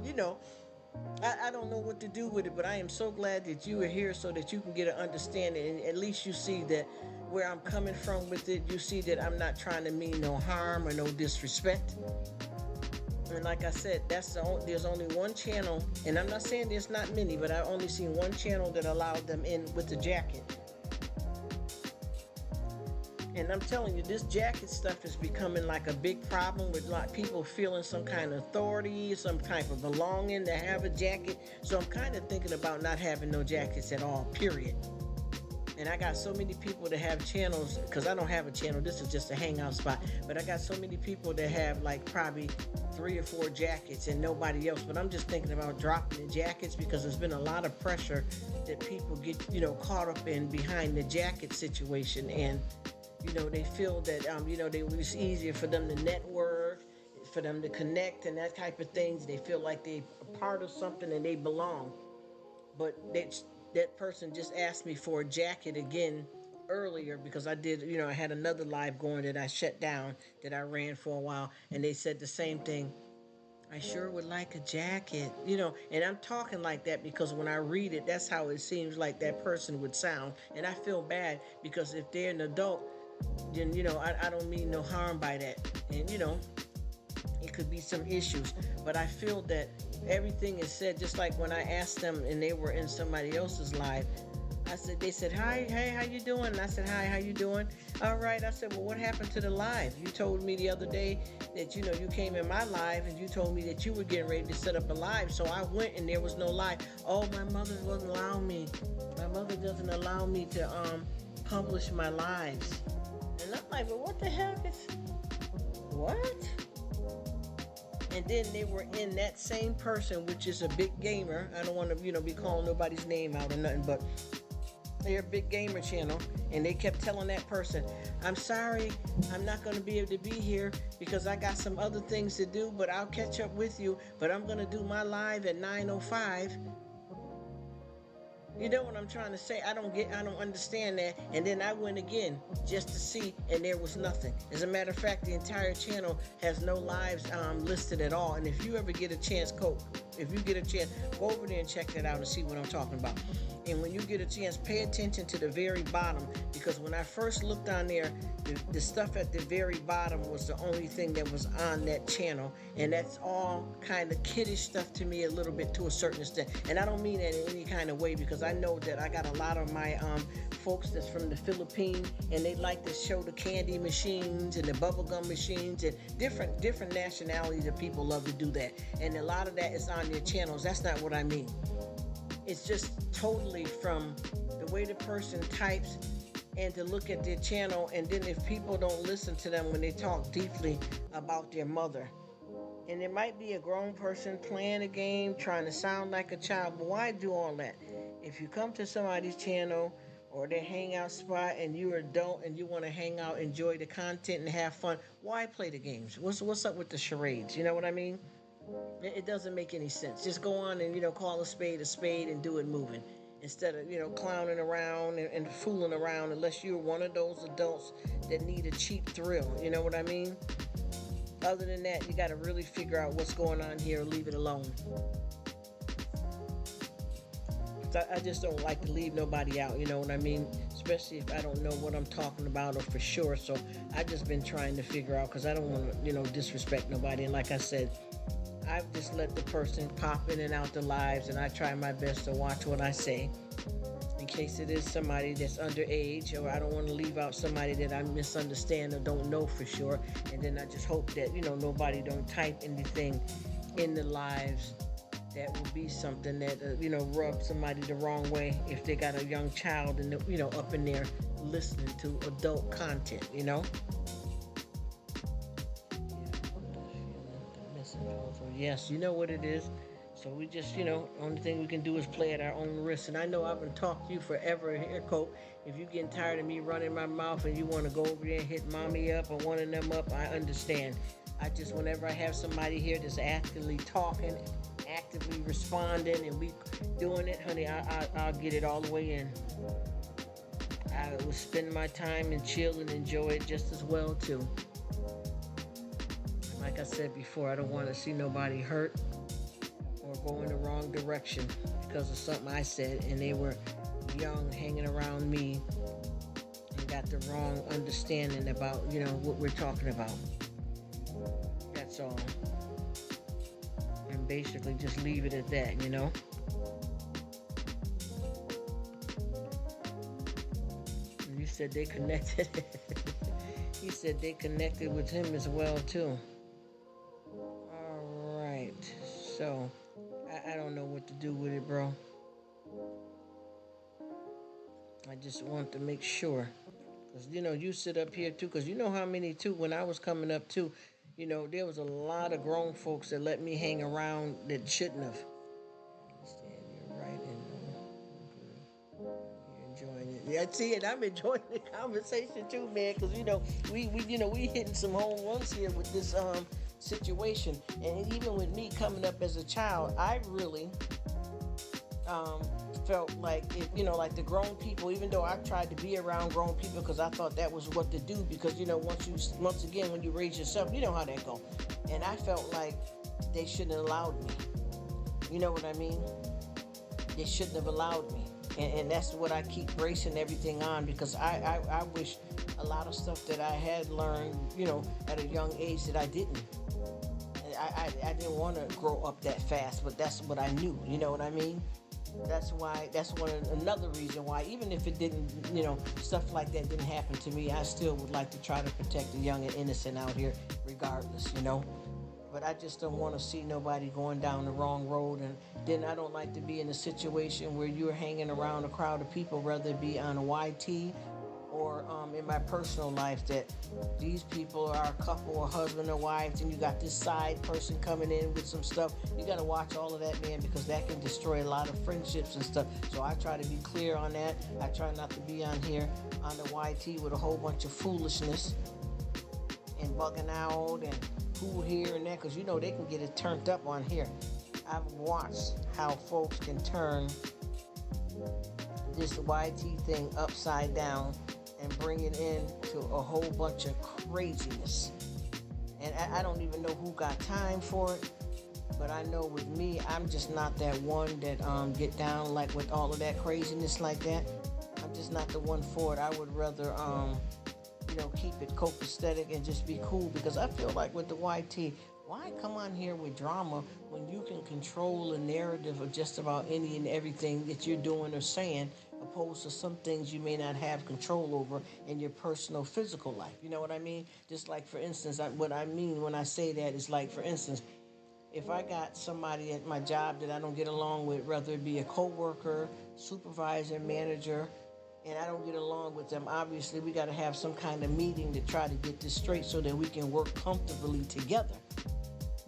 I don't know what to do with it, but I am so glad that you are here so that you can get an understanding, and at least you see that where I'm coming from with it. You see that I'm not trying to mean no harm or no disrespect. And like I said, there's only one channel, and I'm not saying there's not many, but I only seen one channel that allowed them in with the jacket. And I'm telling you, this jacket stuff is becoming like a big problem with like people feeling some kind of authority, some type of belonging to have a jacket. So I'm kind of thinking about not having no jackets at all, period. And I got so many people that have channels, because I don't have a channel, this is just a hangout spot, but I got so many people that have like probably 3 or 4 jackets and nobody else. But I'm just thinking about dropping the jackets, because there's been a lot of pressure that people get, caught up in behind the jacket situation. And they feel that, it's easier for them to network, for them to connect and that type of things. They feel like they're part of something and they belong. But that person just asked me for a jacket again earlier, because I did, I had another live going that I shut down, that I ran for a while. And they said the same thing. I sure would like a jacket, and I'm talking like that because when I read it, that's how it seems like that person would sound. And I feel bad, because if they're an adult, then I don't mean no harm by that, and it could be some issues, but I feel that everything is said. Just like when I asked them and they were in somebody else's live, they said, hi, hey, how you doing? And I said, hi, how you doing? All right. I said, well, what happened to the live? You told me the other day that, you came in my live and you told me that you were getting ready to set up a live. So I went and there was no live. Oh, my mother doesn't allow me. My mother doesn't allow me to publish my lives. And I'm like, well, what the heck is, what? And then they were in that same person, which is a big gamer. I don't want to, be calling nobody's name out or nothing, but they're a big gamer channel. And they kept telling that person, I'm sorry, I'm not going to be able to be here because I got some other things to do, but I'll catch up with you. But I'm going to do my live at 9:05. You know what I'm trying to say? I don't understand that. And then I went again just to see, and there was nothing. As a matter of fact, the entire channel has no lives listed at all. And if you ever get a chance, go over there and check that out and see what I'm talking about. And when you get a chance, pay attention to the very bottom, because when I first looked on there, the stuff at the very bottom was the only thing that was on that channel. And that's all kind of kiddish stuff to me, a little bit, to a certain extent. And I don't mean that in any kind of way, because I know that I got a lot of my folks that's from the Philippines, and they like to show the candy machines and the bubblegum machines, and different nationalities of people love to do that. And a lot of that is on their channels. That's not what I mean. It's just totally from the way the person types and to look at their channel. And then if people don't listen to them when they talk deeply about their mother, And it might be a grown person playing a game, trying to sound like a child, but why do all that? If you come to somebody's channel or their hangout spot and you're an adult and you want to hang out, enjoy the content and have fun, why play the games? What's up with the charades? You know what I mean? It doesn't make any sense. Just go on and call a spade and do it moving instead of clowning around and fooling around unless you're one of those adults that need a cheap thrill. You know what I mean? Other than that, you got to really figure out what's going on here or leave it alone. I just don't like to leave nobody out, you know what I mean? Especially if I don't know what I'm talking about or for sure. So I just been trying to figure out because I don't want to, disrespect nobody. And like I said, I've just let the person pop in and out the lives, and I try my best to watch what I say in case it is somebody that's underage, or I don't want to leave out somebody that I misunderstand or don't know for sure. And then I just hope that nobody don't type anything in the lives that will be something that rub somebody the wrong way if they got a young child and up in there listening to adult content. Yes, you know what it is. So we just, only thing we can do is play at our own risk. And I know I've been talking to you forever here, Cope. If you're getting tired of me running my mouth and you want to go over there and hit mommy up or one of them up, I understand. I just, whenever I have somebody here that's actively talking, actively responding, and we doing it, honey, I'll get it all the way in. I will spend my time and chill and enjoy it just as well, too. Like I said before, I don't want to see nobody hurt or go in the wrong direction because of something I said, and they were young, hanging around me, and got the wrong understanding about, what we're talking about. That's all. And basically just leave it at that, And you said they connected. He said they connected with him as well, too. All right. So, I don't know what to do with it, bro. I just want to make sure. Because, you sit up here, too. Because you know how many, too, when I was coming up, too, there was a lot of grown folks that let me hang around that shouldn't have. Stand here right and you're enjoying it. Yeah, see it. I'm enjoying the conversation too, man. Because we hitting some home runs here with this situation, and even with me coming up as a child, I really felt like it, like the grown people, even though I tried to be around grown people because I thought that was what to do, because once again when you raise yourself, you know how that go. And I felt like they shouldn't have allowed me. You know what I mean? They shouldn't have allowed me. And that's what I keep bracing everything on, because I wish a lot of stuff that I had learned, at a young age that I didn't. I didn't want to grow up that fast, but that's what I knew. You know what I mean? That's another reason why, even if it didn't, stuff like that didn't happen to me, I still would like to try to protect the young and innocent out here regardless, But I just don't want to see nobody going down the wrong road. And then I don't like to be in a situation where you're hanging around a crowd of people, whether it be on a YT or in my personal life, that these people are a couple or husband or wives, and you got this side person coming in with some stuff. You got to watch all of that, man, because that can destroy a lot of friendships and stuff. So I try to be clear on that. I try not to be on here on the YT with a whole bunch of foolishness and bugging out and who here and there, because they can get it turned up on here. I've watched how folks can turn this YT thing upside down and bring it into a whole bunch of craziness. And I don't even know who got time for it, but I know with me, I'm just not that one that get down like with all of that craziness like that. I'm just not the one for it. I would rather keep it copacetic and just be cool, because I feel like with the YT, why come on here with drama when you can control the narrative of just about any and everything that you're doing or saying, opposed to some things you may not have control over in your personal physical life? You know what I mean? Just like, for instance, what I mean when I say that is like, for instance, if I got somebody at my job that I don't get along with, whether it be a coworker, supervisor, manager, and I don't get along with them, obviously we got to have some kind of meeting to try to get this straight so that we can work comfortably together.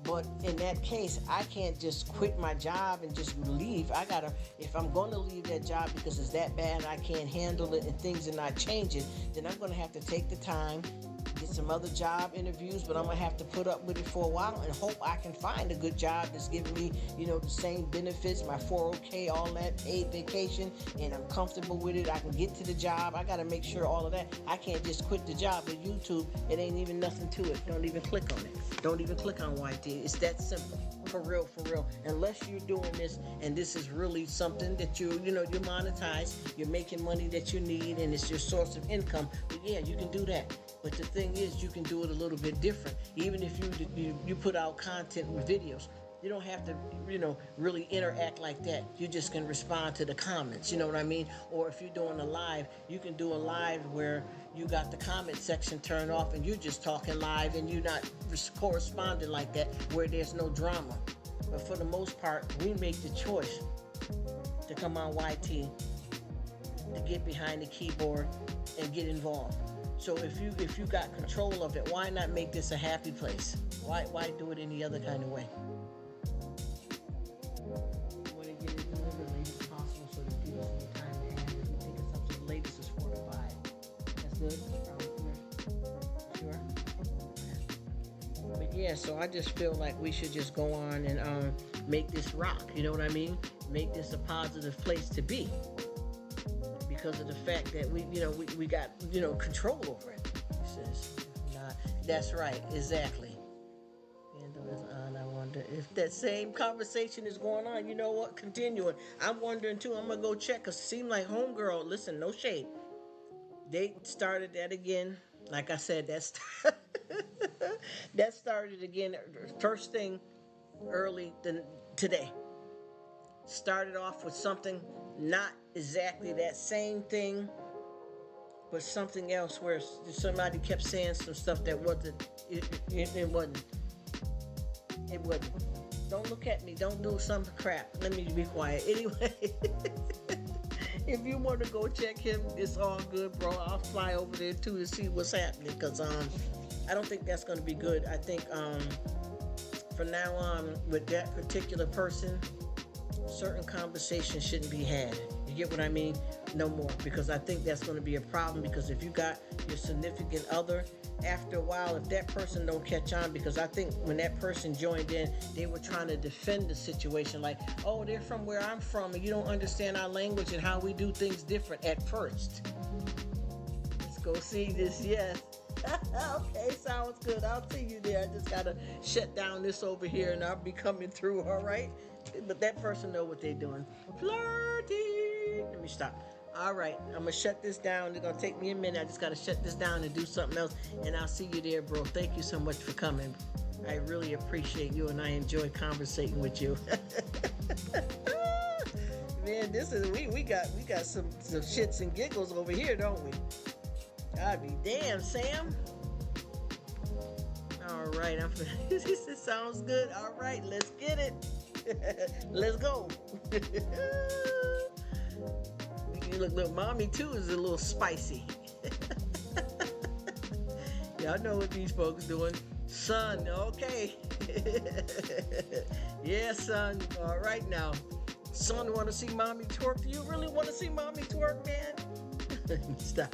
But in that case, I can't just quit my job and just leave. I gotta, if I'm gonna leave that job because it's that bad, I can't handle it and things are not changing, then I'm gonna have to take the time, get some other job interviews, but I'm gonna have to put up with it for a while and hope I can find a good job that's giving me, the same benefits, my 401k, all that, paid vacation, and I'm comfortable with it. I can get to the job. I gotta make sure all of that. I can't just quit the job. With YouTube, it ain't even nothing to it. Don't even click on it. Don't even click on YT. It's that simple. For real, for real. Unless you're doing this and this is really something that you monetize, you're making money that you need and it's your source of income, but yeah, you can do that. But the thing is, you can do it a little bit different. Even if you put out content with videos, you don't have to, really interact like that. You just can respond to the comments, you know what I mean? Or if you're doing a live, you can do a live where you got the comment section turned off and you're just talking live and you're not corresponding like that where there's no drama. But for the most part, we make the choice to come on YT, to get behind the keyboard and get involved. So if you got control of it, why not make this a happy place? Why do it any other kind of way? You want to get it done as late as possible so that people have time to have it. We think it's up to the latest is 4 to 5. That's good? Sure? But yeah, so I just feel like we should just go on and make this rock. You know what I mean? Make this a positive place to be. Because of the fact that we got control over it. He says, nah, that's right, exactly. And I wonder if that same conversation is going on. You know what? Continuing. I'm wondering too. I'm gonna go check because it seemed like homegirl. Listen, no shade. They started that again. Like I said, that started again. First thing early today. Started off with something not exactly that same thing, but something else where somebody kept saying some stuff that wasn't. It wasn't. It wasn't. Don't look at me. Don't do some crap. Let me be quiet. Anyway, if you want to go check him, it's all good, bro. I'll fly over there too to see what's happening because I don't think that's going to be good. I think from now on with that particular person, certain conversations shouldn't be had. You get what I mean? No more. Because I think that's going to be a problem because if you got your significant other, after a while, if that person don't catch on, because I think when that person joined in, they were trying to defend the situation like, oh, they're from where I'm from and you don't understand our language and how we do things different at first. Let's go see this, yes. Okay, sounds good. I'll see you there. I just got to shut down this over here and I'll be coming through, all right? But that person know what they're doing. Flirty. Let me stop. All right, I'm gonna shut this down. It's gonna take me a minute. I just gotta shut this down and do something else. And I'll see you there, bro. Thank you so much for coming. I really appreciate you, and I enjoy conversating with you. Man, this is we got some shits and giggles over here, don't we? I'd be damn, Sam. All right, this sounds good. All right, let's get it. Let's go. You look, mommy too is a little spicy. Y'all know what these folks doing. Son, okay. Yeah, son. All right now. Son, want to see mommy twerk? Do you really want to see mommy twerk, man? Stop.